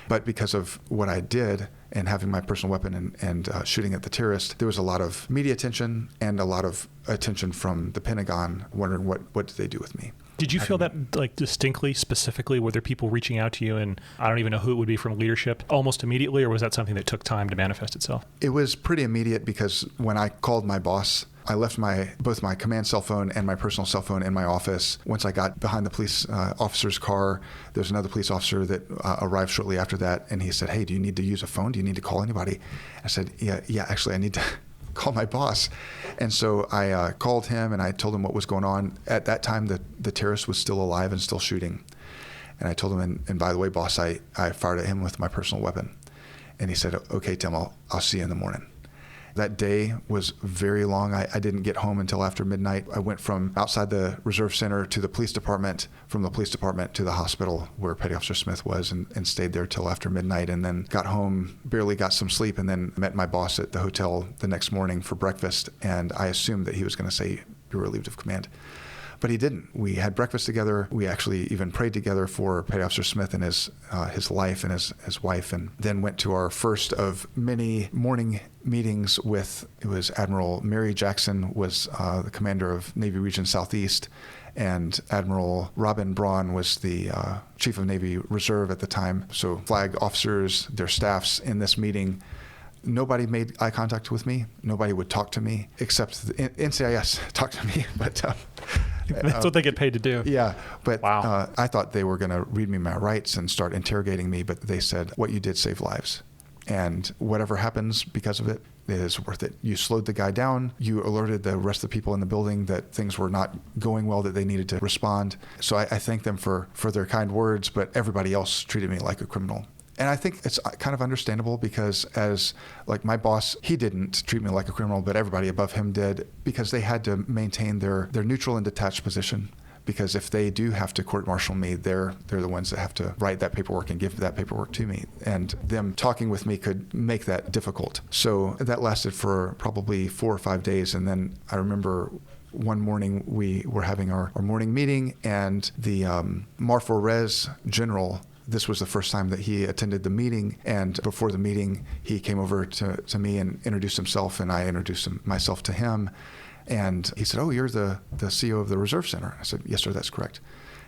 But because of what I did and having my personal weapon and shooting at the terrorist, there was a lot of media attention and a lot of attention from the Pentagon wondering what did they do with me. Did you feel that distinctly, specifically? Were there people reaching out to you, and I don't even know who it would be from leadership, almost immediately, or was that something that took time to manifest itself? It was pretty immediate because when I called my boss, I left both my command cell phone and my personal cell phone in my office. Once I got behind the police officer's car, there was another police officer that arrived shortly after that, and he said, "Hey, do you need to use a phone? Do you need to call anybody?" I said, yeah, actually, I need to call my boss. And so I called him and I told him what was going on. At that time, the terrorist was still alive and still shooting. And I told him, and by the way, boss, I fired at him with my personal weapon. And he said, "Okay, Tim, I'll see you in the morning." That day was very long. I didn't get home until after midnight. I went from outside the Reserve Center to the police department, from the police department to the hospital where Petty Officer Smith was, and stayed there till after midnight, and then got home, barely got some sleep, and then met my boss at the hotel the next morning for breakfast. And I assumed that he was going to say, "You were relieved of command." But he didn't. We had breakfast together. We actually even prayed together for Petty Officer Smith and his life and his wife, and then went to our first of many morning meetings with, it was Admiral Mary Jackson was the commander of Navy Region Southeast, and Admiral Robin Braun was the Chief of Navy Reserve at the time. So flag officers, their staffs in this meeting. Nobody made eye contact with me. Nobody would talk to me, except the NCIS talked to me. But that's what they get paid to do. Yeah, but wow. I thought they were going to read me my rights and start interrogating me, but they said, "What you did saved lives. And whatever happens because of it is worth it. You slowed the guy down. You alerted the rest of the people in the building that things were not going well, that they needed to respond." So I thank them for their kind words, but everybody else treated me like a criminal. And I think it's kind of understandable because as like my boss, he didn't treat me like a criminal, but everybody above him did, because they had to maintain their neutral and detached position. Because if they do have to court-martial me, they're the ones that have to write that paperwork and give that paperwork to me. And them talking with me could make that difficult. So that lasted for probably 4 or 5 days. And then I remember one morning we were having our morning meeting, and the Marfor Res General, this was the first time that he attended the meeting, and before the meeting, he came over to me and introduced himself, and I introduced myself to him. And he said, "Oh, you're the CEO of the Reserve Center." I said, "Yes, sir, that's correct."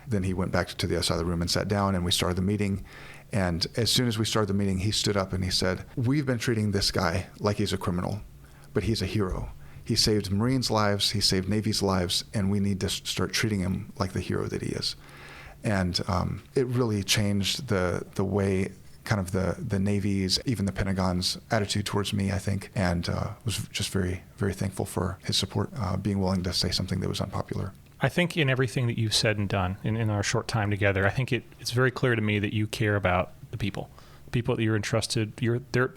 Then he went back to the other side of the room and sat down, and we started the meeting. And as soon as we started the meeting, he stood up and he said, "We've been treating this guy like he's a criminal, but he's a hero. He saved Marines' lives, he saved Navy's lives, and we need to start treating him like the hero that he is." And it really changed the way kind of the Navy's, even the Pentagon's attitude towards me, I think, and was just very, very thankful for his support, being willing to say something that was unpopular. I think in everything that you've said and done in our short time together, I think it's very clear to me that you care about the people that you're entrusted. Their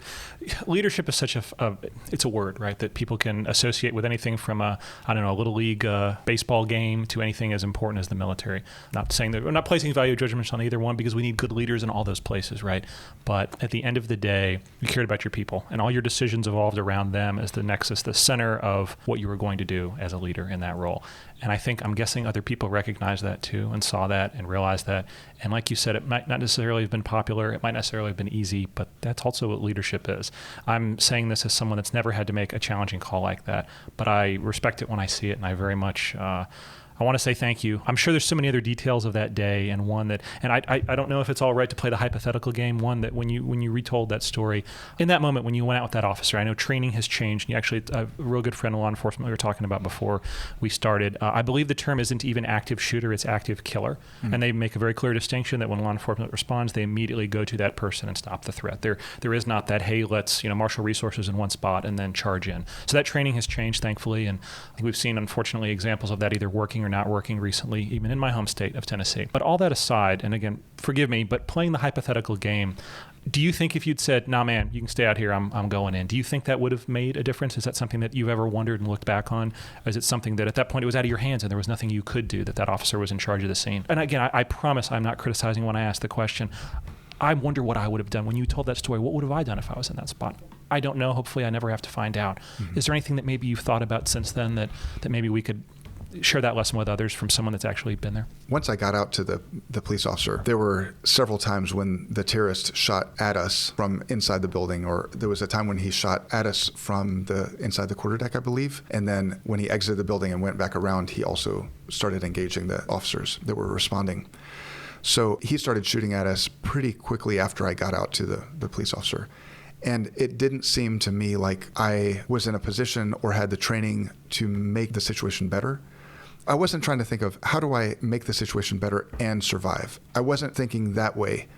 leadership is such it's a word, right, that people can associate with anything from a little league baseball game to anything as important as the military. Not saying that we're not placing value judgments on either one, because we need good leaders in all those places, right? But at the end of the day, you cared about your people, and all your decisions evolved around them as the nexus, the center of what you were going to do as a leader in that role. And I'm guessing other people recognized that too and saw that and realized that. And like you said, it might not necessarily have been popular. It might necessarily have been easy, but that's also what leadership is. I'm saying this as someone that's never had to make a challenging call like that, but I respect it when I see it, and I very much I want to say thank you. I'm sure there's so many other details of that day, and one that, and I don't know if it's all right to play the hypothetical game. One that when you retold that story, in that moment when you went out with that officer, I know training has changed. You actually, a real good friend of law enforcement we were talking about before we started. I believe the term isn't even active shooter; it's active killer, and they make a very clear distinction that when law enforcement responds, they immediately go to that person and stop the threat. There is not that, hey, let's marshal resources in one spot and then charge in. So that training has changed, thankfully, and I think we've seen, unfortunately, examples of that either working or not working recently, even in my home state of Tennessee. But all that aside, and again, forgive me, but playing the hypothetical game, do you think if you'd said, "Nah, man, you can stay out here, I'm going in," do you think that would have made a difference? Is that something that you've ever wondered and looked back on? Or is it something that at that point it was out of your hands and there was nothing you could do, that officer was in charge of the scene? And again, I promise I'm not criticizing when I ask the question. I wonder what I would have done. When you told that story, what would have I done if I was in that spot? I don't know. Hopefully I never have to find out. Mm-hmm. Is there anything that maybe you've thought about since then that maybe we could share that lesson with others from someone that's actually been there? Once I got out to the police officer, there were several times when the terrorist shot at us from inside the building, or there was a time when he shot at us from inside the quarterdeck, I believe. And then when he exited the building and went back around, he also started engaging the officers that were responding. So he started shooting at us pretty quickly after I got out to the police officer. And it didn't seem to me like I was in a position or had the training to make the situation better. I wasn't trying to think of how do I make the situation better and survive. I wasn't thinking that way.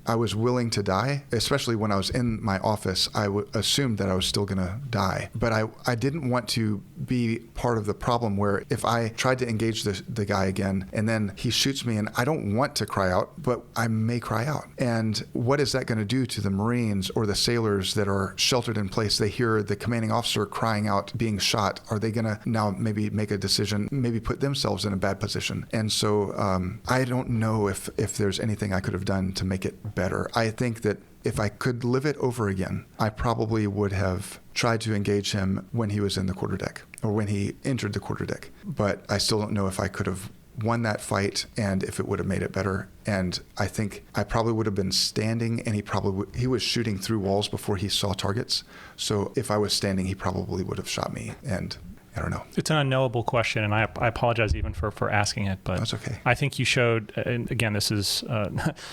I was willing to die, especially when I was in my office. I assumed that I was still going to die. But I didn't want to be part of the problem where if I tried to engage the guy again and then he shoots me and I don't want to cry out, but I may cry out. And what is that going to do to the Marines or the sailors that are sheltered in place? They hear the commanding officer crying out, being shot. Are they going to now maybe make a decision, maybe put themselves in a bad position? And so I don't know if there's anything I could have done to make it better. I think that if I could live it over again, I probably would have tried to engage him when he was in the quarterdeck or when he entered the quarterdeck. But I still don't know if I could have won that fight and if it would have made it better. And I think I probably would have been standing, and he was shooting through walls before he saw targets. So if I was standing, he probably would have shot me. And I don't know. It's an unknowable question, and I apologize even for asking it, but that's okay. I think you showed, and again, this is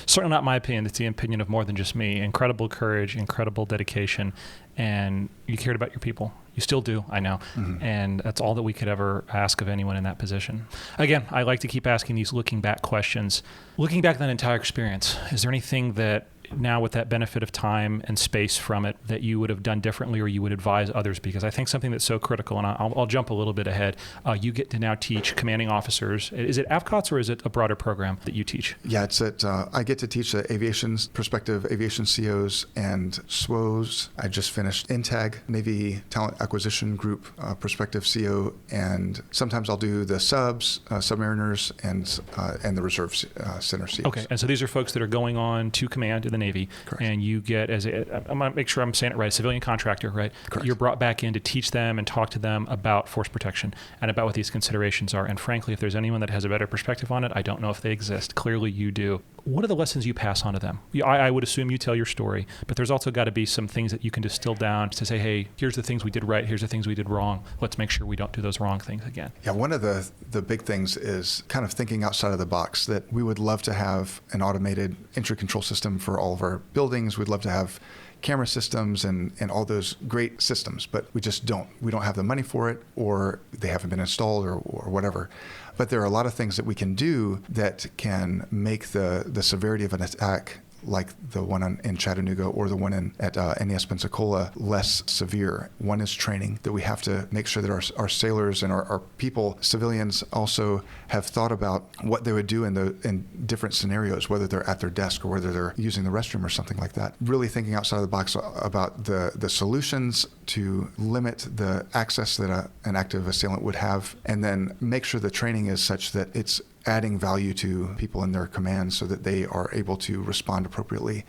certainly not my opinion, it's the opinion of more than just me, incredible courage, incredible dedication, and you cared about your people. You still do, I know, and that's all that we could ever ask of anyone in that position. Again, I like to keep asking these looking back questions. Looking back at that entire experience, is there anything that now with that benefit of time and space from it that you would have done differently or you would advise others? Because I think something that's so critical, and I'll jump a little bit ahead, you get to now teach commanding officers. Is it AFCOTS or is it a broader program that you teach? Yeah, it's I get to teach the prospective aviation COs and SWOs. I just finished NTAG, Navy Talent Acquisition Group prospective CO, and sometimes I'll do the subs, submariners, and the reserve center COs. Okay, and so these are folks that are going on to command in the Navy. Correct. And you get, I'm going to make sure I'm saying it right, a civilian contractor, right? Correct. You're brought back in to teach them and talk to them about force protection and about what these considerations are. And frankly, if there's anyone that has a better perspective on it, I don't know if they exist. Clearly you do. what are the lessons you pass on to them? I would assume you tell your story, but there's also got to be some things that you can distill down to say, hey, here's the things we did right, here's the things we did wrong. Let's make sure we don't do those wrong things again. Yeah, one of the big things is kind of thinking outside of the box, that we would love to have an automated entry control system for all of our buildings. We'd love to have camera systems and all those great systems, but we just don't. We don't have the money for it, or they haven't been installed, or whatever. But there are a lot of things that we can do that can make the severity of an attack, like the one in Chattanooga or the one at NES Pensacola, less severe. One is training, that we have to make sure that our sailors and our people, civilians, also have thought about what they would do in different scenarios, whether they're at their desk or whether they're using the restroom or something like that. Really thinking outside of the box about the solutions to limit the access that an active assailant would have, and then make sure the training is such that it's adding value to people in their command so that they are able to respond appropriately.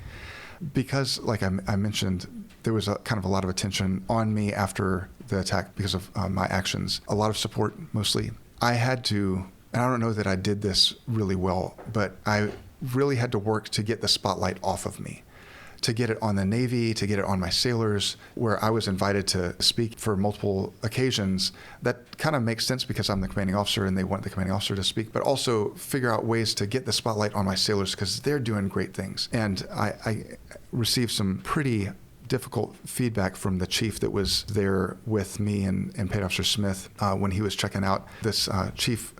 Because, like I mentioned, there was kind of a lot of attention on me after the attack because of my actions. A lot of support, mostly. I had to, and I don't know that I did this really well, but I really had to work to get the spotlight off of me, to get it on the Navy, to get it on my sailors, where I was invited to speak for multiple occasions. That kind of makes sense because I'm the commanding officer and they want the commanding officer to speak, but also figure out ways to get the spotlight on my sailors because they're doing great things. And I received some pretty difficult feedback from the chief that was there with me and Petty Officer Smith when he was checking out. This chief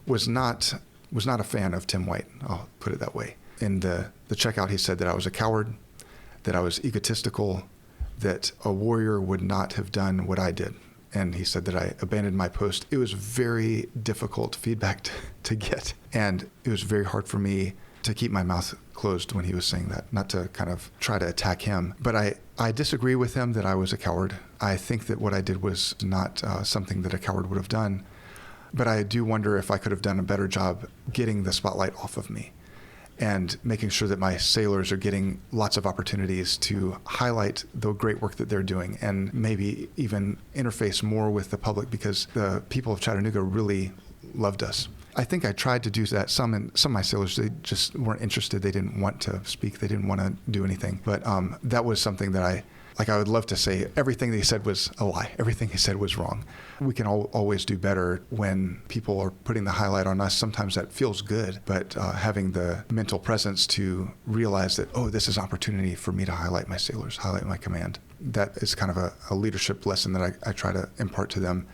was not a fan of Tim White, I'll put it that way. In the checkout, he said that I was a coward, that I was egotistical, that a warrior would not have done what I did. And he said that I abandoned my post. It was very difficult feedback to get. And it was very hard for me to keep my mouth closed when he was saying that, not to kind of try to attack him. But I disagree with him that I was a coward. I think that what I did was not something that a coward would have done. But I do wonder if I could have done a better job getting the spotlight off of me and making sure that my sailors are getting lots of opportunities to highlight the great work that they're doing and maybe even interface more with the public, because the people of Chattanooga really loved us. I think I tried to do that. Some of my sailors, they just weren't interested. They didn't want to speak. They didn't want to do anything. But that was something that I would love to say everything they said was a lie. Everything he said was wrong. We can always do better when people are putting the highlight on us. Sometimes that feels good, but having the mental presence to realize that, oh, this is an opportunity for me to highlight my sailors, highlight my command. That is kind of a leadership lesson that I try to impart to them.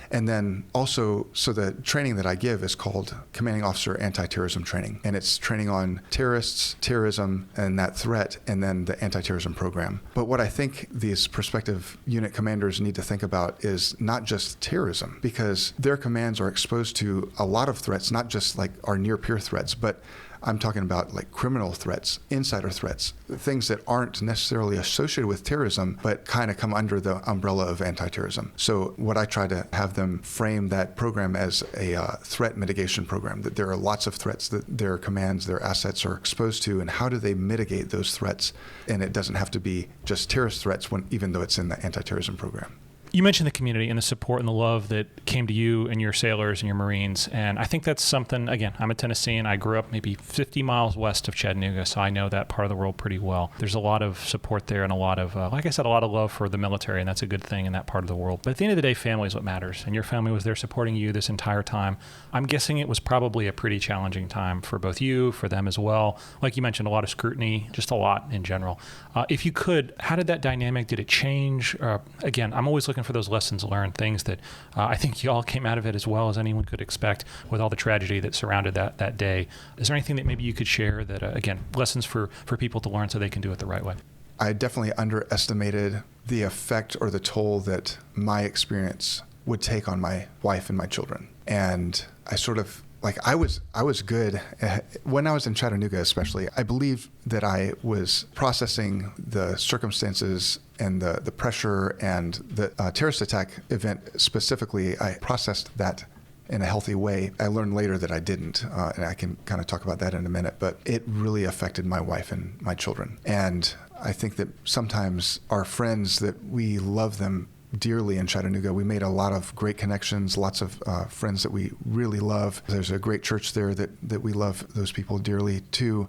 And then also, so the training that I give is called Commanding Officer Anti-Terrorism Training. And it's training on terrorists, terrorism, and that threat, and then the anti-terrorism program. But what I think these prospective unit commanders need to think about is not just terrorism, because their commands are exposed to a lot of threats, not just like our near-peer threats, but I'm talking about like criminal threats, insider threats, things that aren't necessarily associated with terrorism, but kind of come under the umbrella of anti-terrorism. So what I try to have them frame that program as a threat mitigation program, that there are lots of threats that their commands, their assets are exposed to, and how do they mitigate those threats? And it doesn't have to be just terrorist threats, even though it's in the anti-terrorism program. You mentioned the community and the support and the love that came to you and your sailors and your Marines. And I think that's something, again, I'm a Tennessean. I grew up maybe 50 miles west of Chattanooga, so I know that part of the world pretty well. There's a lot of support there and a lot of, like I said, a lot of love for the military, and that's a good thing in that part of the world. But at the end of the day, family is what matters. And your family was there supporting you this entire time. I'm guessing it was probably a pretty challenging time for both you, for them as well. Like you mentioned, a lot of scrutiny, just a lot in general. If you could, how did that dynamic, did it change? Again, I'm always looking for those lessons learned, things that I think you all came out of it as well as anyone could expect with all the tragedy that surrounded that day. Is there anything that maybe you could share that, again, lessons for people to learn so they can do it the right way? I definitely underestimated the effect or the toll that my experience would take on my wife and my children. And I sort of, I was good. When I was in Chattanooga especially, I believed that I was processing the circumstances and the pressure and the terrorist attack event specifically. I processed that in a healthy way. I learned later that I didn't, and I can kind of talk about that in a minute, but it really affected my wife and my children. And I think that sometimes our friends, that we love them dearly in Chattanooga. We made a lot of great connections, lots of friends that we really love. There's a great church there that we love those people dearly too.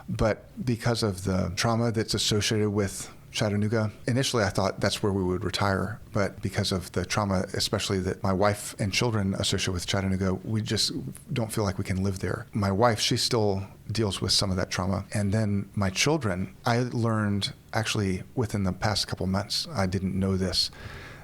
But because of the trauma that's associated with Chattanooga, initially I thought that's where we would retire. But because of the trauma, especially that my wife and children associate with Chattanooga, we just don't feel like we can live there. My wife, she still deals with some of that trauma. And then my children, I learned actually within the past couple months, I didn't know this,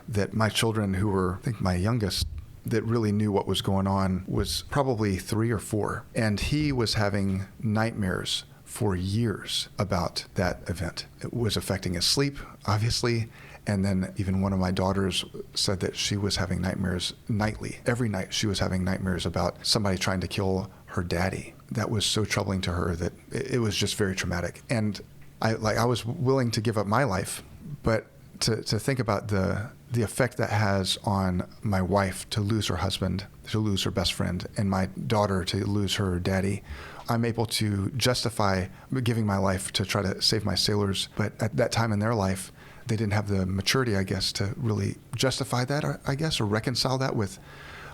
that my children, who were, I think my youngest, that really knew what was going on, was probably 3 or 4. And he was having nightmares for years about that event. It was affecting his sleep, obviously. And then even one of my daughters said that she was having nightmares nightly. Every night she was having nightmares about somebody trying to kill her daddy. That was so troubling to her that it was just very traumatic. And I was willing to give up my life, but to think about the effect that has on my wife to lose her husband, to lose her best friend, and my daughter to lose her daddy, I'm able to justify giving my life to try to save my sailors. But at that time in their life, they didn't have the maturity, I guess, to really justify that, I guess, or reconcile that with,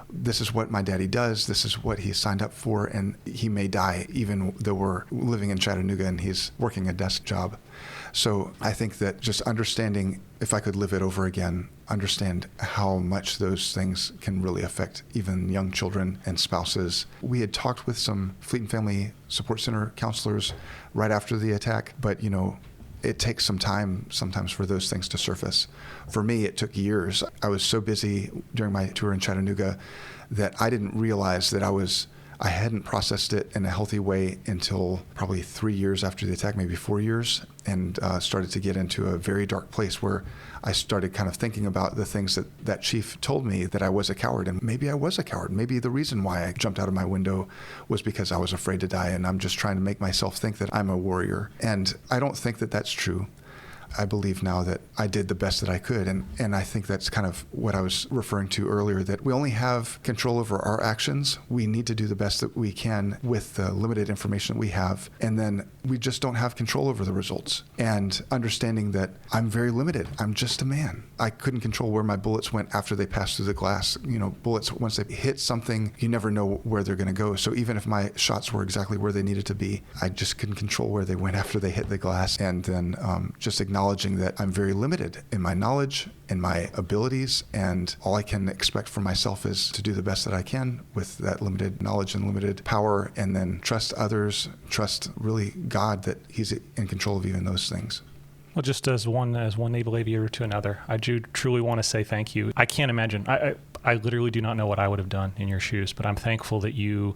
this is what my daddy does, this is what he signed up for, and he may die even though we're living in Chattanooga and he's working a desk job. So I think that just understanding, if I could live it over again, understand how much those things can really affect even young children and spouses. We had talked with some Fleet and Family Support Center counselors right after the attack, but it takes some time sometimes for those things to surface. For me, it took years. I was so busy during my tour in Chattanooga that I didn't realize that I hadn't processed it in a healthy way until probably 3 years after the attack, maybe 4 years, and started to get into a very dark place where I started kind of thinking about the things that chief told me, that I was a coward. And maybe I was a coward. Maybe the reason why I jumped out of my window was because I was afraid to die, and I'm just trying to make myself think that I'm a warrior. And I don't think that that's true. I believe now that I did the best that I could. And I think that's kind of what I was referring to earlier, that we only have control over our actions. We need to do the best that we can with the limited information that we have. And then we just don't have control over the results. And understanding that I'm very limited. I'm just a man. I couldn't control where my bullets went after they passed through the glass. Bullets, once they hit something, you never know where they're going to go. So even if my shots were exactly where they needed to be, I just couldn't control where they went after they hit the glass. And then just acknowledging that I'm very limited in my knowledge and my abilities, and all I can expect from myself is to do the best that I can with that limited knowledge and limited power, and then trust others, trust really God that He's in control of even those things. Well, just as one naval aviator to another, I do truly want to say thank you. I can't imagine. I literally do not know what I would have done in your shoes, but I'm thankful that you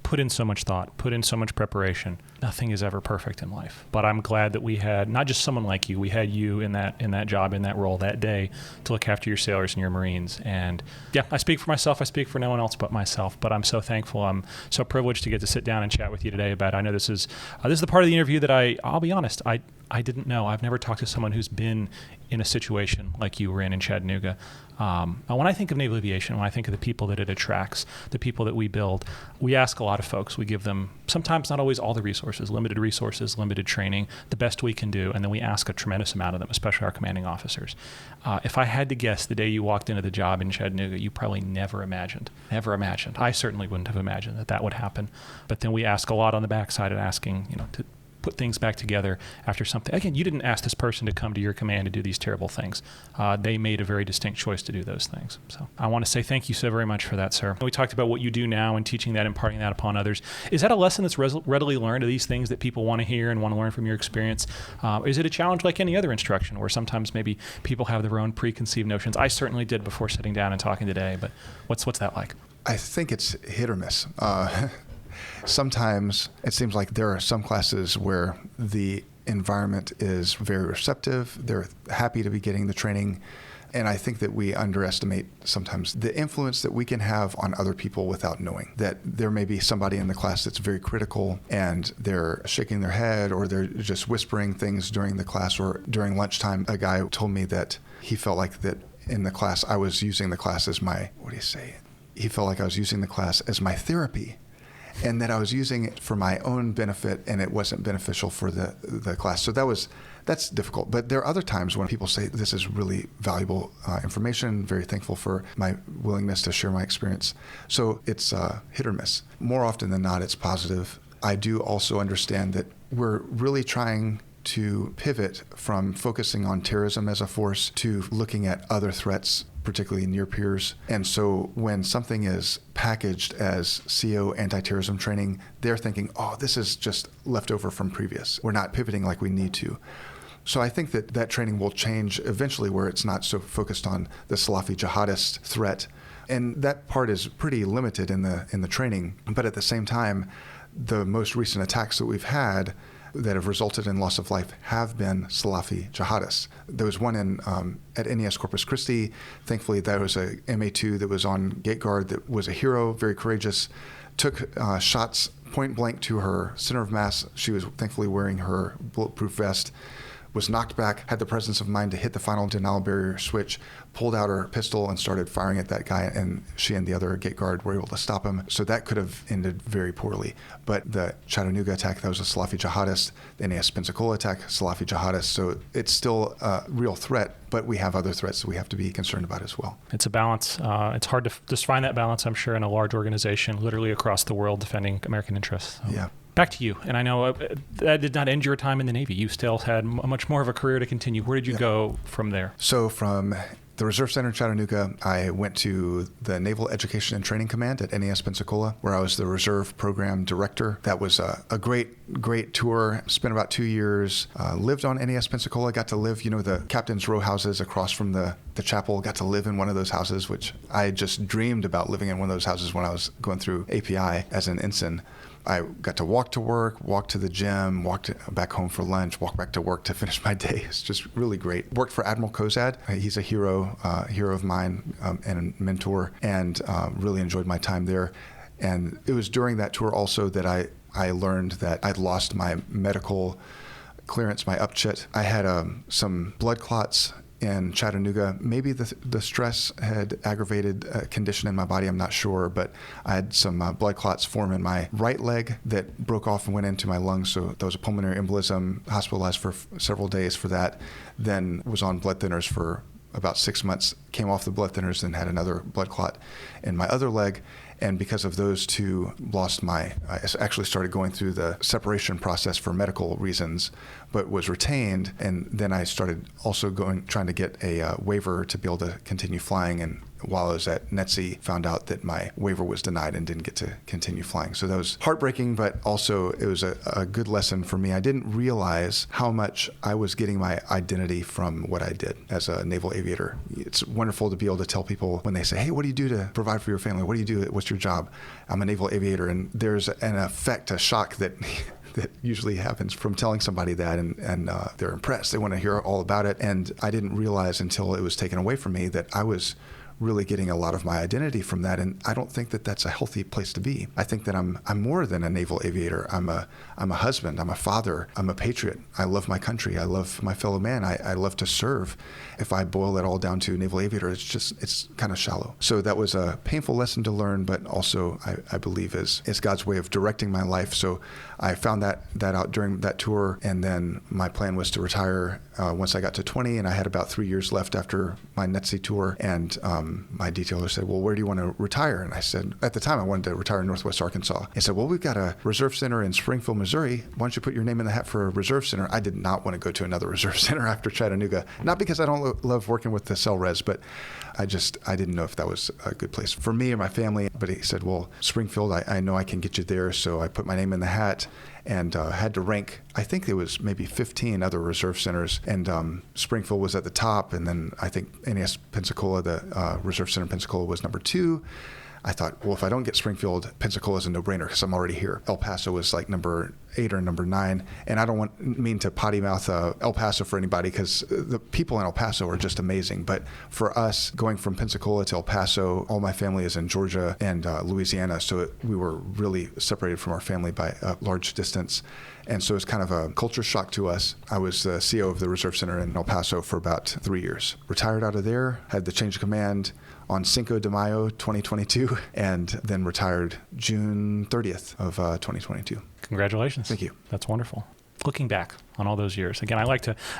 put in so much thought, put in so much preparation. Nothing is ever perfect in life, but I'm glad that we had not just someone like you, we had you in that job, in that role that day to look after your sailors and your Marines. And yeah, I speak for myself. I speak for no one else but myself, but I'm so thankful. I'm so privileged to get to sit down and chat with you today about it. I know this is the part of the interview that I'll be honest, I didn't know. I've never talked to someone who's been in a situation like you were in Chattanooga. When I think of naval aviation, when I think of the people that it attracts, the people that we build, we ask a lot of folks. We give them sometimes not always all the resources, limited training, the best we can do, and then we ask a tremendous amount of them, especially our commanding officers. If I had to guess, the day you walked into the job in Chattanooga, you probably never imagined. I certainly wouldn't have imagined that would happen. But then we ask a lot on the backside and asking, to put things back together after something. Again, you didn't ask this person to come to your command to do these terrible things. They made a very distinct choice to do those things. So I want to say thank you so very much for that, sir. We talked about what you do now and teaching that, imparting that upon others. Is that a lesson that's readily learned? Are these things that people want to hear and want to learn from your experience? Is it a challenge like any other instruction where sometimes maybe people have their own preconceived notions? I certainly did before sitting down and talking today, but what's that like? I think it's hit or miss. Sometimes it seems like there are some classes where the environment is very receptive. They're happy to be getting the training. And I think that we underestimate sometimes the influence that we can have on other people without knowing. That there may be somebody in the class that's very critical and they're shaking their head or they're just whispering things during the class, or during lunchtime. A guy told me that he felt like that in the class, I was using the class as my, he felt like I was using the class as my therapy. and that I was using it for my own benefit and it wasn't beneficial for the class. So that's difficult. But there are other times when people say, this is really valuable information, very thankful for my willingness to share my experience. So it's hit or miss. More often than not, it's positive. I do also understand that we're really trying to pivot from focusing on terrorism as a force to looking at other threats, particularly near peers. And so when something is packaged as CO anti-terrorism training, they're thinking, oh, this is just leftover from previous. We're not pivoting like we need to. So I think that training will change eventually where it's not so focused on the Salafi jihadist threat. And that part is pretty limited in the training. But at the same time, the most recent attacks that we've had that have resulted in loss of life have been Salafi jihadists. There was one at NES Corpus Christi. Thankfully, that was a MA2 that was on gate guard that was a hero, very courageous, took shots point blank to her center of mass. She was thankfully wearing her bulletproof vest, was knocked back, had the presence of mind to hit the final denial barrier switch, pulled out her pistol and started firing at that guy, and she and the other gate guard were able to stop him. So that could have ended very poorly. But the Chattanooga attack, that was a Salafi jihadist. The NAS Pensacola attack, Salafi jihadist. So it's still a real threat, but we have other threats that we have to be concerned about as well. It's a balance. It's hard to just find that balance, I'm sure, in a large organization, literally across the world defending American interests. So. Yeah. Back to you. And I know that did not end your time in the Navy. You still had much more of a career to continue. Where did you go from there? So from the Reserve Center in Chattanooga, I went to the Naval Education and Training Command at NAS Pensacola, where I was the Reserve Program Director. That was a great tour. Spent about 2 years. Lived on NAS Pensacola. Got to live, the captain's row houses across from the chapel. Got to live in one of those houses, which I just dreamed about living in one of those houses when I was going through API as an ensign. I got to walk to work, walk to the gym, back home for lunch, walk back to work to finish my day. It's just really great. Worked for Admiral Kozad. He's a hero of mine and a mentor, and really enjoyed my time there. And it was during that tour also that I learned that I'd lost my medical clearance, my upchit. I had some blood clots in Chattanooga. Maybe the stress had aggravated a condition in my body, I'm not sure, but I had some blood clots form in my right leg that broke off and went into my lungs, so there was a pulmonary embolism, hospitalized for several days for that, then was on blood thinners for about 6 months, came off the blood thinners and had another blood clot in my other leg. And because of those two, I actually started going through the separation process for medical reasons, but was retained. And then I started also trying to get a waiver to be able to continue flying. And while I was at NETC, found out that my waiver was denied and didn't get to continue flying. So that was heartbreaking, but also it was a good lesson for me. I didn't realize how much I was getting my identity from what I did as a naval aviator. It's wonderful to be able to tell people when they say, hey, what do you do to provide for your family? What do you do? What's your job? I'm a naval aviator. And there's an effect, a shock that usually happens from telling somebody that, and they're impressed. They want to hear all about it. And I didn't realize until it was taken away from me that I was really getting a lot of my identity from that, and I don't think that that's a healthy place to be. I think that I'm more than a naval aviator. I'm a husband. I'm a father. I'm a patriot. I love my country. I love my fellow man. I love to serve. If I boil it all down to naval aviator, it's kind of shallow. So that was a painful lesson to learn, but also I believe is God's way of directing my life. So I found that out during that tour, and then my plan was to retire once I got to 20, and I had about 3 years left after my NETC tour, and my detailer said, well, where do you want to retire? And I said, at the time, I wanted to retire in Northwest Arkansas. He said, well, we've got a reserve center in Springfield, Missouri. Why don't you put your name in the hat for a reserve center? I did not want to go to another reserve center after Chattanooga. Not because I don't love working with the cell res, but I didn't know if that was a good place for me or my family. But he said, well, Springfield, I know I can get you there. So I put my name in the hat and had to rank, I think there was maybe 15 other reserve centers, and Springfield was at the top, and then I think NAS Pensacola, the Reserve Center in Pensacola, was number 2. I thought, well, if I don't get Springfield, Pensacola is a no-brainer because I'm already here. El Paso was like number 8 or number 9, and I don't mean to potty mouth El Paso for anybody because the people in El Paso are just amazing. But for us, going from Pensacola to El Paso, all my family is in Georgia and Louisiana, so we were really separated from our family by a large distance. And so it's kind of a culture shock to us. I was the CO of the Reserve Center in El Paso for about 3 years. Retired out of there, had the change of command on Cinco de Mayo 2022, and then retired June 30th of 2022. Congratulations. Thank you. That's wonderful. Looking back on all those years, again, I've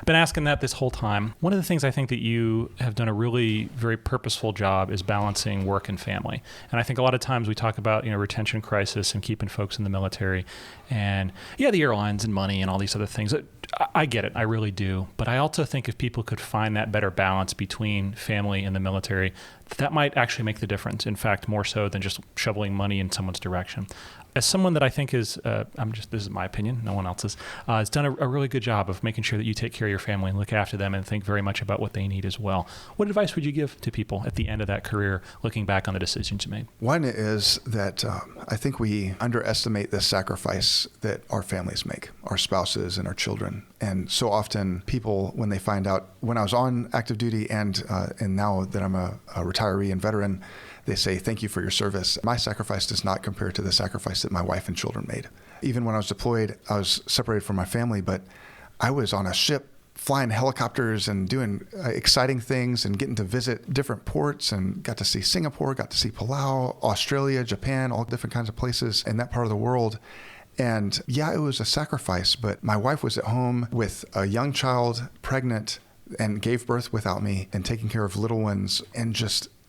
been asking that this whole time. One of the things I think that you have done a really very purposeful job is balancing work and family. And I think a lot of times we talk about, retention crisis and keeping folks in the military and the airlines and money and all these other things. I get it. I really do. But I also think if people could find that better balance between family and the military, that might actually make the difference. In fact, more so than just shoveling money in someone's direction. As someone that I think is, this is my opinion, no one else's, has done a really good job of making sure that you take care of your family and look after them and think very much about what they need as well. What advice would you give to people at the end of that career, looking back on the decisions you made? One is that I think we underestimate the sacrifice that our families make, our spouses and our children. And so often people, when they find out, when I was on active duty and now that I'm a retiree and veteran, they say, thank you for your service. My sacrifice does not compare to the sacrifice that my wife and children made. Even when I was deployed, I was separated from my family, but I was on a ship flying helicopters and doing exciting things and getting to visit different ports and got to see Singapore, got to see Palau, Australia, Japan, all different kinds of places in that part of the world. And it was a sacrifice, but my wife was at home with a young child, pregnant, and gave birth without me and taking care of little ones, and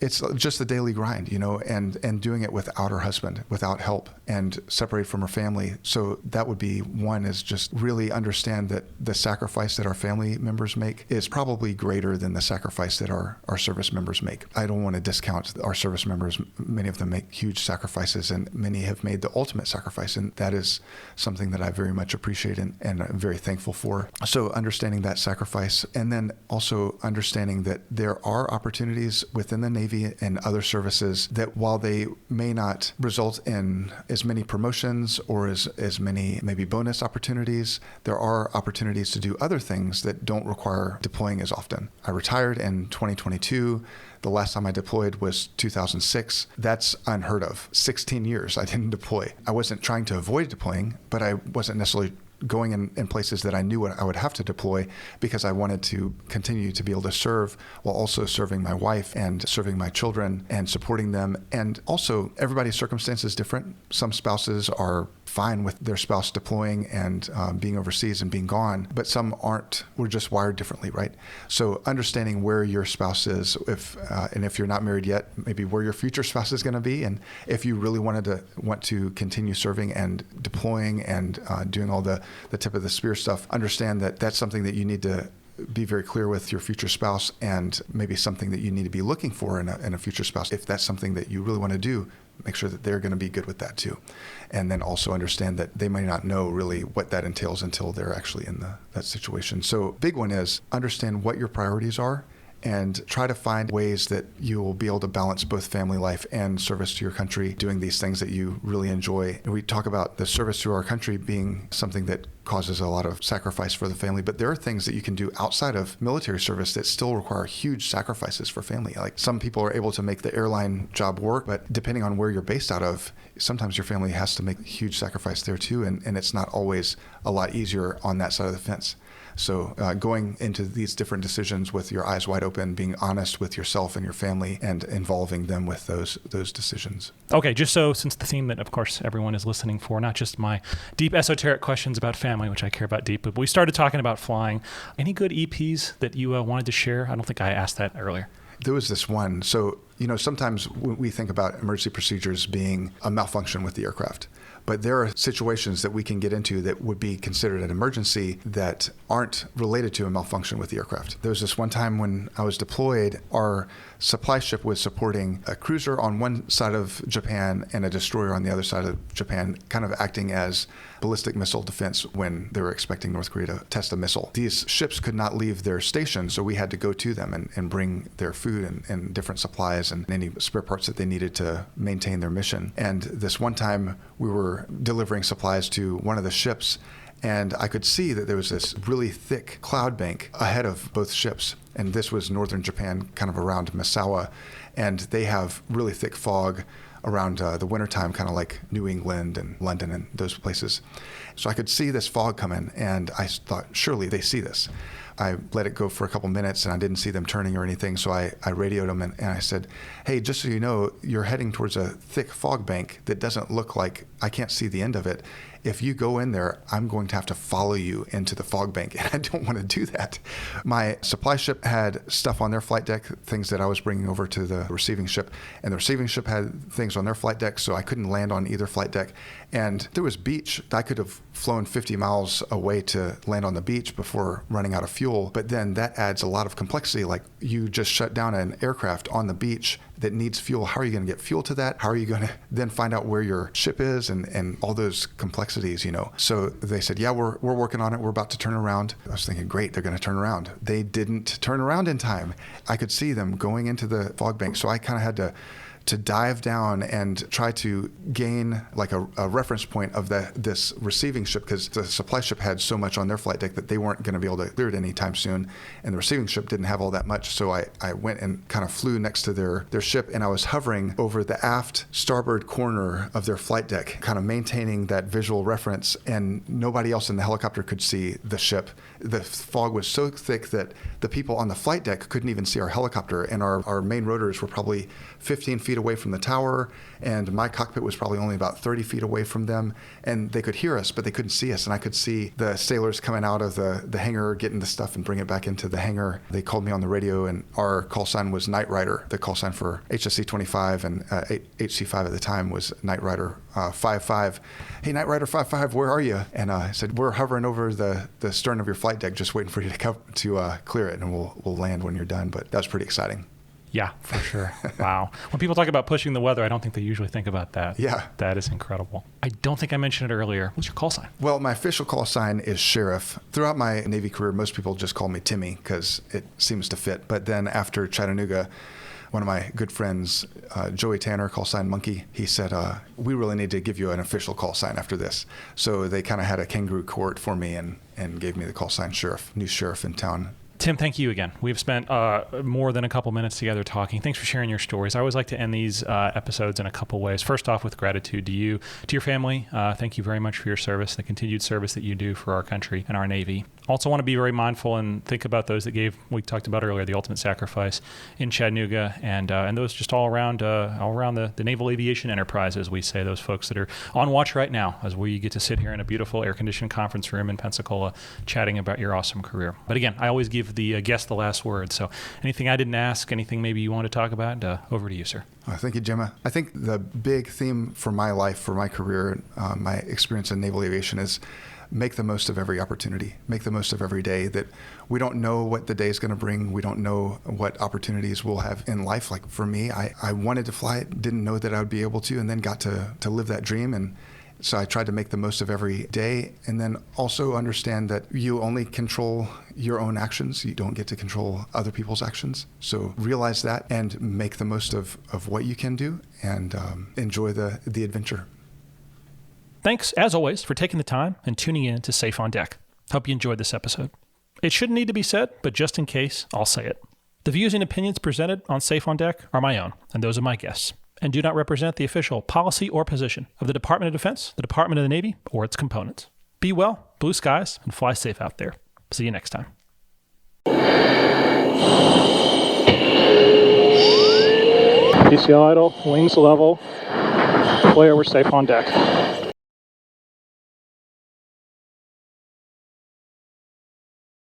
it's just the daily grind, and doing it without her husband, without help, and separated from her family. So that would be one, is just really understand that the sacrifice that our family members make is probably greater than the sacrifice that our service members make. I don't want to discount our service members. Many of them make huge sacrifices, and many have made the ultimate sacrifice, and that is something that I very much appreciate and I'm very thankful for. So understanding that sacrifice, and then also understanding that there are opportunities within the Navy and other services that, while they may not result in as many promotions or as many maybe bonus opportunities, there are opportunities to do other things that don't require deploying as often. I retired in 2022. The last time I deployed was 2006. That's unheard of. 16 years I didn't deploy. I wasn't trying to avoid deploying, but I wasn't necessarily going in places that I knew I would have to deploy, because I wanted to continue to be able to serve while also serving my wife and serving my children and supporting them. And also, everybody's circumstance is different. Some spouses are fine with their spouse deploying and being overseas and being gone, but some aren't. We're just wired differently, right? So understanding where your spouse is, and if you're not married yet, maybe where your future spouse is going to be, and if you really want to continue serving and deploying and doing all the tip of the spear stuff, understand that that's something that you need to be very clear with your future spouse, and maybe something that you need to be looking for in a future spouse. If that's something that you really want to do, make sure that they're going to be good with that too. And then also understand that they may not know really what that entails until they're actually in that situation. So big one is understand what your priorities are, and try to find ways that you will be able to balance both family life and service to your country, doing these things that you really enjoy. And we talk about the service to our country being something that causes a lot of sacrifice for the family, but there are things that you can do outside of military service that still require huge sacrifices for family. Like, some people are able to make the airline job work, but depending on where you're based out of, sometimes your family has to make a huge sacrifice there too, and it's not always a lot easier on that side of the fence. So going into these different decisions with your eyes wide open, being honest with yourself and your family, and involving them with those decisions. Okay, just so, since the theme that, of course, everyone is listening for, not just my deep esoteric questions about family, which I care about deep, but we started talking about flying. Any good EPs that you wanted to share? I don't think I asked that earlier. There was this one. So, sometimes we think about emergency procedures being a malfunction with the aircraft. But there are situations that we can get into that would be considered an emergency that aren't related to a malfunction with the aircraft. There was this one time when I was deployed, our supply ship was supporting a cruiser on one side of Japan and a destroyer on the other side of Japan, kind of acting as ballistic missile defense when they were expecting North Korea to test a missile. These ships could not leave their station, so we had to go to them and bring their food and different supplies and any spare parts that they needed to maintain their mission. And this one time we were delivering supplies to one of the ships, and I could see that there was this really thick cloud bank ahead of both ships. And this was northern Japan, kind of around Misawa, and they have really thick fog around the wintertime, kind of like New England and London and those places. So I could see this fog come in, and I thought, surely they see this. I let it go for a couple minutes, and I didn't see them turning or anything, so I radioed them, and I said, hey, just so you know, you're heading towards a thick fog bank that doesn't look like, I can't see the end of it. If you go in there, I'm going to have to follow you into the fog bank, and I don't want to do that. My supply ship had stuff on their flight deck, things that I was bringing over to the receiving ship, and the receiving ship had things on their flight deck, so I couldn't land on either flight deck. And there was beach. I could have flown 50 miles away to land on the beach before running out of fuel, but then that adds a lot of complexity. Like, you just shut down an aircraft on the beach that needs fuel. How are you going to get fuel to that? How are you going to then find out where your ship is and all those complexities, you know? So they said, yeah, we're working on it. We're about to turn around. I was thinking, great, they're going to turn around. They didn't turn around in time. I could see them going into the fog bank. So I kind of had to dive down and try to gain like a reference point of this receiving ship, because the supply ship had so much on their flight deck that they weren't going to be able to clear it anytime soon, and the receiving ship didn't have all that much. So I went and kind of flew next to their ship, and I was hovering over the aft starboard corner of their flight deck, kind of maintaining that visual reference, and nobody else in the helicopter could see the ship. The fog was so thick that the people on the flight deck couldn't even see our helicopter, and our main rotors were probably 15 feet away from the tower, and my cockpit was probably only about 30 feet away from them, and they could hear us, but they couldn't see us. And I could see the sailors coming out of the hangar, getting the stuff and bring it back into the hangar. They called me on the radio, and our call sign was Knight Rider. The call sign for HSC 25 and HC5 at the time was Knight Rider 55. Hey, Knight Rider 55, where are you? And I said, we're hovering over the stern of your flight deck, just waiting for you to clear it, and we'll land when you're done. But that was pretty exciting. Yeah, for sure. Wow. When people talk about pushing the weather, I don't think they usually think about that. Yeah. That is incredible. I don't think I mentioned it earlier. What's your call sign? Well, my official call sign is Sheriff. Throughout my Navy career, most people just call me Timmy because it seems to fit. But then after Chattanooga, one of my good friends, Joey Tanner, call sign Monkey, he said, we really need to give you an official call sign after this. So they kind of had a kangaroo court for me and gave me the call sign Sheriff, new sheriff in town. Tim, thank you again. We've spent more than a couple minutes together talking. Thanks for sharing your stories. I always like to end these episodes in a couple ways. First off, with gratitude to you, to your family. Thank you very much for your service, the continued service that you do for our country and our Navy. Also want to be very mindful and think about those that gave, we talked about earlier, the ultimate sacrifice in Chattanooga, and those just all around the Naval Aviation enterprise, as we say, those folks that are on watch right now as we get to sit here in a beautiful air-conditioned conference room in Pensacola chatting about your awesome career. But again, I always give the guest the last word. So anything I didn't ask, anything maybe you want to talk about, over to you, sir. Thank you, Gemma. I think the big theme for my life, for my career, my experience in naval aviation is make the most of every opportunity, make the most of every day. That we don't know what the day is going to bring. We don't know what opportunities we'll have in life. Like for me, I wanted to fly, didn't know that I would be able to, and then got to live that dream. And so I tried to make the most of every day, and then also understand that you only control your own actions. You don't get to control other people's actions. So realize that and make the most of what you can do, and enjoy the adventure. Thanks, as always, for taking the time and tuning in to Safe on Deck. Hope you enjoyed this episode. It shouldn't need to be said, but just in case, I'll say it. The views and opinions presented on Safe on Deck are my own and those of my guests, and do not represent the official policy or position of the Department of Defense, the Department of the Navy, or its components. Be well, blue skies, and fly safe out there. See you next time. PCL idle, wings level, flare, we're safe on deck.